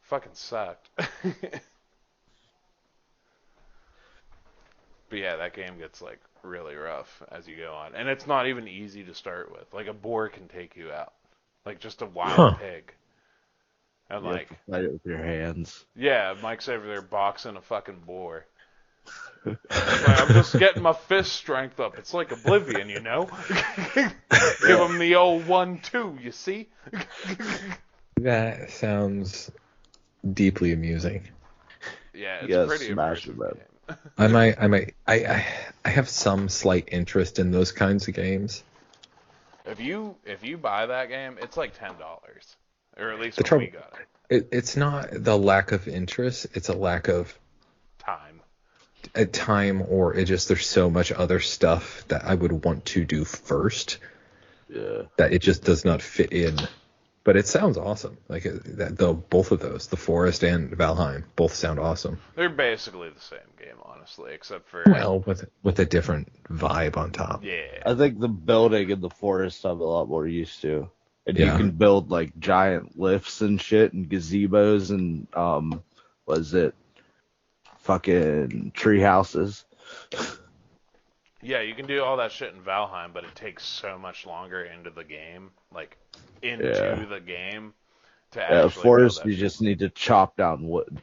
Fucking sucked. But yeah, that game gets like really rough as you go on, and it's not even easy to start with. Like a boar can take you out, like just a wild pig. And
You have
like,
to fight it with your hands.
yeah, Mike's over there boxing a fucking boar. Like, I'm just getting my fist strength up. It's like Oblivion, you know. Give him the old 1-2, you see.
That sounds deeply amusing.
Yeah,
You
it's
gotta
pretty
smash
immersive
him up.
game.
I have some slight interest in those kinds of games.
If you buy that game, it's like $10, or at least
The
when we
trouble,
got it.
it's not the lack of interest, it's a lack of
Time.
time, or it just there's so much other stuff that I would want to do first
Yeah.
that it just does not fit in. But it sounds awesome. Like both of those, the Forest and Valheim, both sound awesome.
They're basically the same game, honestly, except for
Well, with a different vibe on top.
yeah.
I think the building in the forest I'm a lot more used to. And you
Yeah.
can build like giant lifts and shit and gazebos and was it fucking tree houses?
Yeah, you can do all that shit in Valheim, but it takes so much longer into the game, like
Yeah.
into the game, to
Yeah,
actually build
forest
that
you
shit.
just need to chop down wood.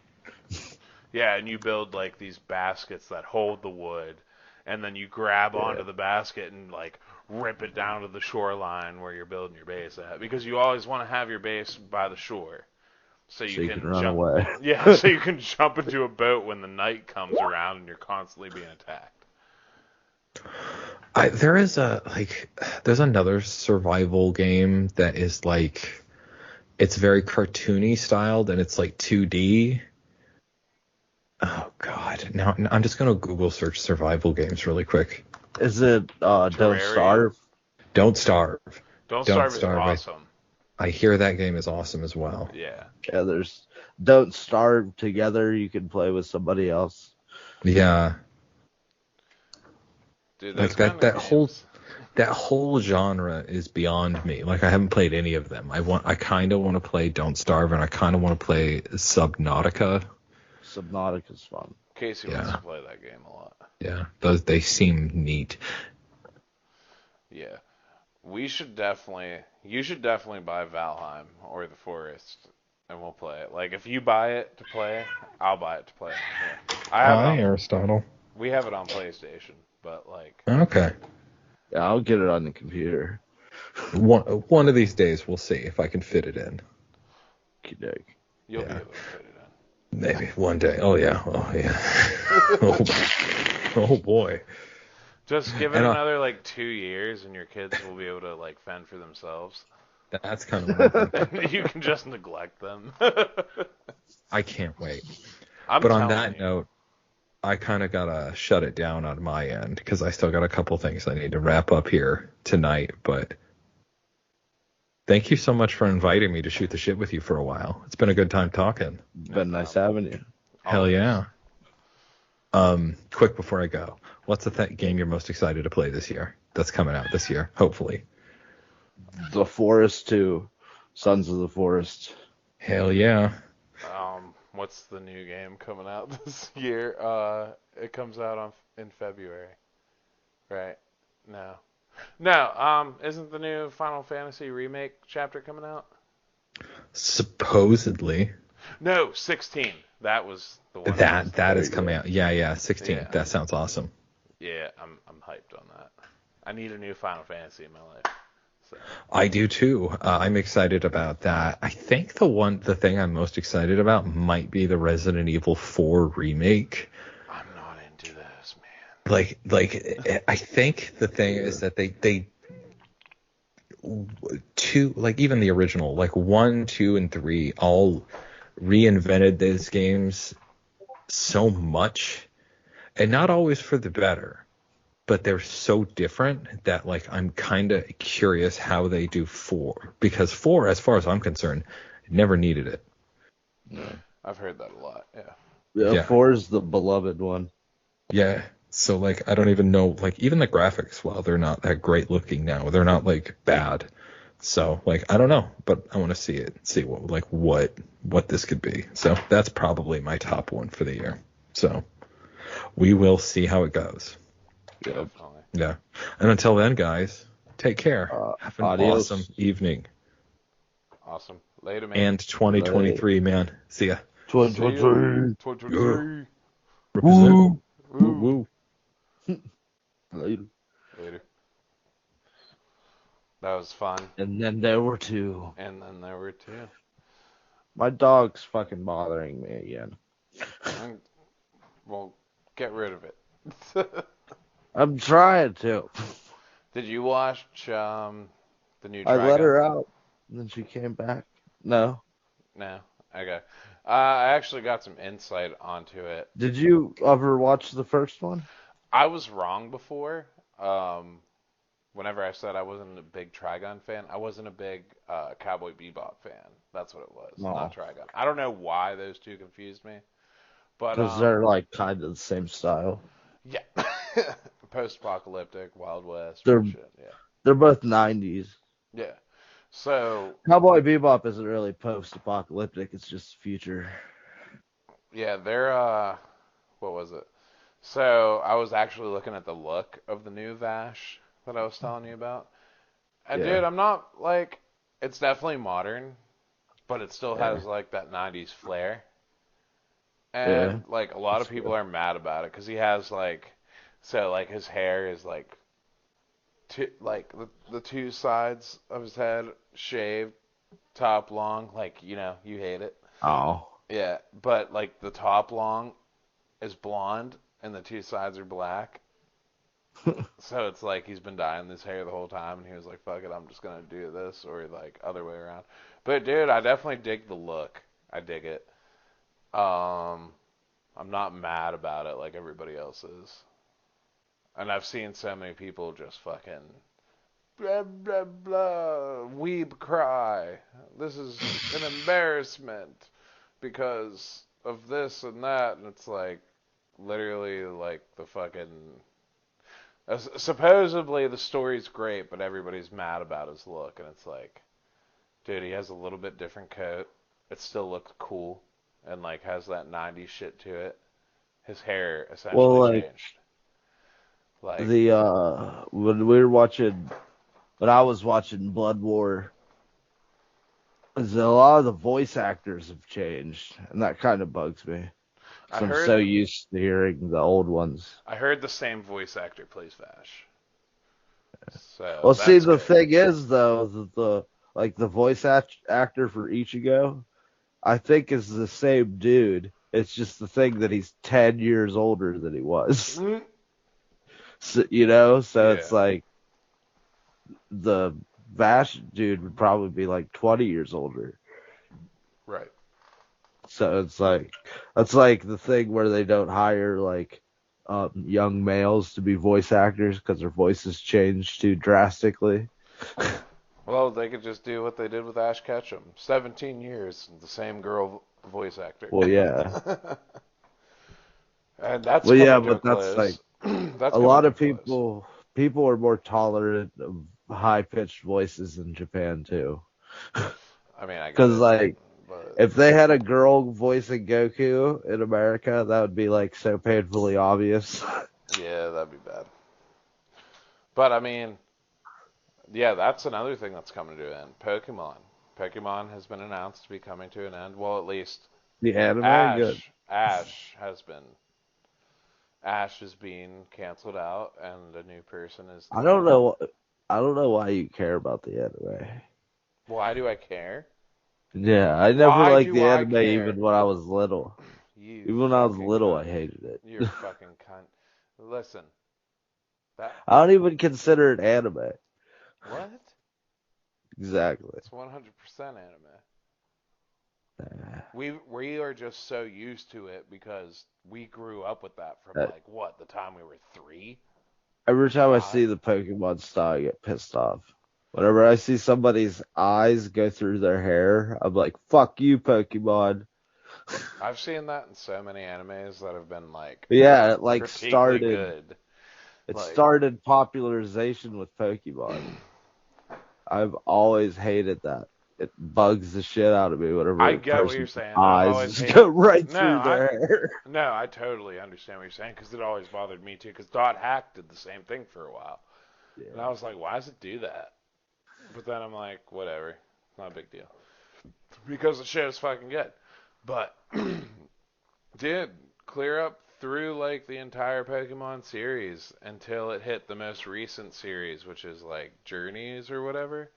Yeah, and you build like these baskets that hold the wood, and then you grab
Yeah.
onto the basket and like rip it down to the shoreline where you're building your base at, because you always want to have your base by the shore, so
So
you
you can
can
run
jump.
away.
Yeah, so you can jump into a boat when the night comes around and you're constantly being attacked.
There is there's another survival game that is like, it's very cartoony styled and it's like 2D. Oh God. Now I'm just gonna Google search survival games really quick.
Is it Don't
Terraria.
Starve?
Don't Starve.
Don't
Don't
Starve is
Starve.
awesome.
I hear that game is awesome as well.
Yeah.
Yeah, there's Don't Starve together. You can play with somebody else.
Yeah.
Dude, those
Like
kind of games.
that whole genre is beyond me. Like I haven't played any of them. I kind of want to play Don't Starve and I kind of want to play Subnautica.
Subnautica's fun.
Casey wants to play that game a lot.
Yeah. They seem neat.
Yeah. You should definitely buy Valheim or The Forest, and we'll play it. Like, if you buy it to play, I'll buy it to play on here. I have it
Hi,
on,
Aristotle.
we have it on PlayStation, but like,
Okay.
Yeah, I'll get it on the computer.
One of these days we'll see if I can fit it in.
Kidig.
you'll be
Yeah.
able to fit it in.
Maybe one day. Oh yeah. Oh yeah. oh boy.
Just give it
And
another like 2 years, and your kids will be able to like fend for themselves.
that's kind of what I'm thinking.
You can just neglect them.
I can't wait.
I'm
But on
telling
that
you.
note, I kind of gotta shut it down on my end because I still got a couple things I need to wrap up here tonight. But thank you so much for inviting me to shoot the shit with you for a while. It's been a good time talking.
Been nice having you.
Hell
Always.
yeah. Quick before I go, what's the game you're most excited to play this year? That's coming out this year, hopefully.
The Forest 2. Sons of the Forest.
Hell yeah.
What's the new game coming out this year? It comes out in February, right? No, no. Isn't the new Final Fantasy remake chapter coming out?
Supposedly.
No, 16. That was the one.
That is coming out. Yeah, 16.
Yeah.
That sounds awesome.
Yeah, I'm hyped on that. I need a new Final Fantasy in my life. So.
I do too. I'm excited about that. I think the thing I'm most excited about might be the Resident Evil 4 remake.
I'm not into this, man.
Like I think the thing is that they two, like even the original, like 1, 2, and 3 all reinvented those games so much, and not always for the better. But they're so different that like I'm kind of curious how they do 4, because 4, as far as I'm concerned, never needed it.
Yeah.
I've heard that a lot. Yeah.
Yeah, 4 is the beloved one.
Yeah. So like I don't even know, like even the graphics, while they're not that great looking now, they're not like bad. So like I don't know, but I want to see what this could be. So that's probably my top one for the year. So we will see how it goes.
Yep.
Definitely.
Yeah. And until then, guys, take care. Have an
Adios.
awesome evening.
Awesome. Later, man.
And 2023, man. See ya.
2023.
2023.
Represent.
Woo.
Woo.
Later.
Later. That was fun.
And then there were 2.
And then there were 2.
My dog's fucking bothering me again.
Well, Get rid of it.
I'm trying to.
Did you watch the new
I let
Trigun?
her out, and then she came back. No.
No. Okay. I actually got some insight onto it.
Did you ever watch the first one?
I was wrong before. Um, Whenever I said I wasn't a big Trigun fan, I wasn't a big Cowboy Bebop fan. That's what it was, not
No.
Trigun. I don't know why those two confused me, but
Because they're like kind of the same style.
yeah, post-apocalyptic, Wild West
They're
bullshit. Yeah,
they're both 90s.
yeah. So
Cowboy Bebop isn't really post-apocalyptic. It's just future.
yeah, they're what was it? So I was actually looking at the look of the new Vash that I was telling you about, and dude,
Yeah.
I'm not like it's definitely modern, but it still
Yeah.
has like that 90s flair.
Yeah.
And like a lot of
That's
people
good.
are mad about it because he has like, so like his hair is like, like the two sides of his head shaved, top long, like you hate it.
Oh.
Yeah, but like the top long is blonde and the two sides are black. So it's like he's been dyeing his hair the whole time, and he was like, "Fuck it, I'm just gonna do this," or like other way around. But dude, I definitely dig the look. I dig it. Um, I'm not mad about it like everybody else is. And I've seen so many people just fucking blah blah blah weeb cry. This is an embarrassment because of this and that, and it's like literally like the fucking supposedly the story's great, but everybody's mad about his look, and it's like, dude, he has a little bit different coat. It still looks cool, and like has that '90s shit to it. His hair
Well,
essentially
like
changed. Like,
the when I was watching Blood War, is that a lot of the voice actors have changed, and that kind of bugs me
I
because I'm so
heard,
used to hearing the old ones.
I heard the same voice actor plays Vash, so
Well, see,
that's
the
good.
thing is though that the voice actor for Ichigo, I think is the same dude. It's just the thing that he's 10 years older than he was.
Mm.
So, you know, so it's
Yeah,
like the Vash dude would probably be like 20 years older.
right.
So it's like that's like the thing where they don't hire like young males to be voice actors because their voices change too drastically.
Well, they could just do what they did with Ash Ketchum. 17 years, the same girl voice actor.
Well, yeah.
And that's
Well, yeah,
coming to a
but that's like
close. That's
a
coming
lot
to a
of
close.
people are more tolerant of high pitched voices in Japan too.
I mean, I get
Because
it,
like
but
if they had a girl voicing Goku in America, that would be like so painfully obvious.
yeah, that'd be bad. But I mean, yeah, that's another thing that's coming to an end. Pokemon. Pokemon has been announced to be coming to an end. Well, at least
The anime, good.
Ash has been. Ash is being canceled out, and a new person is
I
taking
don't
over.
know. I don't know why you care about the anime.
Why do I care?
Yeah, I never
Why
liked
do
the
I
anime
care?
even when I was little.
You
Even when I was
fucking
little, I
cunt.
hated it.
You're fucking cunt. Listen, that
I don't even consider it anime.
what?
Exactly.
It's 100% anime.
Uh,
We are just so used to it because we grew up with that from
uh,
like what the time we were 3,
every time I
5.
see the Pokemon style, I get pissed off. Whenever I see somebody's eyes go through their hair, I'm like, "Fuck you, Pokemon."
I've seen that in so many animes that have been like
But yeah, it like
critically
started.
good.
It
Like,
started popularization with Pokemon. I've always hated that. It bugs the shit out of me whenever
I
a
get what you're
person's
saying. I've
eyes
always
just go
hated.
right
No,
through their hair.
no, I totally understand what you're saying because it always bothered me too. Because Dot Hack did the same thing for a while, and I
Yeah.
was like, why does it do that? But then I'm like, whatever, not a big deal because the show's fucking good. But did clear up through like the entire Pokemon series until it hit the most recent series, which is like Journeys or whatever.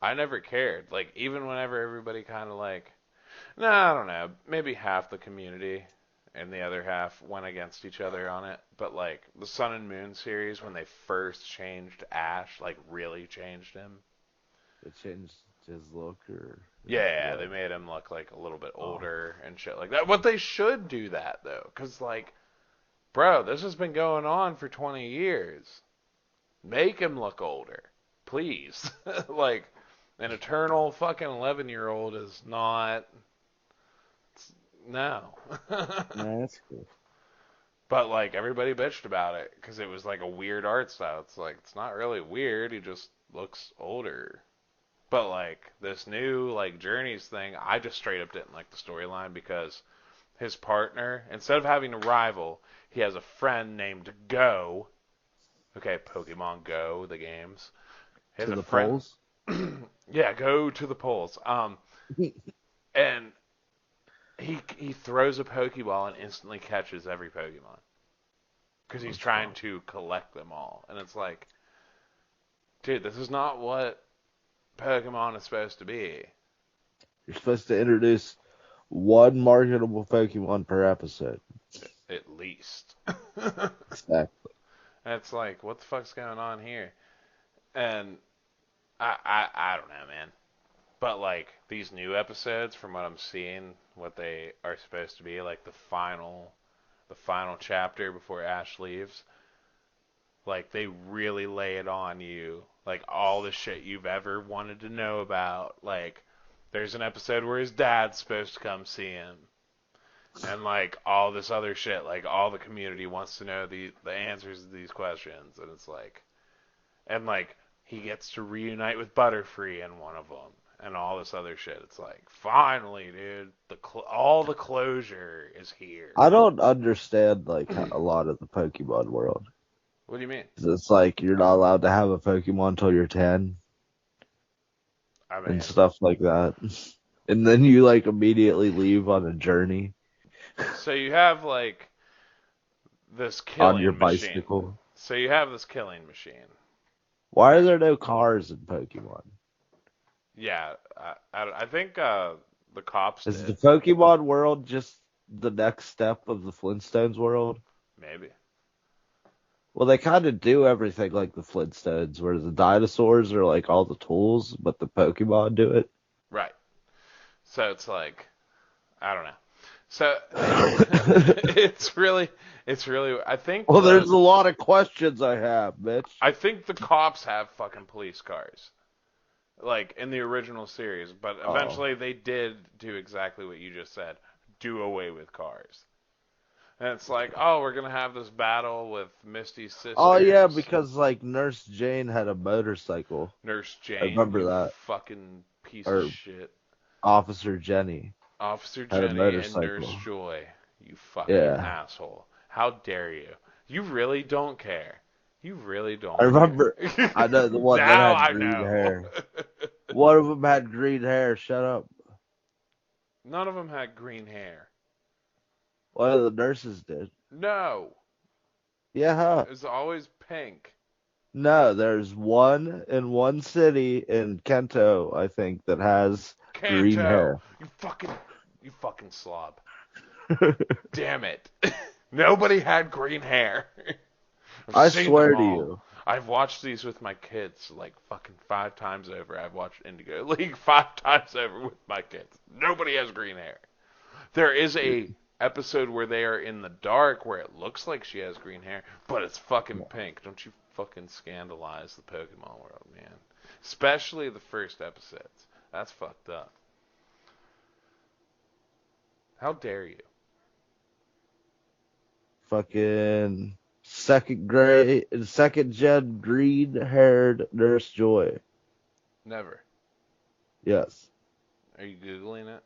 I never cared. Like even whenever everybody kind of like, no, I don't know, maybe half the community and the other half went against each other on it. But like the Sun and Moon series, when they first changed Ash, like really changed him.
It changed his look or
Yeah,
what?
they made him look like a little bit older and shit like that. But they should do that though, because like, bro, this has been going on for 20 years. Make him look older, please. Like, an eternal fucking 11-year-old is not. No.
Yeah, that's cool.
But like everybody bitched about it because it was like a weird art style. It's like it's not really weird. He just looks older. But like this new like Journeys thing, I just straight up didn't like the storyline because his partner, instead of having a rival, he has a friend named Go. Okay, Pokemon Go, the games. He has
To
a
the
friend.
polls.
Yeah, go to the polls. And he throws a Pokeball and instantly catches every Pokemon because he's
That's
trying
fun.
to collect them all. And it's like, dude, this is not what Pokemon is supposed to be.
You're supposed to introduce one marketable Pokemon per episode.
At least.
Exactly.
It's like, what the fuck's going on here? And I don't know, man. But like these new episodes, from what I'm seeing, what they are supposed to be, like the final chapter before Ash leaves, like they really lay it on you, like all the shit you've ever wanted to know about. Like there's an episode where his dad's supposed to come see him, and like all this other shit. Like all the community wants to know the answers to these questions, and it's like, and like he gets to reunite with Butterfree in one of them, and all this other shit. It's like finally, dude, all the closure is here.
I don't understand like a lot of the Pokemon world.
What do you mean?
'Cause it's like you're not allowed to have a Pokemon until you're 10
I
and
mean,
stuff like that. And then you like immediately leave on a journey
so you have like this
on your
killing machine.
bicycle.
So you have this killing machine.
Why are there no cars in Pokemon?
Yeah, I think the cops
Is the
did.
Pokemon world just the next step of the Flintstones world?
Maybe.
Well, they kind of do everything like the Flintstones, where the dinosaurs are like all the tools, but the Pokemon do it.
Right. So it's like, I don't know. So it's really. I think
Well, there's a lot of questions I have, Mitch.
I think the cops have fucking police cars, like in the original series. But
Oh.
eventually they did do exactly what you just said, do away with cars. And it's like, oh, we're gonna have this battle with Misty's
Oh yeah,
sisters.
because like Nurse Jane had a motorcycle.
Nurse
I
Jane,
remember
you
that.
fucking piece of
Or
shit.
Officer Jenny
Officer
had a
Jenny and Nurse
motorcycle.
Joy, you fucking
Yeah.
asshole. How dare you? You really don't care. You really
I
don't
remember.
care.
I know the one that
Now
had
I
green
know.
hair. One of them had green hair. Shut up.
None of them had green hair.
One of the nurses did.
No.
Yeah.
It was always pink.
No, there's one in one city in Kento, I think, that has green
Kanto.
hair.
You fucking slob. Damn it. Nobody had green hair. I've
I
seen them
swear to
all.
you.
I've watched these with my kids like fucking 5 times over. I've watched Indigo League 5 times over with my kids. Nobody has green hair. There is a episode where they are in the dark where it looks like she has green hair, but it's fucking pink. Don't you fucking scandalize the Pokemon world, man. Especially the first episodes. That's fucked up. How dare you?
Fucking second gen green haired Nurse Joy.
Never.
Yes.
Are you Googling it?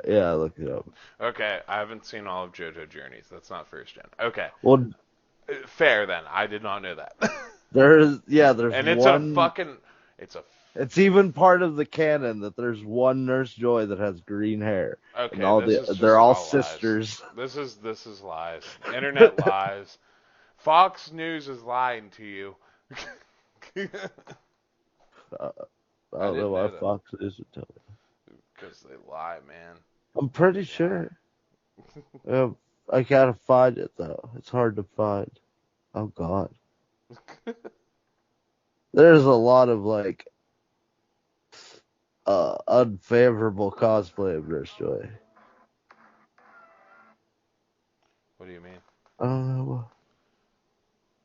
Yeah, I looked it up.
Okay, I haven't seen all of JoJo Journeys. That's not first gen. Okay.
Well,
Fair then. I did not know that.
there's
And it's a
one.
fucking. It's a.
It's even part of the canon that there's one Nurse Joy that has green hair, and
Okay,
all
this is
they're
just
all
all lies.
sisters.
This is lies. Internet lies. Fox News is lying to you.
I
I
don't know
didn't
why
know that
Fox News would tell me.
because they lie, man.
I'm pretty
They lie.
sure. I gotta find it though. It's hard to find. Oh God. There's a lot of like unfavorable cosplay of Nurse Joy.
What do you mean?
I don't know.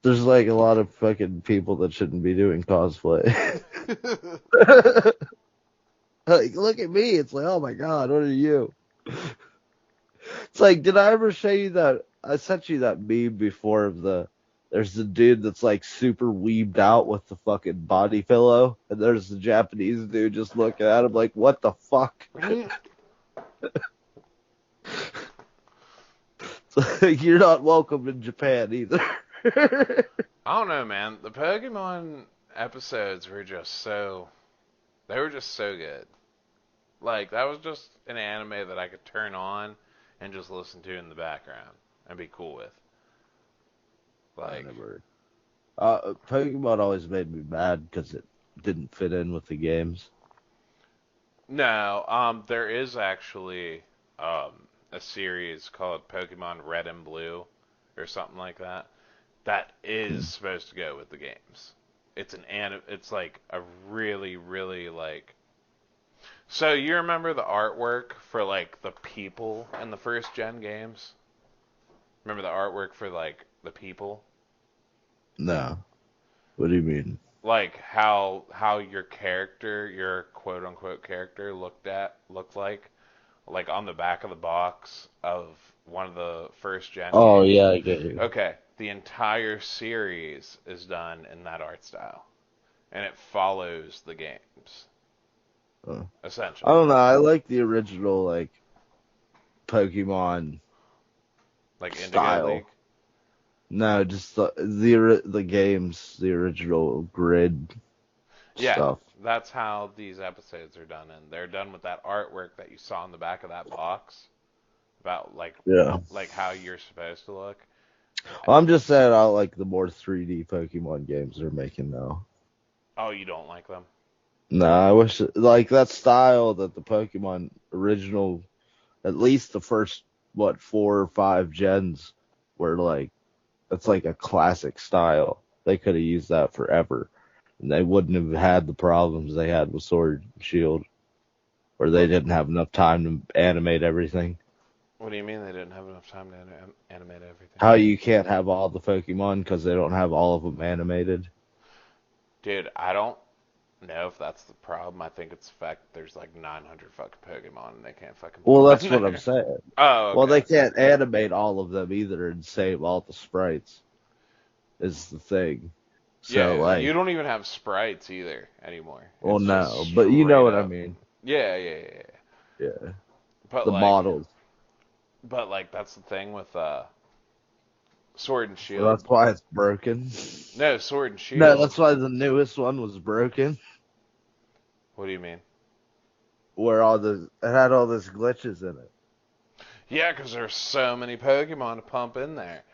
There's like a lot of fucking people that shouldn't be doing cosplay. Like, look at me. It's like, oh my God, what are you? It's like, did I ever show you that? I sent you that meme before of there's the dude that's like super weebed out with the fucking body pillow, and there's the Japanese dude just looking at him like, what the fuck? It's like, you're not welcome in Japan either.
I don't know, man. The Pokemon episodes were just so, they were just so good. Like, that was just an anime that I could turn on and just listen to in the background and be cool with.
I
Like,
never. Pokemon always made me mad because it didn't fit in with the games.
no, there is actually a series called Pokemon Red and Blue or something like that that is supposed to go with the games. It's like a really, really like. So you remember the artwork for like the people in the first gen games? Remember the artwork for like the people?
No. What do you mean?
Like how your character, your quote unquote character looked like on the back of the box of one of the first gen
Oh
games.
yeah, I get you.
Okay, the entire series is done in that art style, and it follows the games
I
essentially,
don't know. I like the original like Pokemon
like Indigo
style.
League.
No, just the games, the original grid
Yeah,
stuff.
that's how these episodes are done, and they're done with that artwork that you saw on the back of that box about
Yeah.
like how you're supposed to look.
Well, I'm just saying I like the more 3D Pokemon games they're making now.
Oh, you don't like them?
No, I wish like that style that the Pokemon original, at least the first what 4 or 5 gens were like. That's like a classic style. They could have used that forever, and they wouldn't have had the problems they had with Sword and Shield, where they
What
didn't have enough time to animate everything.
What do you mean they didn't have enough time to animate everything?
How you can't have all the Pokemon because they don't have all of them animated.
Dude, I don't know if that's the problem. I think it's the fact there's like 900 fucking Pokemon and they can't fucking put
Well,
them
that's
in
what I'm
there.
saying.
Oh,
Well,
okay.
they can't animate all of them either and save all the sprites is the thing. So
Yeah,
like,
you don't even have sprites either anymore.
well,
It's just
no, but you know
straight
what I
up.
mean.
Yeah, yeah, yeah. Yeah.
Yeah,
But
the
like,
models.
but like that's the thing with Sword and
So
Shield.
that's why it's broken.
No, Sword and
No,
Shield.
that's why the newest one was broken.
What do you mean?
Where it had all those glitches in it.
Yeah, because there's so many Pokemon to pump in there.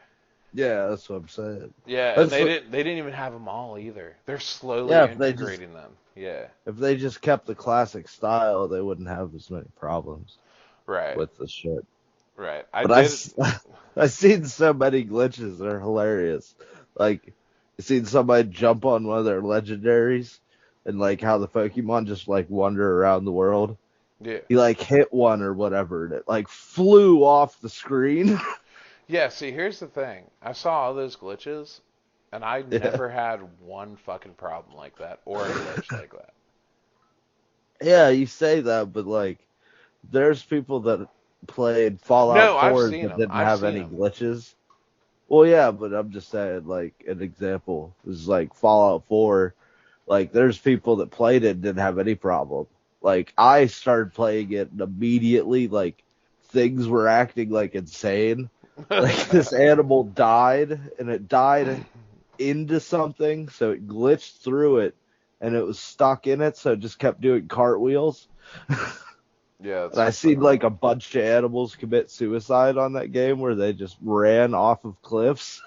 Yeah, that's what I'm saying.
Yeah, and
That's what,
they didn't even have them all either. They're slowly
yeah,
integrating them. Yeah.
if they just kept the classic style, they wouldn't have as many problems
Right.
with the shit.
Right. I
But
did.
I've seen so many glitches, they're hilarious. Like, I seen somebody jump on one of their legendaries, and like how the Pokemon just like wander around the world.
Yeah.
He like hit one or whatever, and it like flew off the screen.
Yeah. See, here's the thing. I saw all those glitches, and I
Yeah.
never had one fucking problem like that or a glitch like that.
Yeah, you say that, but like, there's people that played Fallout
No, I've
4
seen
that
them.
didn't
I've
have
seen
any
them.
glitches. Well, yeah, but I'm just saying, like, an example is like Fallout 4. Like, there's people that played it and didn't have any problem. Like, I started playing it and immediately, like, things were acting like insane. Like, this animal died, and it died into something, so it glitched through it, and it was stuck in it, so it just kept doing cartwheels.
Yeah,
And
it's
I
just
seen like a bunch of animals commit suicide on that game where they just ran off of cliffs.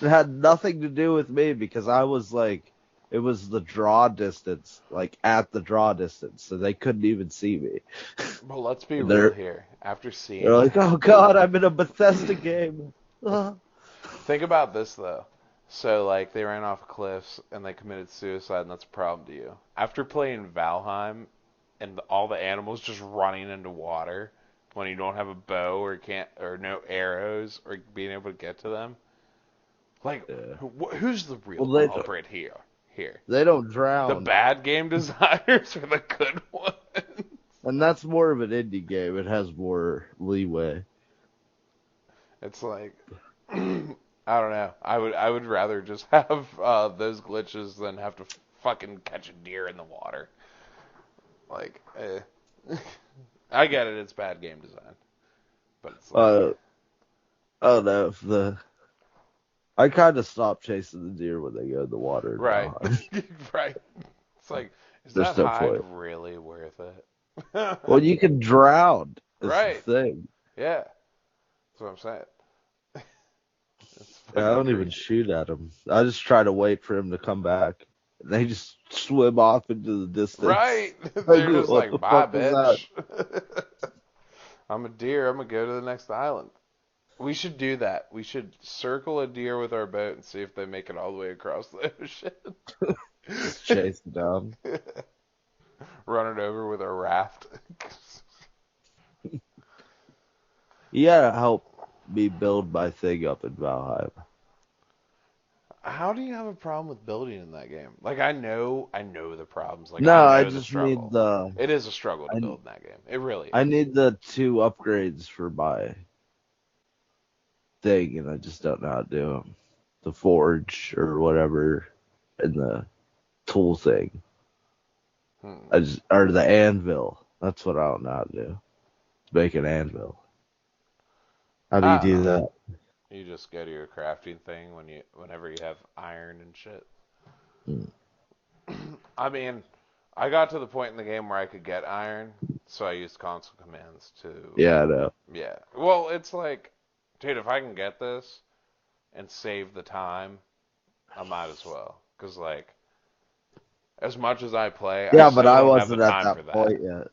It had nothing to do with me because I was like, it was the draw distance, like at the draw distance, so they couldn't even see me.
Well, let's be
And
real here. After
they're
seeing,
like, "Oh God, I'm in a Bethesda game." Ah.
think about this though. So like they ran off cliffs and they committed suicide, and that's a problem to you. After playing Valheim and all the animals just running into water when you don't have a bow or can't or no arrows or being able to get to them, like
Yeah.
who's the real
Well,
culprit here? Here,
they don't
the
drown,
bad game designers or the good ones?
and that's more of an indie game. It has more leeway.
It's like I don't know. I would rather just have those glitches than have to fucking catch a deer in the water. Like, I get it. It's bad game design, but it's like
Uh, I don't know if the I kind of stopped chasing the deer when they go in the water
right,
now.
right. It's like, is
There's
that
no
hide
point.
really worth it?
Well, you can drown. Is the
Right.
thing.
Yeah. That's what I'm saying. It's
Yeah, I
fucking
don't even
crazy.
shoot at them. I just try to wait for him to come back. They just swim off into the distance.
Right.
Like,
They're just
what
like,
the
bye,
fuck was that?
bitch. I'm a deer. I'm gonna go to the next island. We should do that. We should circle a deer with our boat and see if they make it all the way across the ocean.
Just chase it down.
Run it over with a raft.
You gotta help me build my thing up in Valheim.
How do you have a problem with building in that game? Like I know the problems. Like I
No, I
know the
just need
struggle.
the
It is a struggle to
I
build in that game. It really
I
is.
need the 2 upgrades for my thing, and I just don't know how to do them. The forge or whatever, and the tool thing.
Hmm.
Or the anvil. That's what I don't know how to do. Make an anvil. How do you
I don't
do
know.
that?
You just go to your crafting thing whenever you have iron and shit.
Hmm.
I mean, I got to the point in the game where I could get iron, so I used console commands to
Yeah, I know.
yeah. Well, it's like, dude, if I can get this and save the time, I might as well. Cause like, as much as I play, I
Yeah, but
still
I
don't have the
wasn't at
time
that
for that.
point yet.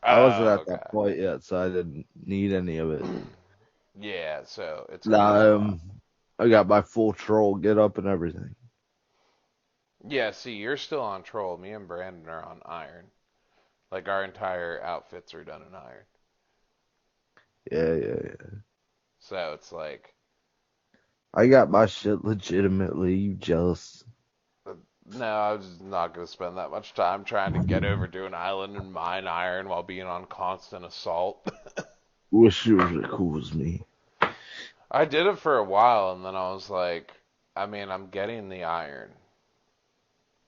I wasn't
Oh,
at that point yet, so I didn't need any of it.
okay. Yeah, so it's gonna be a
Now
while.
I got my full troll get up and everything.
Yeah, see, you're still on troll. Me and Brandon are on iron. Like our entire outfits are done in iron.
Yeah, yeah, yeah.
So it's like,
I got my shit legitimately. You jealous?
no, I was not gonna spend that much time trying to get over to an island and mine iron while being on constant assault.
Wish you was as cool as me.
I did it for a while, and then I was like, I mean, I'm getting the iron,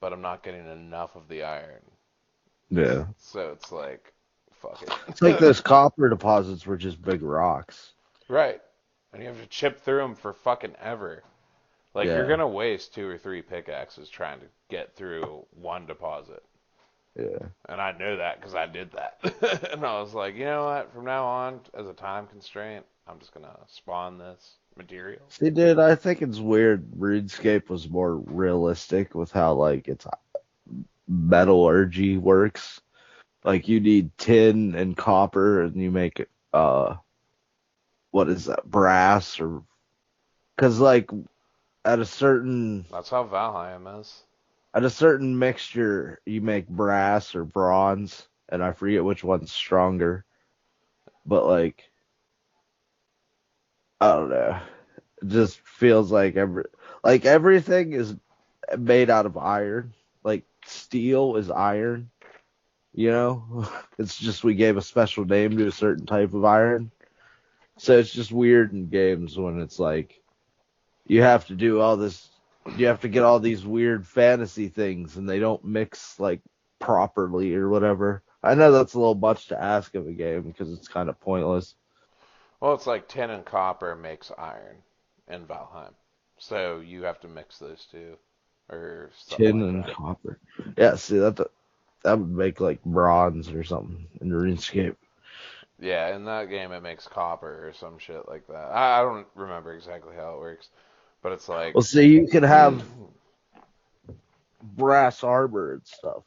but I'm not getting enough of the iron.
Yeah.
So it's like, fuck
It's like
it.
those copper deposits were just big rocks.
Right. And you have to chip through them for fucking ever. Like, you're
Yeah,
gonna waste 2 or 3 pickaxes trying to get through one deposit.
yeah.
And I know that because I did that. And I was like, you know what? From now on, as a time constraint, I'm just gonna spawn this material.
See, dude, I think it's weird. RuneScape was more realistic with how like its metallurgy works. Like you need tin and copper, and you make what is that, brass or because like at a certain
That's how Valheim is.
at a certain mixture, you make brass or bronze, and I forget which one's stronger. But like, I don't know. It just feels like everything is made out of iron. Like steel is iron, you know? It's just we gave a special name to a certain type of iron. So it's just weird in games when it's like you have to do all this you have to get all these weird fantasy things and they don't mix like properly or whatever. I know that's a little much to ask of a game because it's kind of pointless.
Well, it's like tin and copper makes iron in Valheim. So you have to mix those two, or something
Tin
like
and
that.
copper. Yeah, see that would make like bronze or something in RuneScape.
Yeah, in that game it makes copper or some shit like that. I don't remember exactly how it works, but it's like,
Well, see, you could have brass armor and stuff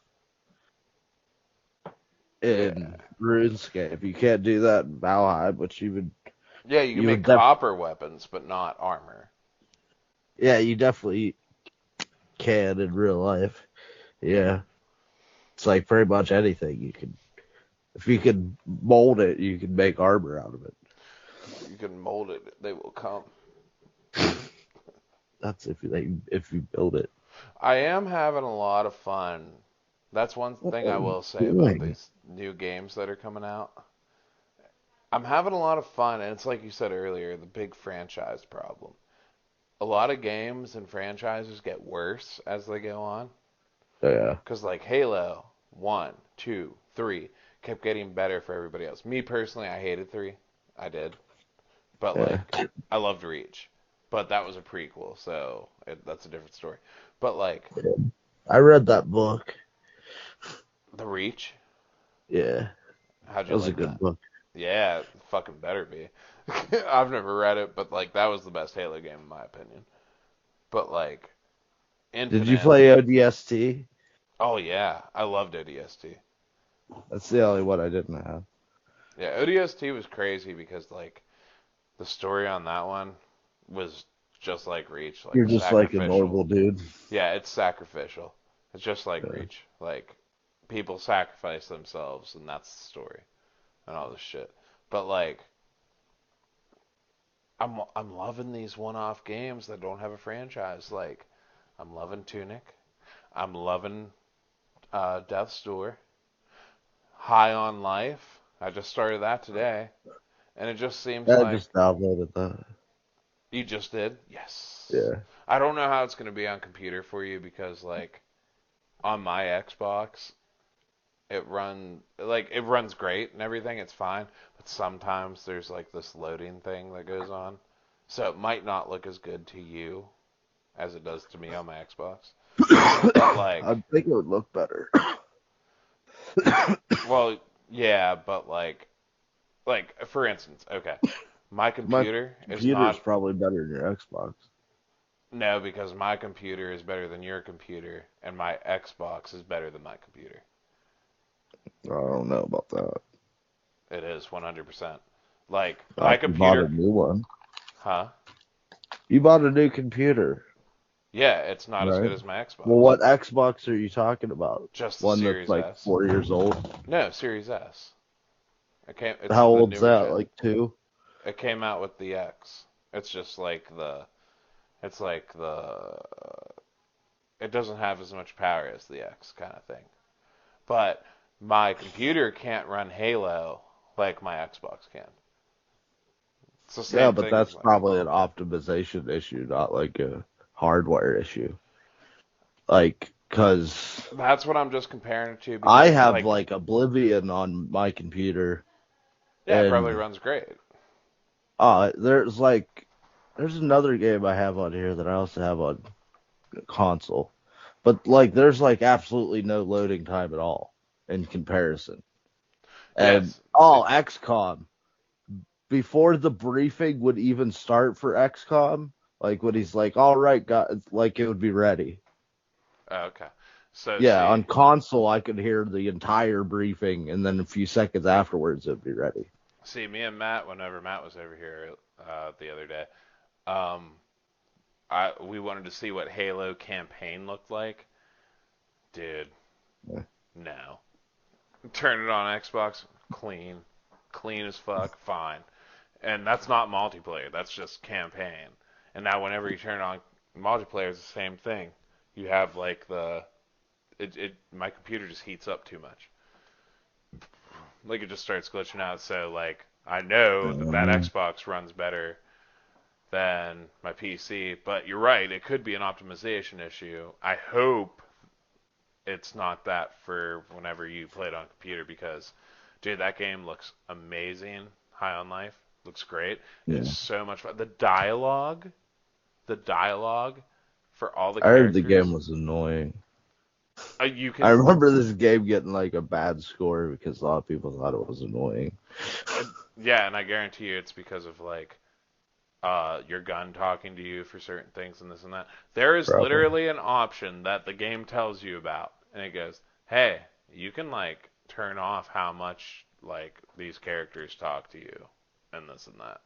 Yeah.
in RuneScape. You can't do that in Valheim, which
Yeah, you can
you
make
would def-
copper weapons, but not armor.
yeah, you definitely can in real life. Yeah. It's like pretty much anything you can. If you can mold it, you can make armor out of it.
You can mold it, they will come.
That's if you build it.
I am having a lot of fun. That's one
What
thing
are
I
you
will say about
doing?
these new games that are coming out. I'm having a lot of fun, and it's like you said earlier, the big franchise problem. A lot of games and franchises get worse as they go on.
Yeah.
Because, like, Halo 1, 2, 3 kept getting better for everybody else. Me personally, I hated 3. I did. But,
Yeah.
like, I loved Reach. But that was a prequel, so that's a different story. But, like,
I read that book.
The Reach,
Yeah.
how'd
That
you
was a
like
good
that?
book.
Yeah, it fucking better be. I've never read it, but, like, that was the best Halo game in my opinion. But, like,
Did you
Infinite.
play ODST?
Oh, yeah. I loved ODST.
That's the only one I didn't have.
Yeah, ODST was crazy because, like, the story on that one was just like Reach, like
You're just like a
sacrificial.
normal dude.
Yeah, it's sacrificial. It's just like
Yeah.
Reach. Like, people sacrifice themselves, and that's the story, and all this shit. But like, I'm loving these one-off games that don't have a franchise. Like, I'm loving Tunic. I'm loving Death's Door. High on Life. I just started that today, and it just seems
I
like
just downloaded that.
you just did. Yes.
Yeah.
I don't know how it's going to be on computer for you because like on my Xbox it runs great and everything, it's fine, but sometimes there's like this loading thing that goes on. So it might not look as good to you as it does to me on my Xbox. But like,
I think it would look better.
well, yeah, but like for instance, okay. My
My
computer is
computer's
not.
probably better than your Xbox.
No, because my computer is better than your computer, and my Xbox is better than my computer.
I don't know about that.
It is 100%. Like, my
You bought a
computer,
new one.
huh?
You bought a new computer,
Yeah, it's not as
right?
good as my
Well,
Xbox.
what Xbox are you talking about?
Just the
One that's
Series
like
S.
4 years old?
No, Series S. It's
How
the
old's
newer
that?
gen.
Like 2?
It came out with the X. It's just like it doesn't have as much power as the X kind of thing. But my computer can't run Halo like my Xbox can. It's the
Yeah,
same
but
thing as
that's
like,
probably an optimization issue, not like a hardware issue. Like, cause
that's what I'm just comparing it to
I
because
have
like,
like Oblivion on my computer,
yeah, it probably
and
runs great.
there's another game I have on here that I also have on console, but like there's like absolutely no loading time at all in comparison. And
Yes. See,
XCOM, before the briefing would even start for XCOM, like when he's like, "All right, guys," like it would be ready.
okay. So
Yeah,
see,
on console I could hear the entire briefing, and then a few seconds afterwards it'd be ready.
me and Matt, whenever Matt was over here the other day, um, we wanted to see what Halo campaign looked like. Dude,
Yeah.
no. Turn it on Xbox, clean as fuck, fine. And that's not multiplayer. That's just campaign. And now whenever you turn it on multiplayer, it's the same thing. You have like my computer just heats up too much. Like it just starts glitching out. So like I know that Xbox runs better than my PC, but you're right, it could be an optimization issue. I hope it's not that for whenever you play it on computer because dude, that game looks amazing. High on Life looks great.
Yeah.
It's so much fun. The dialogue for all the
I heard the
characters.
game was annoying.
You
I
can
remember this game getting like a bad score because a lot of people thought it was annoying.
Yeah, and I guarantee you it's because of like
your gun talking to you for certain things and this and that. There is
Probably.
literally an option that the game tells you about, and it goes, "Hey, you can like turn off how much like these characters talk to you, and this and that."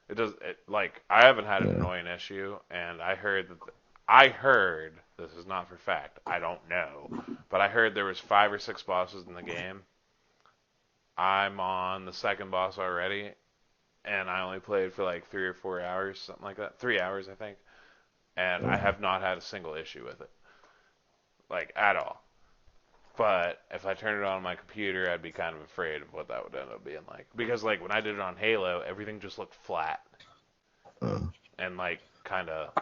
It does it like I haven't had an
Yeah.
annoying issue, and I heard this is not for fact. I don't know, but I heard there was 5 or 6 bosses in the game. I'm on the second boss already, and I only played for like 3 or 4 hours, something like that. 3 hours, I think. And I
Yeah.
have not had a single issue with it, like at all. But if I turned it on my computer, I'd be kind of afraid of what that would end up being like. Because like when I did it on Halo, everything just looked flat
Uh,
and like kind of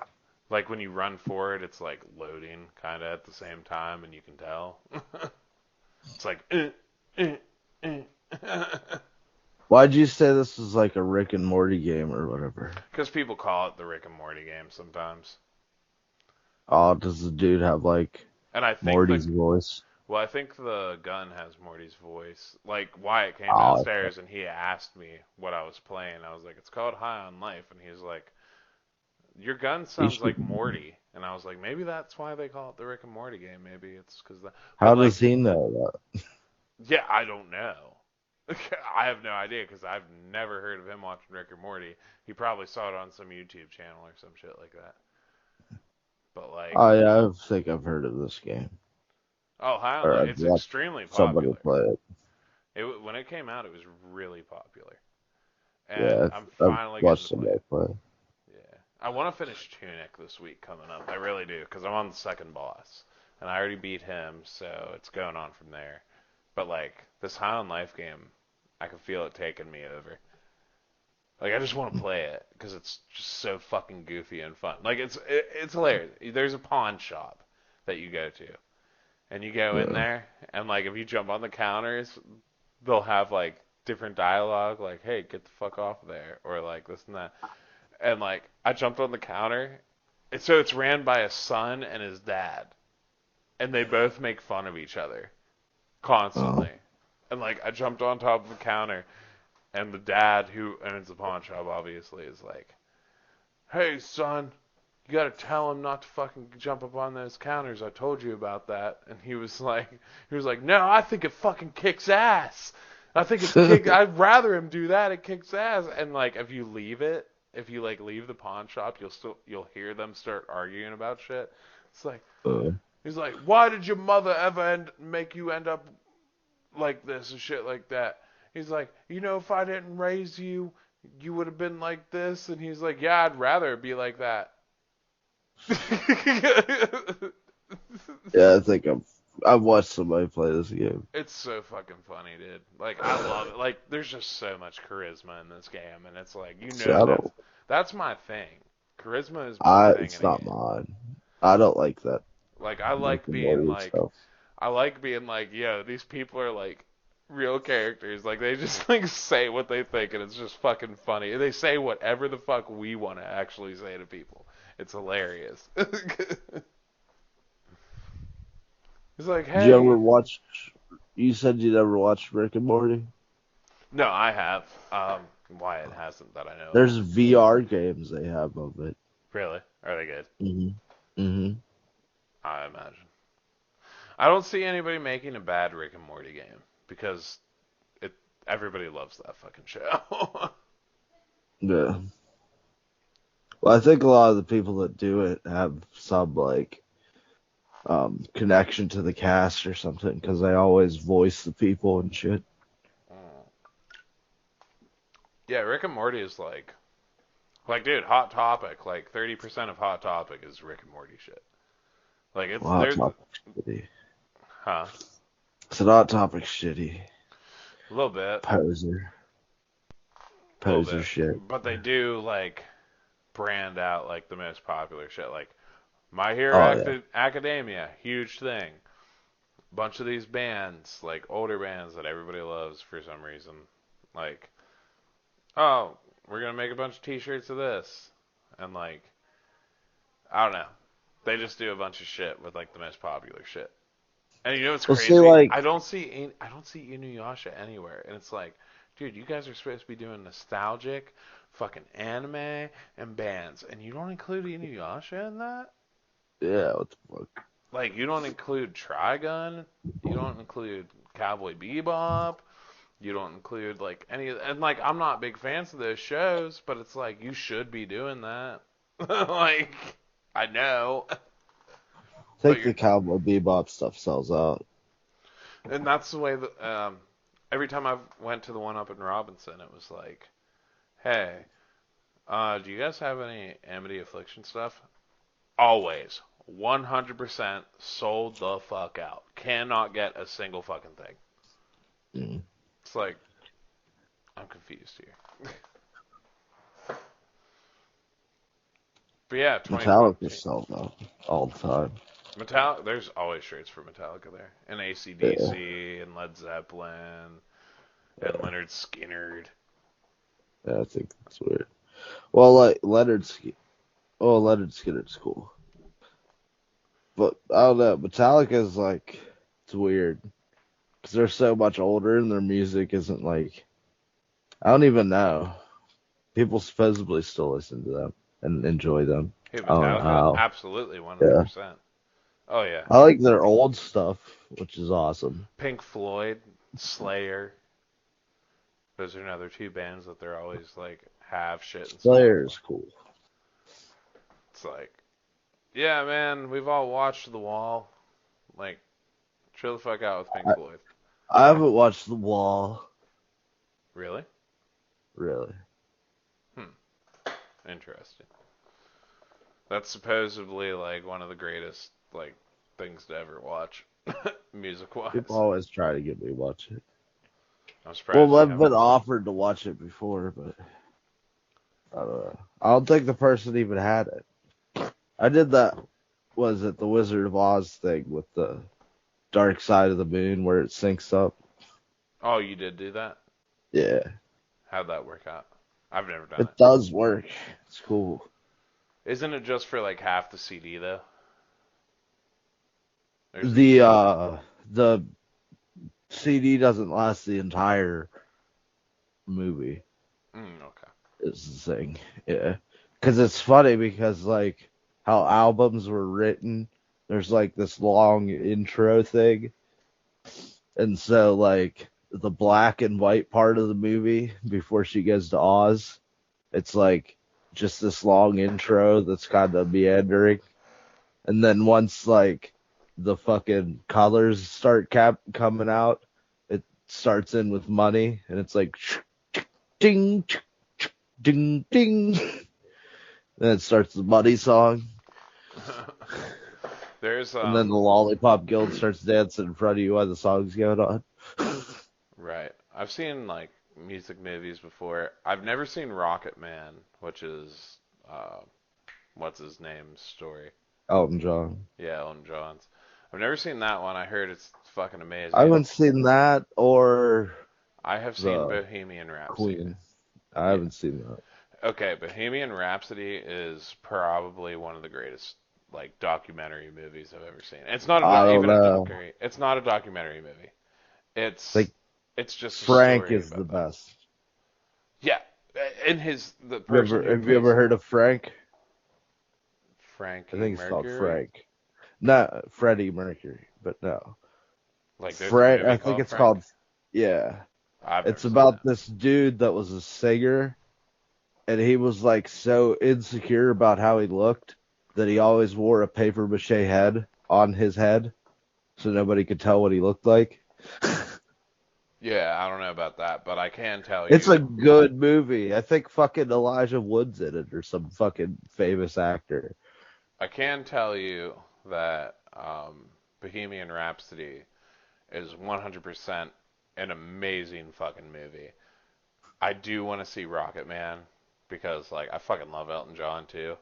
like when you run forward, it's like loading kind of at the same time, and you can tell. It's like.
Why'd you say this was like a Rick and Morty game or whatever?
Because people call it the Rick and Morty game sometimes.
Oh, does the dude have like
And I think
Morty's voice?
well, I think the gun has Morty's voice. Like Wyatt came
Oh,
downstairs and he asked me what I was playing. I was like, "It's called High on Life," and he's like, "Your gun
he
sounds like
should.
Morty." And I was like, "Maybe that's why they call it the Rick and Morty game. Maybe it's because that."
How
But
does
like,
he know
yeah, I don't know. I have no idea because I've never heard of him watching Rick or Morty. He probably saw it on some YouTube channel or some shit like that. But
that?
like,
Oh yeah, I think I've heard of this game,
oh, High on
or
Life,
I've
it's
watched
extremely
somebody
popular.
play it.
When it came out, it was really popular, and
Yeah,
I'm
I've
finally getting
watched
to play
somebody
it.
play it.
Yeah, I want to finish Tunic this week coming up. I really do because I'm on the second boss, and I already beat him, so it's going on from there. But like this High on Life game, I can feel it taking me over. Like I just want to play it because it's just so fucking goofy and fun. Like it's hilarious. There's a pawn shop that you go to, and you go in
Yeah.
there, and like if you jump on the counters, they'll have like different dialogue, like "Hey, get the fuck off of there," or like this and that. And like I jumped on the counter, and so it's ran by a son and his dad, and they both make fun of each other
Oh.
constantly. And like I jumped on top of the counter, and the dad, who owns the pawn shop, obviously, is like, "Hey, son, you gotta tell him not to fucking jump up on those counters. I told you about that." And he was like, "No, I think it fucking kicks ass. I think it's kick. I'd rather him do that. It kicks ass." And like, if you like leave the pawn shop, you'll hear them start arguing about shit. It's like
uh,
he's like, "Why did your mother ever make you end up like this and shit like that?" He's like, "If I didn't raise you, you would have been like this." And he's like, "Yeah, I'd rather be like that."
yeah, I think I've watched somebody play this game.
It's so fucking funny, dude. Like I love it. Like there's just so much charisma in this game, and it's like
See, I
that's
don't.
that's my thing. Charisma is my thing
It's
in a
not
game.
mine. I don't like that
Like I
Rick
like
and
being
Morty
like
stuff.
I like being like, yo, these people are like real characters. Like they just like say what they think, and it's just fucking funny. They say whatever the fuck we want to actually say to people. It's hilarious. It's like,
Did you ever
hey.
watch? You said you never watched Rick and Morty.
No, I have. Wyatt hasn't that I know of.
There's VR games they have of it.
Really? Are they good?
Mhm. Mhm.
I imagine. I don't see anybody making a bad Rick and Morty game because it everybody loves that fucking show.
Yeah. Well, I think a lot of the people that do it have some like connection to the cast or something because they always voice the people and shit.
Mm. Yeah, Rick and Morty is like dude, Hot Topic. Like 30% of Hot Topic is Rick and Morty shit. Like it's
Well, hot
there's
topic shitty.
huh
It's an hot topic shitty.
a little bit,
Poser.
a little
Poser
bit,
shit.
but they do like brand out like the most popular shit. Like My Hero
Oh yeah.
Academia, huge thing. Bunch of these bands, like older bands that everybody loves for some reason. Like, oh, we're gonna make a bunch of T-shirts of this, and like, I don't know. They just do a bunch of shit with like the most popular shit. And you know what's
Well, see,
crazy?
like,
I don't see Inuyasha anywhere, and it's like, dude, you guys are supposed to be doing nostalgic, fucking anime and bands, and you don't include Inuyasha in that?
Yeah, what the fuck?
Like, you don't include Trigun, you don't include Cowboy Bebop, you don't include, like, any of, and, like, I'm not big fans of those shows, but it's like, you should be doing that. Like, I know,
I
but
think
you're,
the Cowboy Bebop stuff sells out.
and that's the way that, every time I went to the one up in Robinson, it was like, hey, do you guys have any Amity Affliction stuff? Always. 100% sold the fuck out. Cannot get a single fucking thing.
Mm.
It's like, I'm confused here. But yeah,
Metallica
2022.
sells out all the time.
Metallica, there's always shirts for Metallica there. And
Yeah,
AC/DC, and Led Zeppelin, and Leonard Skinner.
yeah, I think that's weird. Well, like Leonard Skinner's cool, but I don't know. Metallica's like it's weird because they're so much older and their music isn't like I don't even know. People supposedly still listen to them and enjoy them.
Hey,
I don't know
Metallica?
how.
Absolutely,
Yeah,
100%. Oh, yeah.
I like their old stuff, which is awesome.
Pink Floyd, Slayer. Those are another two bands that they're always like have shit and stuff.
Slayer is cool.
It's like, yeah, man, we've all watched The Wall. Like, chill the fuck out with Pink
I,
Floyd.
I haven't watched The Wall,
Really?
really.
Interesting. That's supposedly like one of the greatest like things to ever watch, music
People
wise.
always try to get me to watch it.
I'm surprised
Well,
you
I've
haven't.
been offered to watch it before, but I don't know. I don't think the person even had it. I did that, was it the Wizard of Oz thing with the Dark Side of the Moon where it syncs up?
Oh, you did do that?
Yeah,
How'd that work out? I've never done
it
it.
does work. It's cool.
Isn't it just for like half the CD though? There's
The CD doesn't last the entire movie.
okay.
Is the thing. Yeah. Because it's funny because, like, how albums were written, there's, like, this long intro thing. And so, like, the black and white part of the movie before she goes to Oz, it's, like, just this long intro that's kind of meandering. And then once, like, the fucking colors start coming out, it starts in with money. And it's like, ding, ding, ding. Then it starts the Buddy song,
There's
and then the Lollipop Guild starts dancing in front of you while the song's going on.
right. I've seen like music movies before. I've never seen Rocket Man, which is uh what's his name's story.
Elton John.
Yeah, Elton John's. I've never seen that one. I heard it's fucking
I
amazing.
haven't seen that or
I have seen
the
Bohemian Rhapsody.
Queen. I
Yeah.
haven't seen that.
Okay, Bohemian Rhapsody is probably one of the greatest like documentary movies I've ever seen. It's not
I don't
even a
know.
documentary. It's not a documentary movie. It's
Like
it's just a
Frank
story
is the
about that.
best.
Yeah, and the person who
Have you
plays
ever heard of Frank? I
Frankie
think it's called
Mercury.
Frank. Not Freddie Mercury, but no.
Like there's a
Frank.
movie
I think
called
it's
Frank.
called. Yeah.
I've never
It's
seen
about
that.
this dude that was a singer and he was like so insecure about how he looked that he always wore a paper mache head on his head so nobody could tell what he looked like.
Yeah, I don't know about that, but I can tell
It's a
you.
good movie. I think fucking Elijah Wood's in it or some fucking famous actor.
I can tell you that Bohemian Rhapsody is 100% an amazing fucking movie. I do want to see Rocket Man because like I fucking love Elton John too.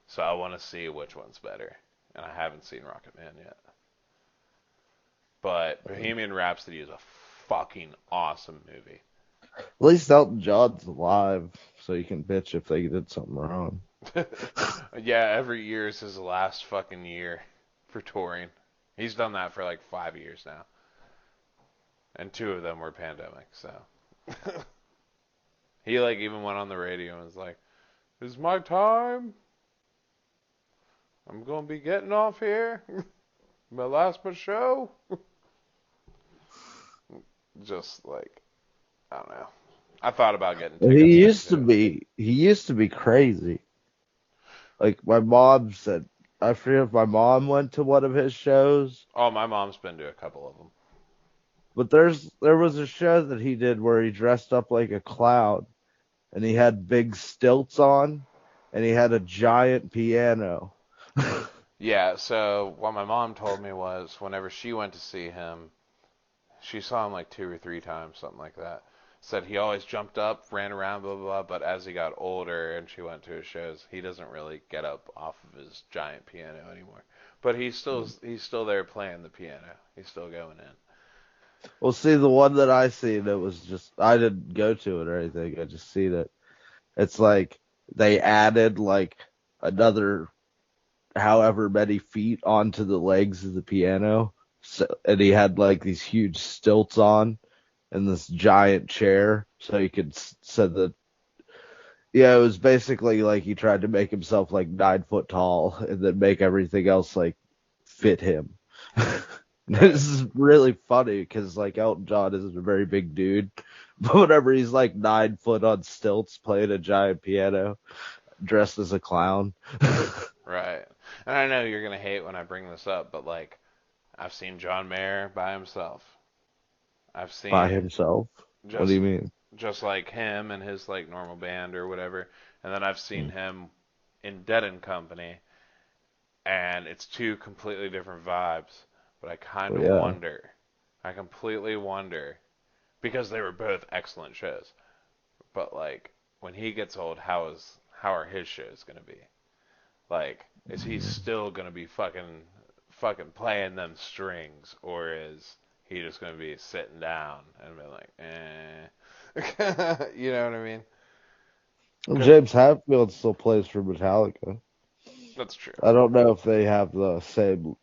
So I want to see which one's better. And I haven't seen Rocket Man yet. But Bohemian Rhapsody is a fucking awesome movie.
At least Elton John's alive, so you can bitch if they did something wrong.
Yeah, every year is his last fucking year for touring. He's done that for like 5 years now. And two of them were pandemic, so.
He like even went on the radio and was like, "It's my time. I'm gonna be getting off here. My last show." Just like I don't know. I thought about getting tickets there too.
He used to be crazy. Like my mom said, I forget if my mom went to one of his shows,
Oh, my mom's been to a couple of them.
but there was a show that he did where he dressed up like a clown and he had big stilts on and he had a giant piano.
Yeah, so what my mom told me was whenever she went to see him, she saw him like 2 or 3 times, something like that. Said he always jumped up, ran around, blah, blah, blah, but as he got older and she went to his shows, he doesn't really get up off of his giant piano anymore. But he's still there playing the piano. He's still going in.
Well, see, the one that I seen, it was just, I didn't go to it or anything. I just seen it. It's like they added like another however many feet onto the legs of the piano. So, and he had like these huge stilts on and this giant chair. So he could, so that, yeah, it was basically like he tried to make himself like 9 foot tall and then make everything else like fit him.
Right.
This is really funny because like Elton John isn't a very big dude, but whenever he's like 9 foot on stilts playing a giant piano, dressed as a clown.
Right. And I know you're going to hate when I bring this up, but like I've seen John Mayer by himself. I've
By
seen
himself. What do
just
you mean?
just like him and his like normal band or whatever. And then I've seen
Mm.
him in Dead and Company, and it's two completely different vibes. But I kind
Well,
of
yeah.
wonder, I completely wonder, because they were both excellent shows. But like when he gets old, how are his shows gonna be? Like, is he still gonna be fucking playing them strings, or is he just gonna be sitting down and be like, you know what I mean?
Well,
'Cause
James Hetfield still plays for Metallica.
that's true.
I don't know if they have the same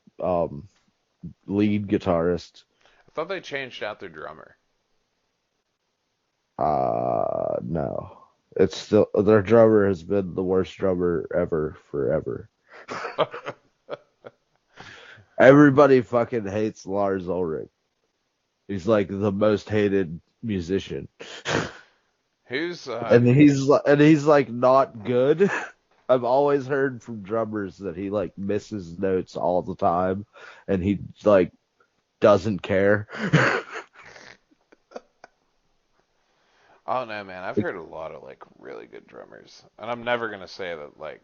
lead guitarist.
I thought they changed out their drummer.
No. It's still their drummer has been the worst drummer ever forever. Everybody fucking hates Lars Ulrich. He's like the most hated musician.
Who's
And he's like not good. I've always heard from drummers that he like misses notes all the time and he like doesn't care.
Oh no, man, I've heard a lot of like really good drummers, and I'm never gonna say that like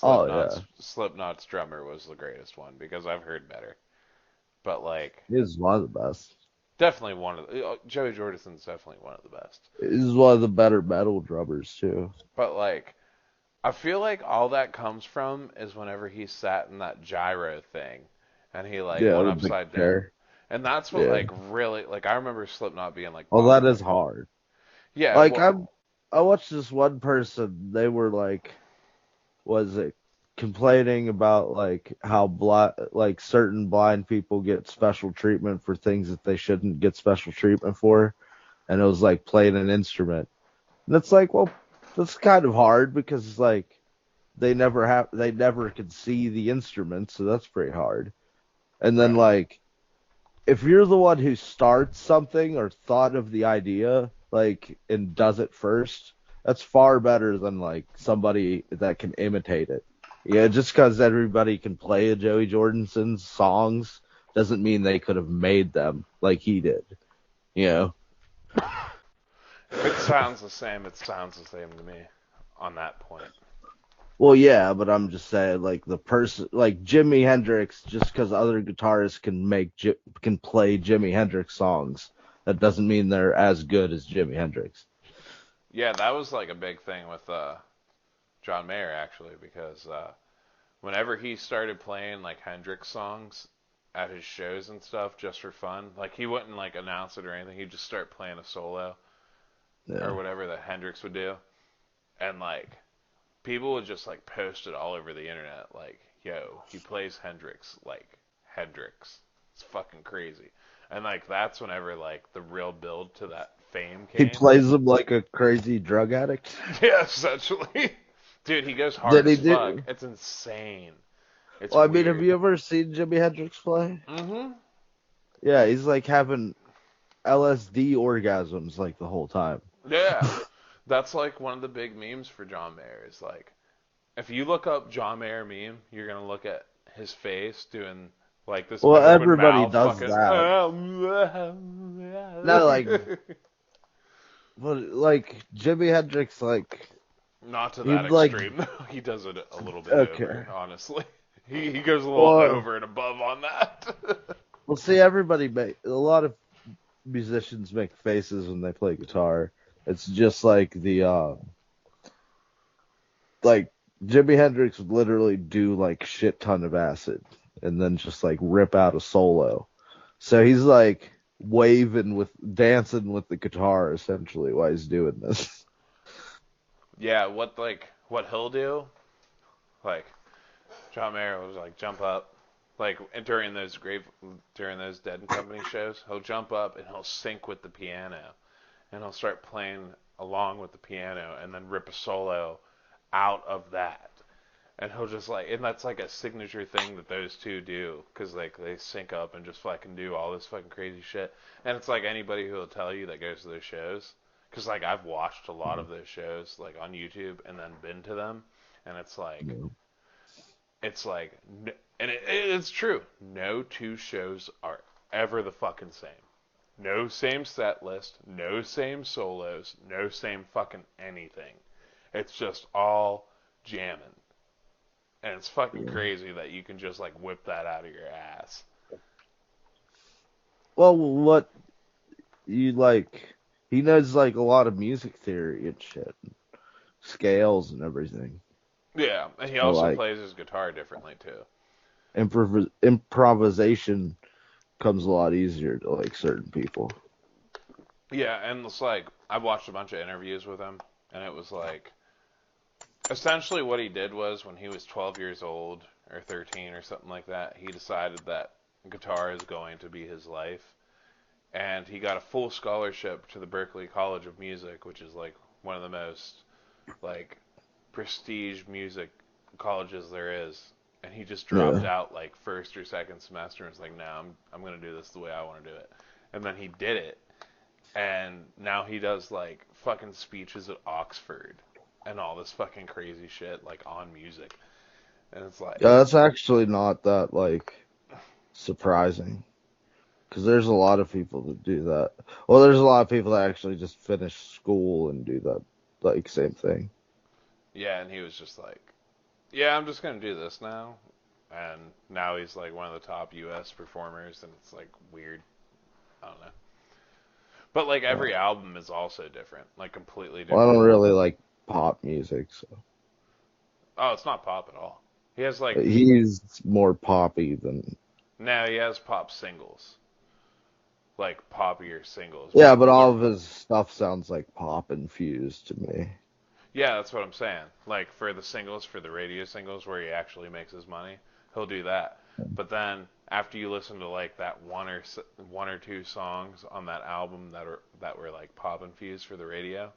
Oh yeah.
Slipknot's drummer was the greatest one because I've heard better. But like
He's one of the best.
definitely one of the Joey Jordison's definitely one of the best.
He's one of the better metal drummers too.
But like I feel like all that comes from is whenever he sat in that gyro thing and he like
Yeah,
went
the big
upside down.
chair.
And that's what
Yeah.
like really like I remember Slipknot being like
Well, that
popular.
is hard.
Yeah,
Like
well,
I watched this one person. They were like, was it complaining about like how like certain blind people get special treatment for things that they shouldn't get special treatment for, and it was like playing an instrument. And it's like, well, that's kind of hard because it's like they never could see the instrument, so that's pretty hard. And then
right.
like if you're the one who starts something or thought of the idea, like, and does it first, that's far better than like somebody that can imitate it. Yeah, just because everybody can play a Joey Jordison's songs doesn't mean they could have made them like he did. You know?
If it sounds the same, it sounds the same to me on that point.
Well, yeah, but I'm just saying, like the person, like Jimi Hendrix, just because other guitarists can play Jimi Hendrix songs, that doesn't mean they're as good as Jimi Hendrix.
Yeah, that was like a big thing with John Mayer actually because whenever he started playing like Hendrix songs at his shows and stuff just for fun, like he wouldn't like announce it or anything. He'd just start playing a solo or
Yeah.
whatever that Hendrix would do, and like people would just like post it all over the internet, like, "Yo, he plays Hendrix like Hendrix." It's fucking crazy. And like that's whenever like the real build to that
fame
He
came.
plays him like a crazy drug addict.
Yeah, essentially. Dude, he goes hard
Did he
as fuck.
do?
It's insane. It's
Well, I mean, have
weird.
you ever seen Jimi Hendrix play?
Mm-hmm.
Yeah, he's like having LSD orgasms like the whole time.
Yeah. That's like one of the big memes for John Mayer is like, if you look up John Mayer meme, you're gonna look at his face doing like this
Well,
open
everybody
mouth
does
fucking.
that. No, like, but like Jimi Hendrix, like
Not to that
he'd like,
extreme. He does it a little bit
okay.
over, honestly. He goes a little
Well,
over and above on that.
well, see, everybody make a lot of musicians make faces when they play guitar. It's just like like Jimi Hendrix would literally do like shit ton of acid and then just like rip out a solo. So he's like dancing with the guitar essentially while he's doing this.
Yeah, what he'll do, like John Mayer was like jump up, like during those Dead and Company shows, he'll jump up and he'll sync with the piano, and he'll start playing along with the piano, and then rip a solo out of that, and he'll just like, and that's like a signature thing that those two do, cause like they sync up and just fucking do all this fucking crazy shit, and it's like anybody who will tell you that goes to those shows. Because like I've watched a lot of those shows like on YouTube and then been to them, and it's like, and it's true. No two shows are ever the fucking same. No same set list, no same solos, no same fucking anything. It's just all jamming. And it's fucking
Yeah.
crazy that you can just like whip that out of your ass.
Well, what you like? He knows like a lot of music theory and shit, scales and everything.
Yeah, and he
So
also
like
plays his guitar differently too.
improvisation comes a lot easier to like certain people.
Yeah, and it's like I watched a bunch of interviews with him, and it was like essentially what he did was when he was 12 years old or 13 or something like that, he decided that guitar is going to be his life, and he got a full scholarship to the Berklee College of Music, which is like one of the most like prestige music colleges there is. And he just dropped
Yeah.
out like first or second semester and was like, "No, I'm gonna do this the way I want to do it." And then he did it, and now he does like fucking speeches at Oxford and all this fucking crazy shit like on music. And it's like,
Yeah, that's actually not that like surprising because there's a lot of people that do that. Well, there's a lot of people that actually just finish school and do that like same thing.
yeah, and he was just like, "Yeah, I'm just gonna do this now." And now he's like one of the top U.S. performers, and it's like weird. I don't know. But like
Yeah.
every album is also different, like completely
Well, I don't
different.
really like pop music, so
Oh, it's not pop at all. He has like
he's more poppy than.
no, he has pop singles, like poppier singles.
Yeah,
But
but all of his stuff sounds like pop infused to me.
yeah, that's what I'm saying. Like for the singles, for the radio singles where he actually makes his money, he'll do that. But then after you listen to like that one or two songs on that album that were like pop infused for the radio,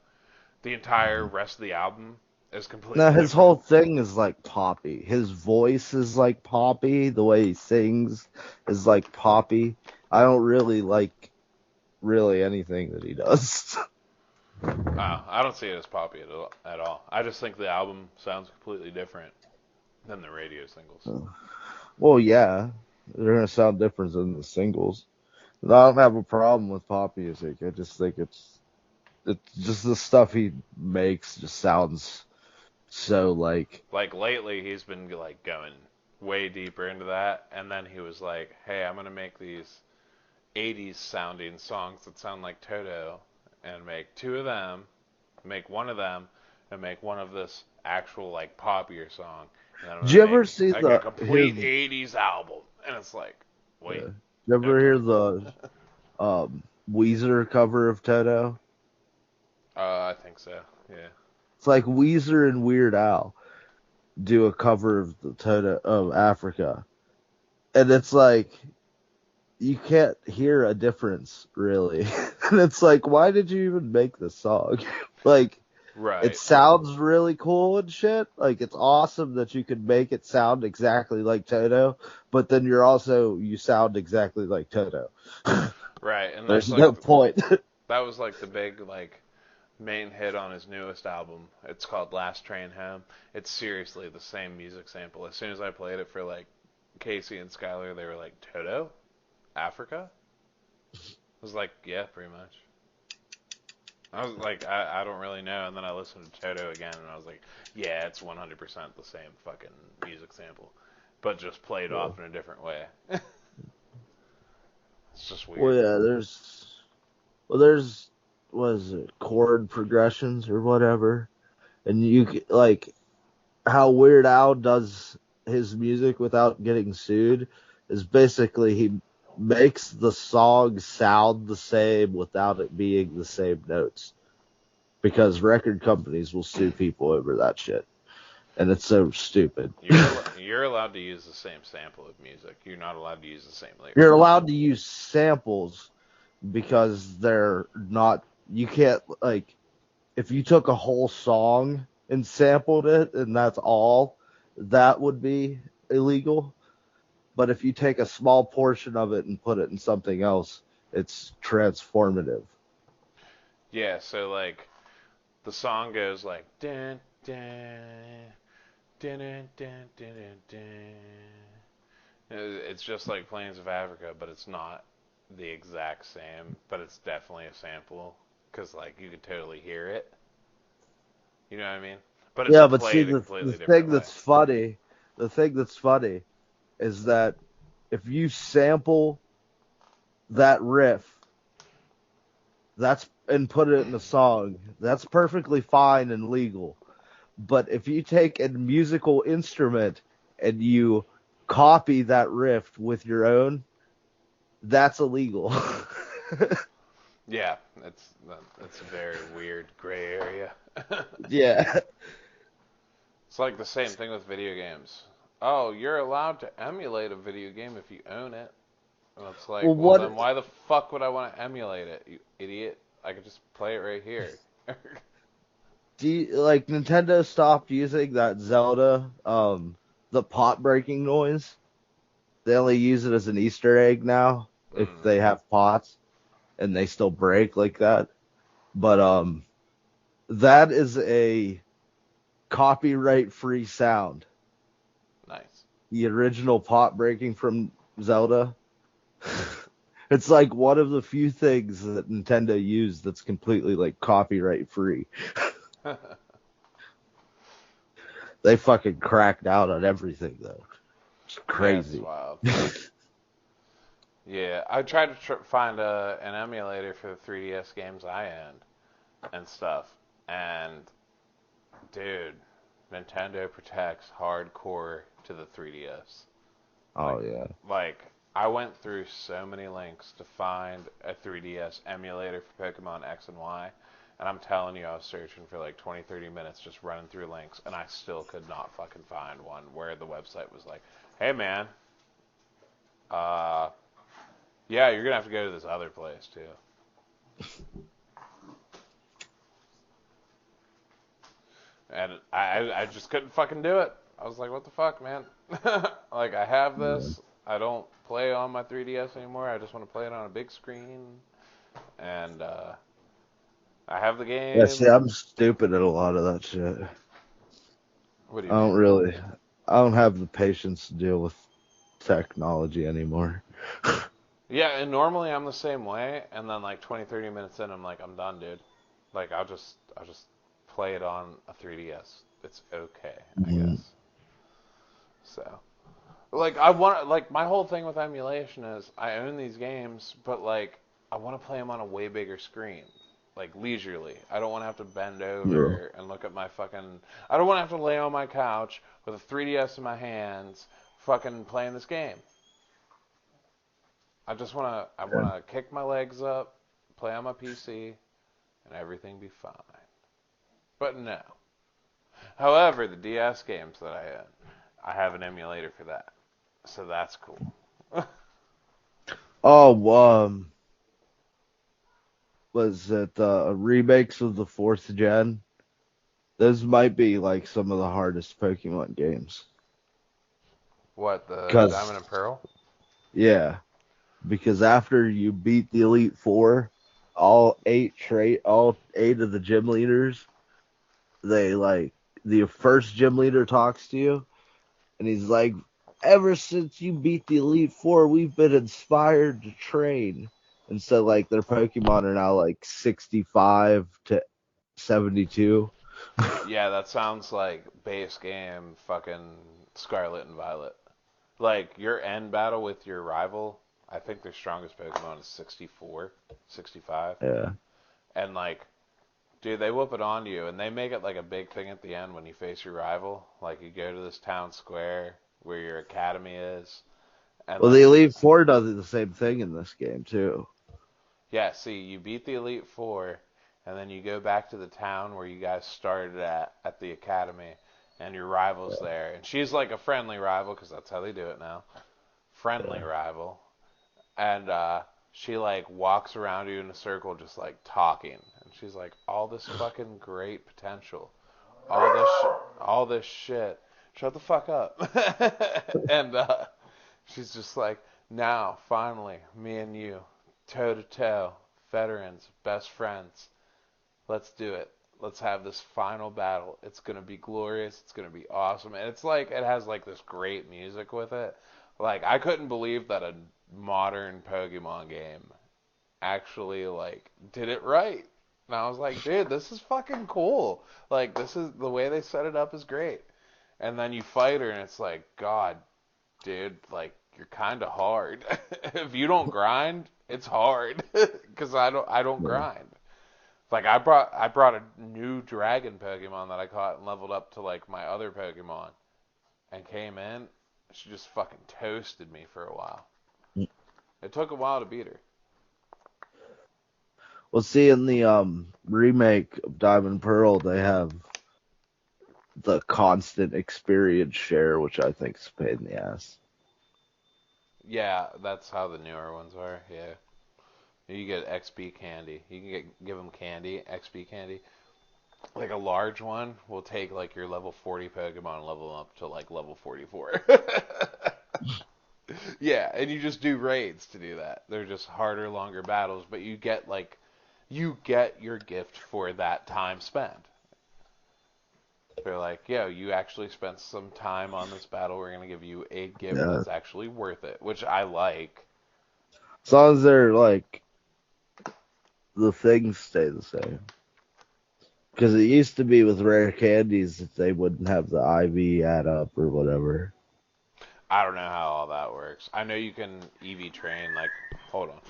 the entire rest of the album is
No,
completely
his
different.
whole thing is like poppy. His voice is like poppy. The way he sings is like poppy. I don't really like really anything that he does.
I don't see it as poppy at all. I just think the album sounds completely different than the radio singles.
Well, yeah, they're gonna sound different than the singles. And I don't have a problem with pop music. I just think it's just the stuff he makes just sounds so like
Like lately, he's been like going way deeper into that, and then he was like, "Hey, I'm gonna make these 80s sounding songs that sound like Toto, and make two of them, make one of them, and make one of this actual like poppier song, and then I'm
Did
gonna
you
make
ever see
like a
the his
complete 80s album." And it's like, wait,
did you ever
okay.
hear the Weezer cover of Toto?
I think so. Yeah.
It's like Weezer and Weird Al do a cover of the Toto of Africa. And it's like you can't hear a difference really. And it's like, why did you even make this song? Like,
Right.
it sounds really cool and shit. Like, it's awesome that you can make it sound exactly like Toto, but then you sound exactly like Toto.
Right. And
There's no point.
that was like the big like main hit on his newest album. It's called Last Train Home. It's seriously the same music sample. As soon as I played it for like Casey and Skylar, they were like, Toto? Africa? I was like, yeah, pretty much. I was like, I don't really know. And then I listened to Toto again, and I was like, yeah, it's 100% the same fucking music sample, but just played off in a different way. It's just weird.
Well, yeah, there's, what is it, chord progressions or whatever. And like, how Weird Al does his music without getting sued is basically he makes the song sound the same without it being the same notes. Because record companies will sue people over that shit. And it's so stupid.
You're allowed to use the same sample of music. You're not allowed to use the same lyrics.
You're allowed to use samples because they're not, you can't, like, if you took a whole song and sampled it and that's all, that would be illegal. But if you take a small portion of it and put it in something else, it's transformative.
Yeah, so like the song goes like dun dun dun dun dun dun dun. It's just like Plains of Africa, but it's not the exact same, but it's definitely a sample because like you could totally hear it. You know what I mean? But it's
Yeah, but see,
played a
the
completely
thing
different way.
that's funny is that if you sample that riff, and put it in a song, that's perfectly fine and legal. But if you take a musical instrument and you copy that riff with your own, that's illegal.
Yeah, it's a very weird gray area.
Yeah.
It's like the same thing with video games. Oh, you're allowed to emulate a video game if you own it. And it's like,
Well,
well, then
what
why the fuck would I want to emulate it, you idiot? I could just play it right here.
do you, like Nintendo stopped using that Zelda, the pot breaking noise? They only use it as an Easter egg now if
Mm,
they have pots and they still break like that. But that is a copyright free sound.
nice.
The original pot breaking from Zelda. It's like one of the few things that Nintendo used that's completely like copyright free. They fucking cracked out on everything though. It's
Yeah, it's
crazy.
wild. Yeah, I tried to find an emulator for the 3DS games I owned and stuff. And, dude, Nintendo protects hardcore to the 3DS. Like,
Oh yeah.
like I went through so many links to find a 3DS emulator for Pokemon X and Y, and I'm telling you, I was searching for like 20, 30 minutes just running through links, and I still could not fucking find one where the website was like, hey man, uh, yeah, you're gonna have to go to this other place too. And I just couldn't fucking do it. I was like, what the fuck, man? Like, I have
Yeah.
this. I don't play on my 3DS anymore. I just want to play it on a big screen. And I have the
Yeah, see,
game.
I'm stupid at a lot of that shit.
What do
I
you mean?
don't really, I don't have the patience to deal with technology anymore.
Yeah, and normally I'm the same way. And then like 20, 30 minutes in, I'm like, I'm done, dude. Like, I'll just play it on a 3DS. It's okay, I
Mhm.
guess. So. Like I want like my whole thing with emulation is I own these games, but like I want to play them on a way bigger screen, like leisurely. I don't want to have to bend
Yeah.
over and look at my fucking. I don't want to have to lay on my couch with a 3DS in my hands, fucking playing this game. I want
Yeah.
to kick my legs up, play on my PC, and everything be fine. But no. However, the DS games that I own, I have an emulator for that, so that's cool.
Oh, was that the remakes of the fourth gen. Those might be like some of the hardest Pokemon games.
What, the
Cause
Diamond and Pearl?
yeah, because after you beat the Elite Four, all eight of the gym leaders, they like the first gym leader talks to you, and he's like, "Ever since you beat the Elite Four, we've been inspired to train." And so like their Pokemon are now like 65 to 72.
Yeah, that sounds like base game fucking Scarlet and Violet. Like, your end battle with your rival, I think their strongest Pokemon is 64, 65.
Yeah.
And, like, dude, they whoop it on you, and they make it like a big thing at the end when you face your rival. Like, you go to this town square where your academy is, and
Well, the
then,
Elite Four does the same thing in this game too.
yeah, see, you beat the Elite Four, and then you go back to the town where you guys started at the academy, and your rival's there. And she's like a friendly rival, because that's how they do it now. Friendly
Yeah.
rival. And she like walks around you in a circle just like talking. And she's like, all this fucking great potential. All this shit. Shut the fuck up. And she's just like, now, finally, me and you, toe to toe, veterans, best friends. Let's do it. Let's have this final battle. It's gonna be glorious. It's gonna be awesome. And it's like it has like this great music with it. Like I couldn't believe that a modern Pokemon game actually like did it right. And I was like, dude, this is fucking cool. Like this is the way they set it up is great. And then you fight her and it's like, God, dude, like you're kind of hard. If you don't grind, it's hard because I don't
Yeah.
grind. Like I brought a new dragon Pokemon that I caught and leveled up to like my other Pokemon and came in. She just fucking toasted me for a while. It took a while to beat her.
Well, see, in the remake of Diamond and Pearl, they have the constant experience share, which I think is a pain in the ass.
Yeah, that's how the newer ones are. Yeah, you get XP candy. You can give them candy, XP candy. Like a large one will take like your level 40 Pokemon and level them up to like level 44. Yeah, and you just do raids to do that. They're just harder, longer battles, but you get your gift for that time spent. They're like, yo, you actually spent some time on this battle. We're gonna give you a gift
Yeah.
that's actually worth it, which I like.
As long as they're like the things stay the same. Because it used to be with rare candies that they wouldn't have the IV add up or whatever.
I don't know how all that works. I know you can EV train. Like, hold on.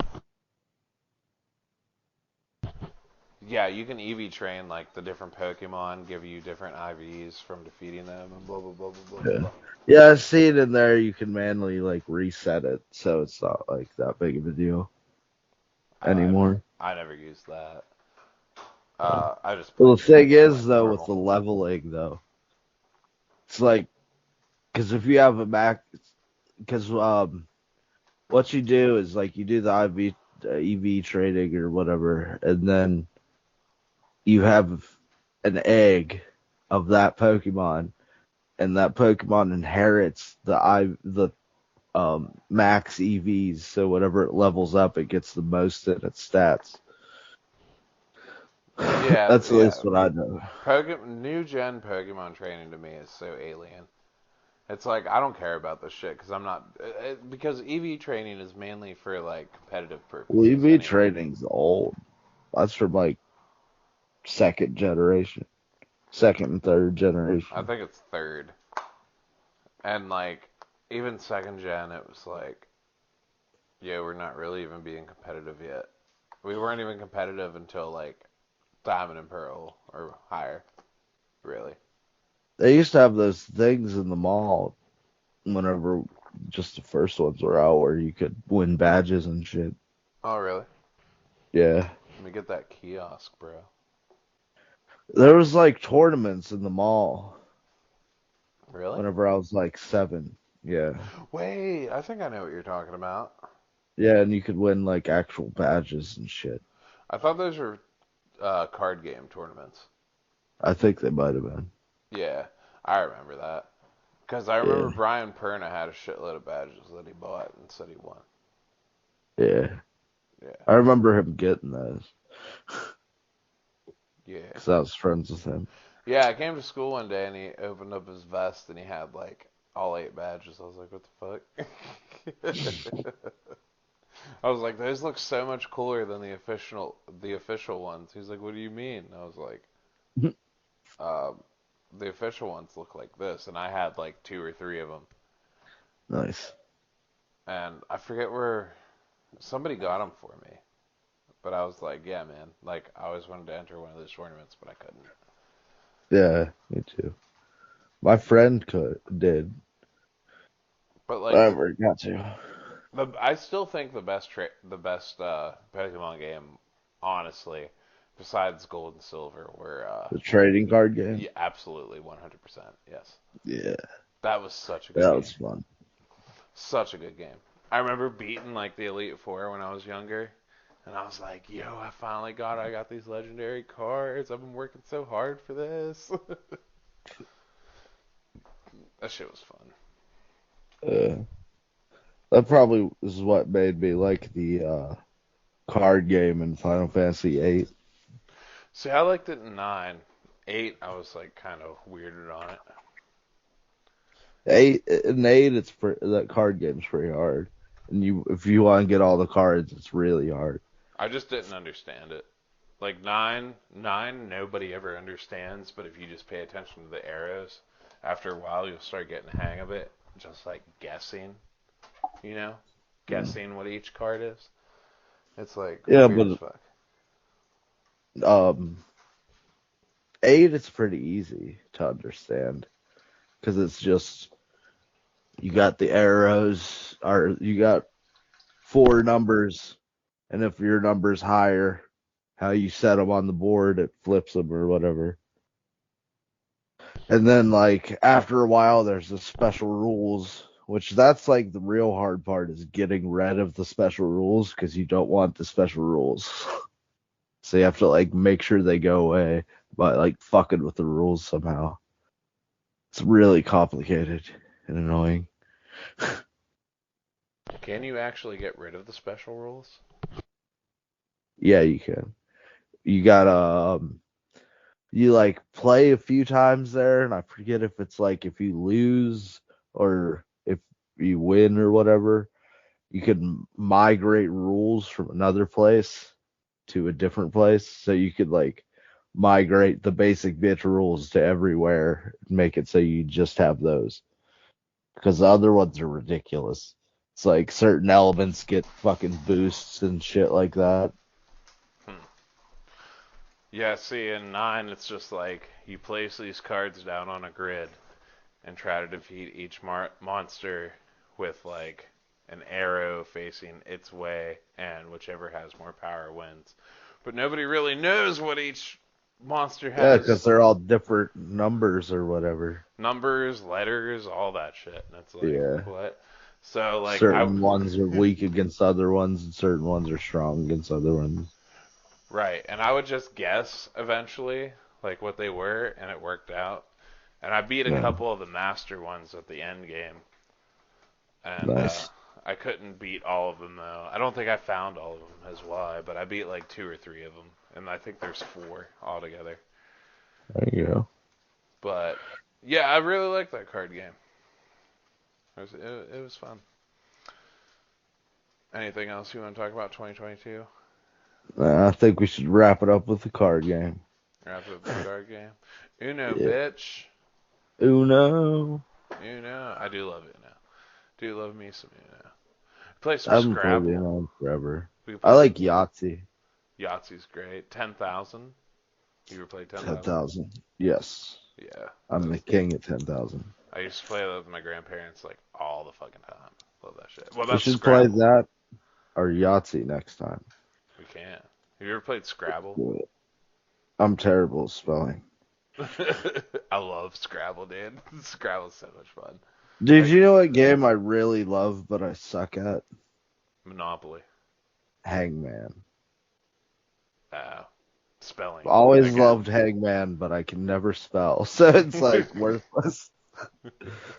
Yeah, you can EV train like the different Pokemon, give you different IVs from defeating them, and blah blah blah blah blah
Yeah.
blah.
Yeah, I see it in there. You can manually like reset it, so it's not like that big of a deal anymore.
I never used that.
Yeah.
I just
Well,
played
the thing
games
is
like
though, with
normal.
the leveling though, it's like because if you have a max, because what you do is like you do the EV trading or whatever, and then you have an egg of that Pokemon, and that Pokemon inherits the max EVs. So whatever it levels up, it gets the most in its stats.
Yeah,
That's at
yeah.
least what I know.
New gen Pokemon training to me is so alien. It's like I don't care about this shit because I'm not because EV training is mainly for like competitive
Well,
purposes
EV
anyway.
trading's old. That's from like second generation, second and third
I
generation.
think it's third, and like even second gen, it was like, yeah, we're not really even being competitive yet. We weren't even competitive until like Diamond and Pearl or higher, really.
They used to have those things in the mall whenever just the first ones were out where you could win badges and shit.
Oh, really?
Yeah.
Let me get that kiosk, bro.
There was like tournaments in the mall
Really?
whenever I was like 7. Yeah.
Wait, I think I know what you're talking about.
Yeah, and you could win like actual badges and shit.
I thought those were card game tournaments.
I think they might have been.
Yeah, I remember that. Because I remember
Yeah,
Brian Perna had a shitload of badges that he bought and said he won.
yeah.
Yeah,
I remember him getting those
yeah.
because I was friends with him.
Yeah, I came to school one day and he opened up his vest and he had like all 8 badges. I was like, what the fuck? I was like, those look so much cooler than the official ones. He's like, what do you mean? And I was like, um, the official ones look like this, and I had like 2 or 3 of them.
Nice.
And I forget where somebody got them for me, but I was like, yeah, man. Like, I always wanted to enter one of those tournaments, but I couldn't.
Yeah, me too. My friend did.
But
I
like
never got to.
I still think the best Pokemon game, honestly, besides Gold and Silver, were
The trading card game.
yeah, absolutely 100%. Yes,
Yeah,
that was such a good
that
game.
was fun.
Such a good game. I remember beating like the Elite Four when I was younger, and I was like, "Yo, I got these legendary cards. I've been working so hard for this." That shit was fun.
Uh, that probably is what made me like the card game in Final Fantasy VIII.
See, I liked it in 9. 8, I was like kind of weirded on it.
In 8, that card game's pretty hard, and if you want to get all the cards, it's really hard.
I just didn't understand it. Like 9, nobody ever understands, but if you just pay attention to the arrows, after a while you'll start getting the hang of it. Just like guessing, you know,
Mm.
guessing what each card is. It's like
Yeah,
weird as
but
fuck.
8 it's pretty easy to understand because it's just you got the arrows, or you got 4 numbers, and if your number's higher, how you set them on the board, it flips them or whatever. And then like after a while, there's the special rules, which that's like the real hard part is getting rid of the special rules because you don't want the special rules. So you have to like make sure they go away by like fucking with the rules somehow. It's really complicated and annoying.
Can you actually get rid of the special rules?
Yeah, you can. You gotta you like play a few times there, and I forget if it's like if you lose or if you win or whatever, you can migrate rules from another place to a different place. So you could like migrate the basic bitch rules to everywhere and make it so you just have those. Because the other ones are ridiculous. It's like certain elements get fucking boosts and shit like that.
Hmm. Yeah, see, in 9, it's just like you place these cards down on a grid and try to defeat each monster with like an arrow facing its way, and whichever has more power wins. But nobody really knows what each monster
Yeah, because
has.
they're all different numbers or whatever.
Numbers, letters, all that shit. And it's like,
Yeah.
what? So, like,
Certain ones are weak against other ones, and certain ones are strong against other ones.
right. And I would just guess eventually, like, what they were, and it worked out. And I beat a
Yeah.
couple of the master ones at the end game. And,
Nice.
I couldn't beat all of them, though. I don't think I found all of them, as why, but I beat, like, 2 or 3 of them. And I think there's 4 altogether.
There you go.
But, yeah, I really like that card game. It was fun. Anything else you want to talk about 2022?
I think we should wrap it up with the card game.
Wrap up the card game. Uno,
Yeah.
bitch.
Uno.
Uno. I do love Uno. Do love me some Uno. Play
I
some
haven't played
Scrabble.
Uno in forever.
We
I
play
like Yahtzee.
Yahtzee's great. 10,000. You ever played 10,000?
10,000. Yes.
Yeah.
I'm the king at 10,000.
I used to play that with my grandparents like all the fucking time. Love that shit. Well,
We
that's
should play
Scrabble.
that or Yahtzee next time.
We can. Have you ever played Scrabble?
I'm terrible at spelling.
I love Scrabble, dude. Scrabble's so much fun.
Dude,
Like,
you know what game I really love but I suck at?
Monopoly.
Hangman.
Spelling.
Always
Again.
loved Hangman, but I can never spell, so it's like worthless.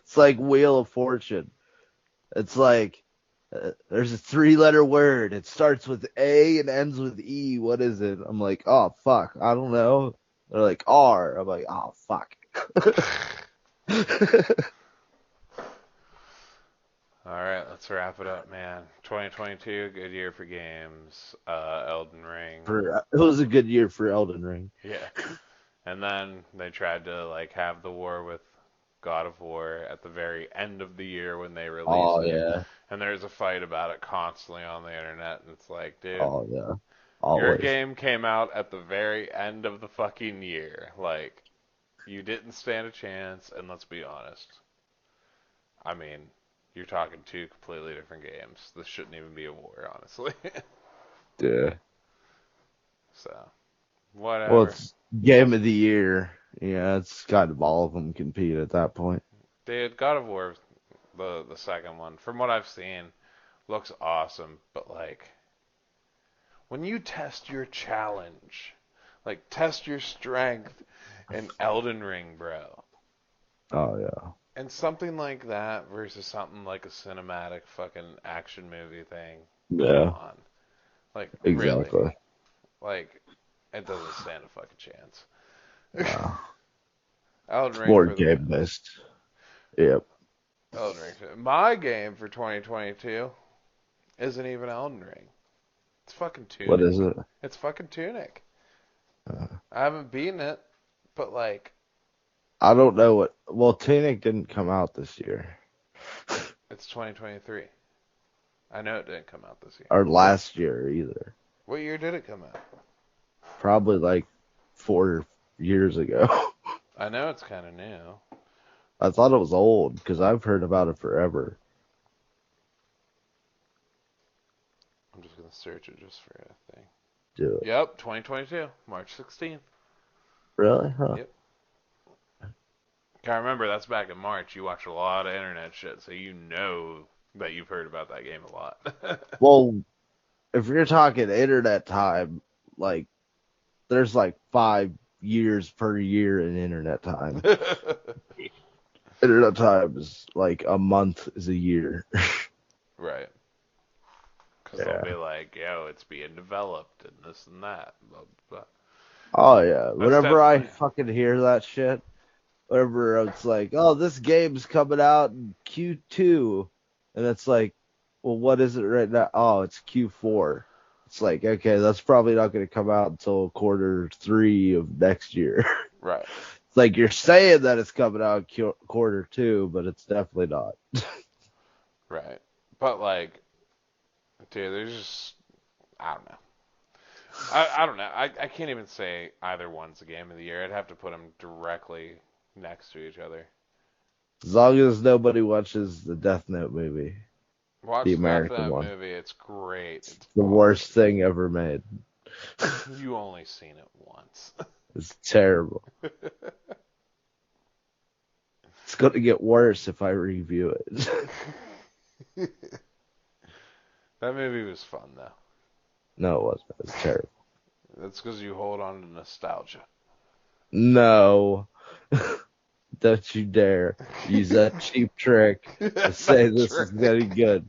It's like Wheel of Fortune. It's like there's a 3-letter word. It starts with A and ends with E. What is it? I'm like, oh fuck, I don't know. They're like R. I'm like, oh fuck.
All right, let's wrap it up, man. 2022, good year for games. Elden Ring.
It was a good year for Elden Ring.
Yeah. And then they tried to like have the war with God of War at the very end of the year when they released
Oh
it.
yeah.
And there's a fight about it constantly on the internet, and it's like, dude,
Oh yeah.
your
Always.
game came out at the very end of the fucking year. Like, you didn't stand a chance, and let's be honest. I mean, you're talking two completely different games. This shouldn't even be a war, honestly.
Yeah.
So,
Well,
whatever.
it's game of the year. Yeah, it's kind of all of them compete at that point.
Dude, God of War, the second one, from what I've seen, looks awesome. But like, when you test your challenge, like test your strength in Elden Ring, bro,
Oh yeah.
and something like that versus something like a cinematic fucking action movie thing. Come
Yeah.
on, like really,
Exactly.
like it doesn't stand a fucking chance.
Wow.
Elden Ring
More
for the win.
game based. Yep.
Elden Ring. My game for 2022 isn't even Elden Ring. It's fucking
What
Tunic.
is it?
It's fucking Tunic.
Uh,
I haven't beaten it, but like,
I don't know what. Well, Tunic didn't come out this year
it's 2023. I know it didn't come out this year.
or last year either.
What year did it come out?
Probably like 4 years ago.
I know it's kind of new.
I thought it was old because I've heard about it forever.
I'm just gonna search it just for a thing.
Do it.
Yep, 2022, March 16th.
Really? Huh.
Yep. I remember that's back in March. You watch a lot of internet shit, so you know that you've heard about that game a lot.
Well, if you're talking internet time, like there's like 5 years per year in internet time. Internet time is like a month is a year.
Right. Because
Yeah.
they'll be like, yo, it's being developed and this and that. Blah, blah.
Oh yeah. Whenever I
definitely-
fucking hear that shit, whenever it's like, oh, this game's coming out in Q2, and it's like, well, what is it right now? Oh, it's Q4. It's like, okay, that's probably not going to come out until Q3 of next year.
Right.
It's like you're saying that it's coming out in Q2, but it's definitely not.
Right. But, like, dude, there's just, I don't know. I don't know. I can't even say either one's a game of the year. I'd have to put them directly next to each other.
As long as nobody watches the Death Note movie.
Watch
The
that
American one.
movie. It's great. It's
The
awesome.
worst thing ever made.
You only seen it once.
It's terrible. It's going to get worse if I review it.
That movie was fun, though.
No, it wasn't. It was terrible.
That's because you hold on to nostalgia.
No. Don't you dare use that cheap trick to say this is getting good.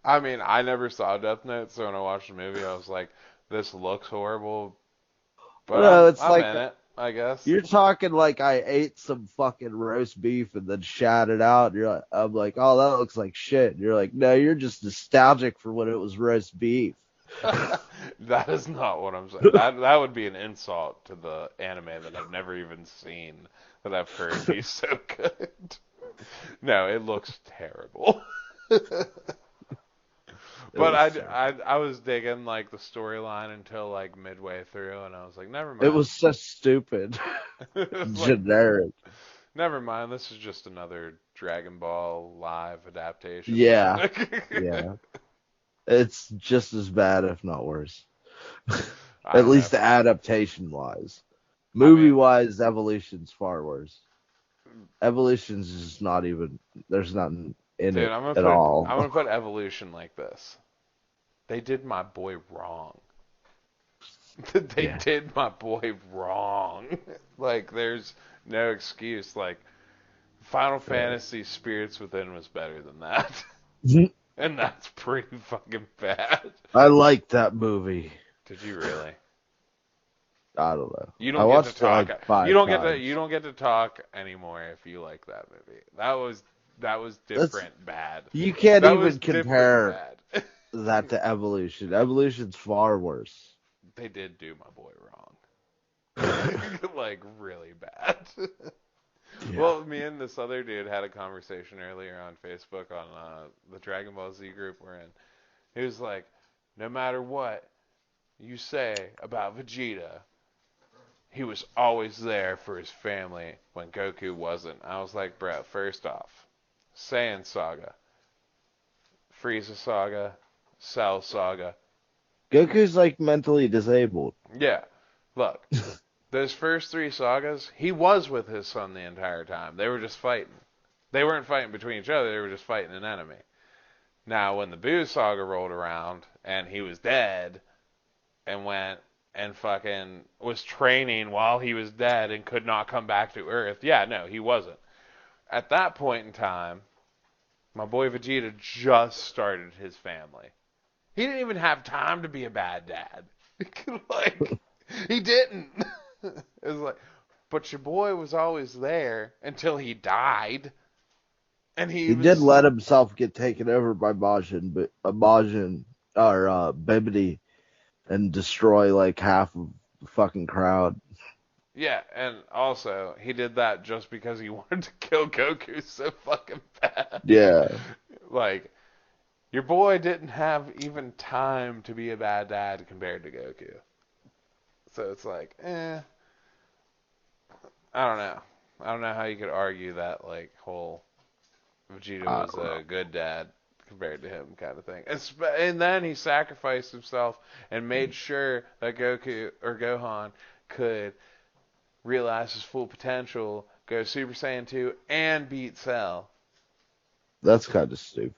I mean, I never saw Death Note, so when I watched the movie, I was like, "This looks horrible," but
No, it's
I'm
like
in it, I guess.
you're talking like I ate some fucking roast beef and then shat it out. And I'm like, oh, that looks like shit. And you're like, no, you're just nostalgic for when it was roast beef.
That is not what I'm saying. That would be an insult to the anime that I've never even seen that I've heard be so good. No, it looks terrible. But I was digging like the storyline until like midway through, and I was like, never mind.
It was so stupid,
It was like,
generic.
never mind. This is just another Dragon Ball live adaptation.
Yeah. Yeah, it's just as bad, if not worse.
I
At
don't
least
know.
adaptation wise. Movie wise, Evolution's far worse. Evolution's just not even. There's nothing in
Dude,
it
I'm
at all.
gonna put Evolution like this.
They did my boy wrong. They
Yeah.
did my boy wrong. Like, there's no excuse. Like, Final Fantasy Spirits Within was better than that. And that's pretty fucking bad.
I like that movie.
Did you really?
I don't know.
You
I
don't get to
watched it
talk.
like 5 times.
You don't get to talk anymore if you like that movie. That was different bad.
You can't
That
even
was different
compare
bad.
that to Evolution. Evolution's far worse.
They did do my boy wrong. Like, really bad.
Yeah.
Well, me and this other dude had a conversation earlier on Facebook on the Dragon Ball Z group we're in. He was like, no matter what you say about Vegeta, he was always there for his family when Goku wasn't. I was like, bro, first off, Saiyan Saga, Frieza Saga, Cell Saga.
Goku's like mentally disabled.
Yeah, look, those first 3 sagas, he was with his son the entire time. They were just fighting. They weren't fighting between each other, they were just fighting an enemy. Now, when the Buu Saga rolled around and he was dead and went and fucking was training while he was dead and could not come back to Earth, yeah, no, he wasn't. At that point in time, my boy Vegeta just started his family. He didn't even have time to be a bad dad. Like, he didn't. It was like, but your boy was always there until he died. And
He did let himself get taken over by Majin or Bibidi and destroy like half of the fucking crowd.
Yeah, and also, he did that just because he wanted to kill Goku so fucking bad.
Yeah.
Like, your boy didn't have even time to be a bad dad compared to Goku. So it's like, I don't know. I don't know how you could argue that, like, whole Vegeta was a good dad compared to him kind of thing. And then he sacrificed himself and made sure that Goku or Gohan could realize his full potential, go Super Saiyan 2, and beat Cell.
That's kind of stupid.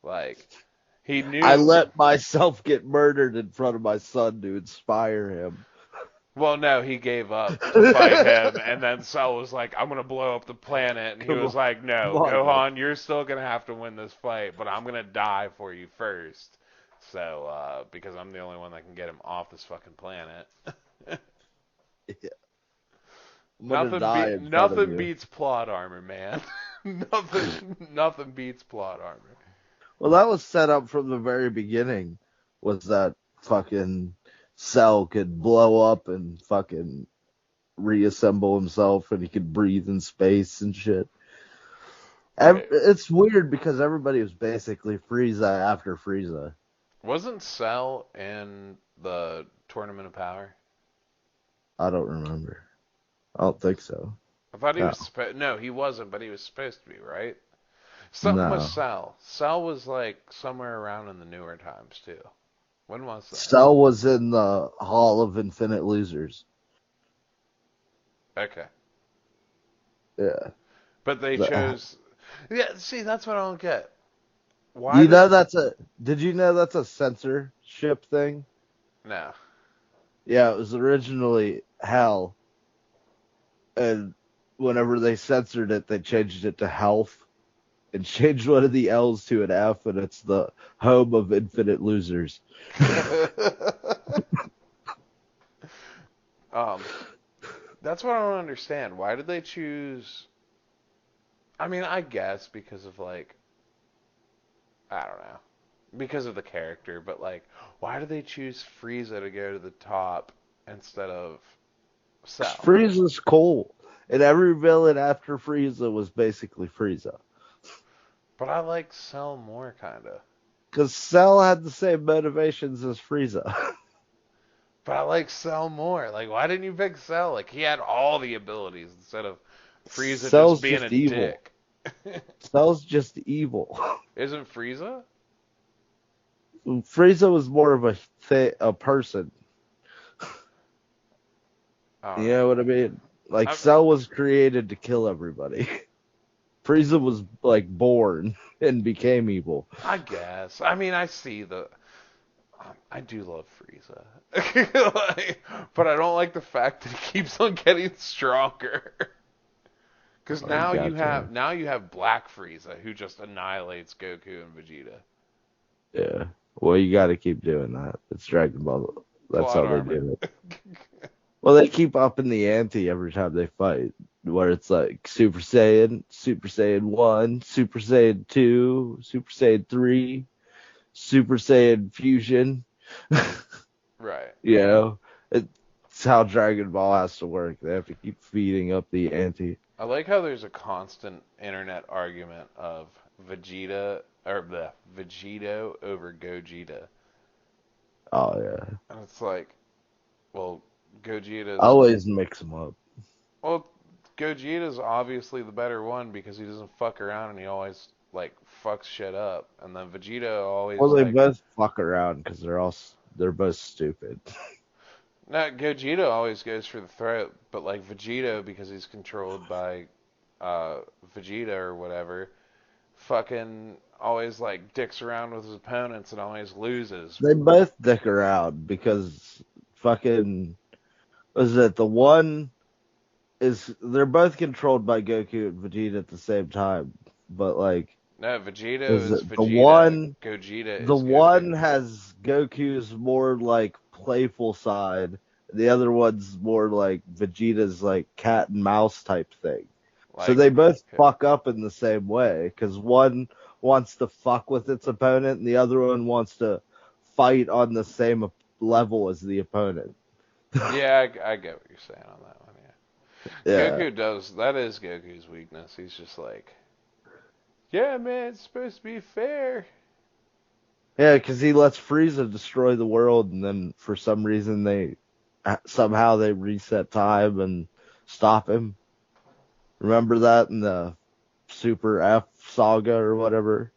Like, he knew.
I let myself get murdered in front of my son to inspire him.
Well, no, he gave up to fight him, and then Cell was like, I'm going to blow up the planet, and he was like, no, Gohan, you're still going to have to win this fight, but I'm going to die for you first. So, because I'm the only one that can get him off this fucking planet.
Yeah.
Nothing beats plot armor, man. Nothing beats plot armor.
Well, that was set up from the very beginning, was that fucking Cell could blow up and fucking reassemble himself and he could breathe in space and shit. Right. It's weird because everybody was basically Frieza after Frieza.
Wasn't Cell in the Tournament of Power?
I don't remember. I don't think so.
I thought he was... No, he wasn't, but he was supposed to be, right? Something with Cell. Cell was, like, somewhere around in the newer times, too. When was that?
Cell was in the Hall of Infinite Losers.
Okay.
Yeah.
But they chose... Yeah, see, that's what I don't get.
Why? Did you know that's a censorship thing?
No.
Yeah, it was originally Hell. And whenever they censored it, they changed it to Health. And changed one of the L's to an F, and it's the home of infinite losers.
That's what I don't understand. Why did they choose... I mean, I guess because of, like... I don't know. Because of the character, but, like, why did they choose Frieza to go to the top instead of Cell?
Frieza's cool. And every villain after Frieza was basically Frieza.
But I like Cell more, kind of.
Because Cell had the same motivations as Frieza.
But I like Cell more. Like, why didn't you pick Cell? Like, he had all the abilities instead of Frieza just being a dick.
Cell's just evil.
Isn't Frieza?
Frieza was more of a person. You know what I mean? Like, Cell was created to kill everybody. Frieza was, like, born and became evil.
I guess. I mean, I see the... I do love Frieza, but I don't like the fact that he keeps on getting stronger. Because now you have Black Frieza who just annihilates Goku and Vegeta.
Yeah. Well, you got to keep doing that. It's Dragon Ball. That's
Plot
how they
armor.
do it. Well, they keep upping the ante every time they fight, where it's like Super Saiyan 1, Super Saiyan 2, Super Saiyan 3, Super Saiyan Fusion.
Right.
You know, it's how Dragon Ball has to work. They have to keep feeding up the ante.
I like how there's a constant internet argument of Vegeta or the Vegito over Gogeta,
Oh yeah,
and it's like, well,
I
Gogeta's
always mix them up.
well, Gogeta's obviously the better one because he doesn't fuck around and he always like fucks shit up, and then Vegeta always
Well, they
like
both fuck around because they're both stupid.
no, Gogeta always goes for the throat, but like Vegito because he's controlled by Vegeta or whatever, fucking always like dicks around with his opponents and always loses.
They both dick around because fucking was it the one is they're both controlled by Goku and Vegeta at the same time, but like
No, Vegeta
is
is
it the
Vegeta,
one
Gogeta
the
is
one
Goku.
has Goku's more like playful side, the other one's more like Vegeta's like cat and mouse type thing. So
Like,
they both
okay.
fuck up in the same way because one wants to fuck with its opponent and the other one wants to fight on the same level as the opponent.
Yeah, I get what you're saying on that one. Yeah,
Yeah.
Goku does. That is Goku's weakness. He's just like, yeah, man, it's supposed to be fair.
Yeah, because he lets Frieza destroy the world, and then for some reason somehow they reset time and stop him. Remember that in the Super F saga or whatever?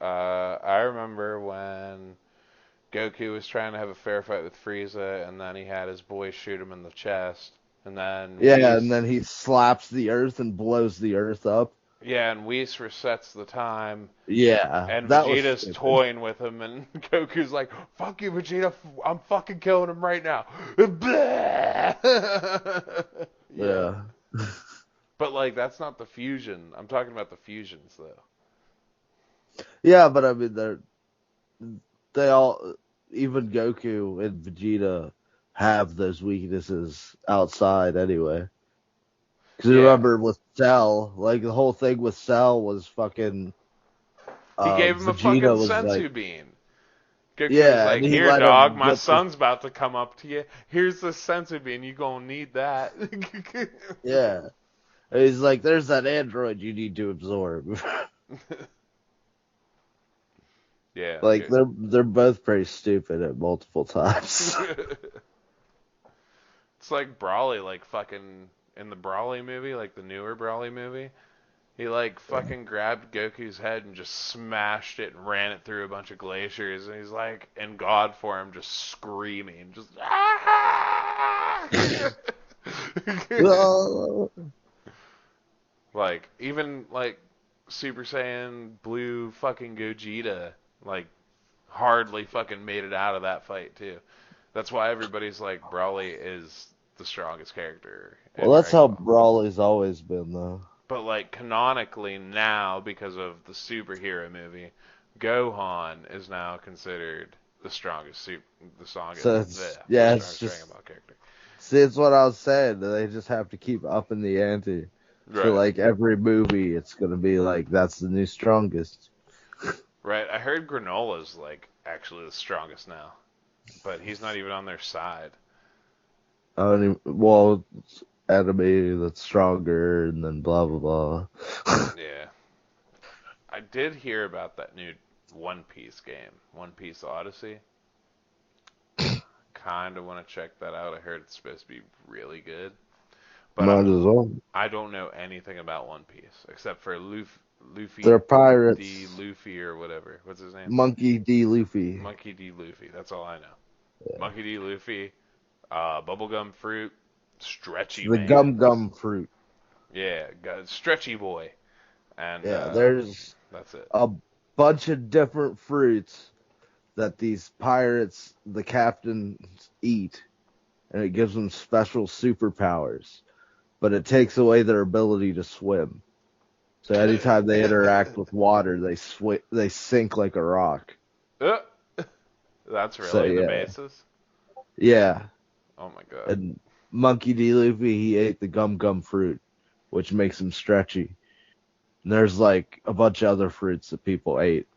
I remember when Goku was trying to have a fair fight with Frieza, and then he had his boy shoot him in the chest, and then
Yeah, and then he slaps the Earth and blows the Earth up.
and Whis resets the time,
Yeah,
and
that was
Vegeta's
stupid.
toying with him, and Goku's like, "Fuck you, Vegeta! I'm fucking killing him right now." Yeah,
Yeah.
but like that's not the fusion. I'm talking about the fusions though.
Yeah, but I mean, they all, even Goku and Vegeta have those weaknesses outside anyway. Because you
Yeah,
remember with Cell, like the whole thing with Cell was fucking,
he gave him a fucking
Vegeta was like,
sensu bean. Goku was
yeah, and
like,
he
"Here,
let
dog,
him
my
get the,
son's about to come up to you. Here's the sensu bean. You gonna need that."
yeah. And he's like, there's that android you need to absorb.
Yeah.
Like they're both pretty stupid at multiple times.
It's like Brawly, like fucking in the Brawly movie, like the newer Brawly movie. He like fucking grabbed Goku's head and just smashed it and ran it through a bunch of glaciers, and he's like in God form, just screaming, just ah!
Oh,
Like even like Super Saiyan Blue fucking Gogeta, like hardly fucking made it out of that fight too. That's why everybody's like Brawly is the strongest character in
well, that's
Dragon
how
Ball.
Brawly's always been, though.
But like canonically now, because of the superhero movie, Gohan is now considered the strongest
So
the
it's
strongest Dragon
just
Ball character.
see, it's what I was saying. They just have to keep upping the ante. So
Right.
like every movie, it's gonna be like that's the new strongest.
Right. I heard Granola's like actually the strongest now, but he's not even on their side.
I don't even, well, it's enemy that's stronger, and then blah blah blah.
Yeah. I did hear about that new One Piece game, One Piece Odyssey. Kind of want to check that out. I heard it's supposed to be really good. But
Might as well.
I don't know anything about One Piece except for Luffy
They're
D.
pirates.
Luffy or whatever. What's his name?
Monkey D. Luffy.
Monkey D. Luffy. That's all I know.
Yeah.
Monkey D. Luffy, bubblegum fruit, stretchy
The
man.
gum gum fruit.
Yeah, got stretchy boy. And
Yeah, there's
that's it.
a bunch of different fruits that these pirates, the captains, eat, and it gives them special superpowers, but it takes away their ability to swim. So anytime they interact with water, they sink like a rock.
That's
So
really the
yeah,
basis?
yeah.
Oh my god.
And Monkey D. Luffy, he ate the gum gum fruit, which makes him stretchy. And there's like a bunch of other fruits that people ate.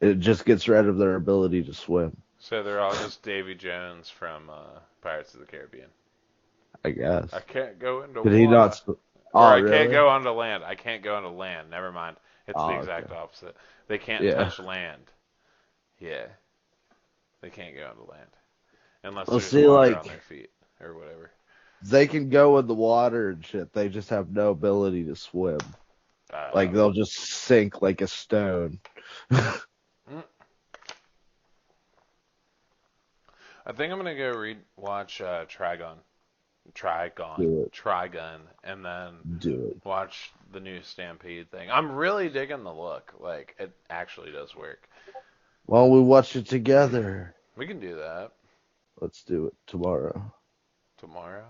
It just gets rid of their ability to swim,
So they're all just Davy Jones from Pirates of the Caribbean.
I guess.
I can't go into
Did he
water.
not?
Or
Oh,
I can't
really?
go onto land. I can't go onto land. Never mind. It's the
Oh,
exact
okay.
opposite. They can't
Yeah.
touch land. Yeah. They can't go onto land. Unless
Well,
there's
see,
water on
like,
their feet. Or whatever.
they can go in the water and shit. They just have no ability to swim. Like, they'll just sink like a stone.
I think I'm gonna go watch Trigun,
Do it.
Trigun, and then
Do it.
watch the new Stampede thing. I'm really digging the look. Like it actually does work.
Well, we watch it together.
We can do that
Let's do it tomorrow.
tomorrow.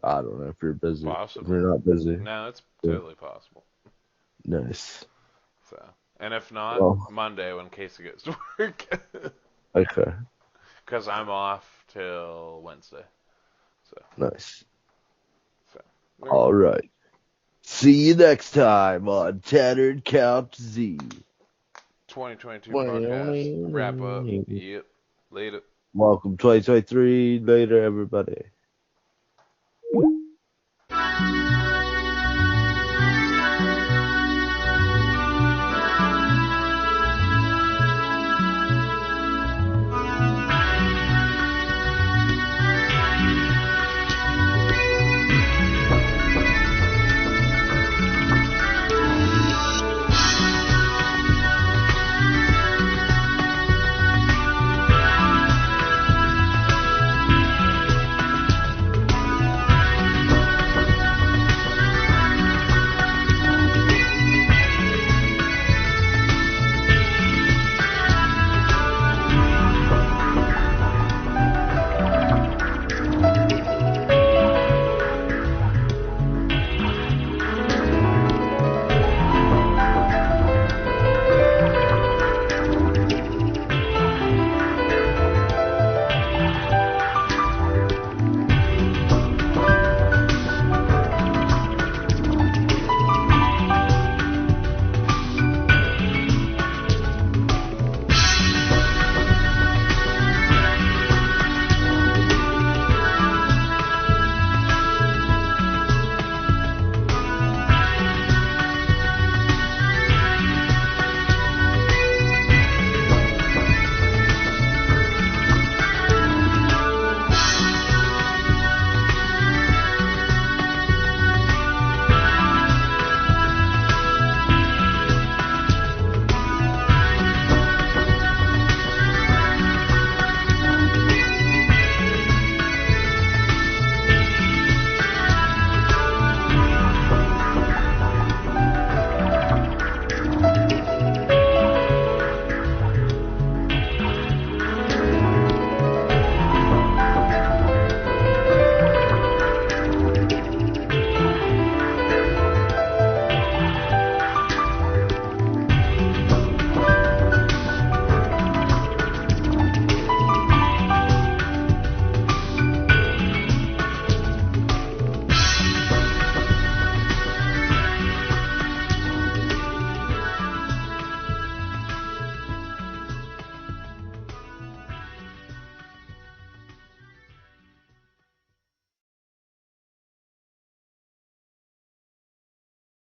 I don't know if you're busy. If
Possible.
you're not busy.
No, it's
Yeah.
totally possible.
Nice.
So, and if not,
Well,
Monday when Casey goes to work,
okay.
because I'm off till Wednesday. So,
Nice.
so
All right. See you next time on Tattered Count Z.
2022 podcast wrap up. Yep. Later.
Welcome 2023. Later, everybody.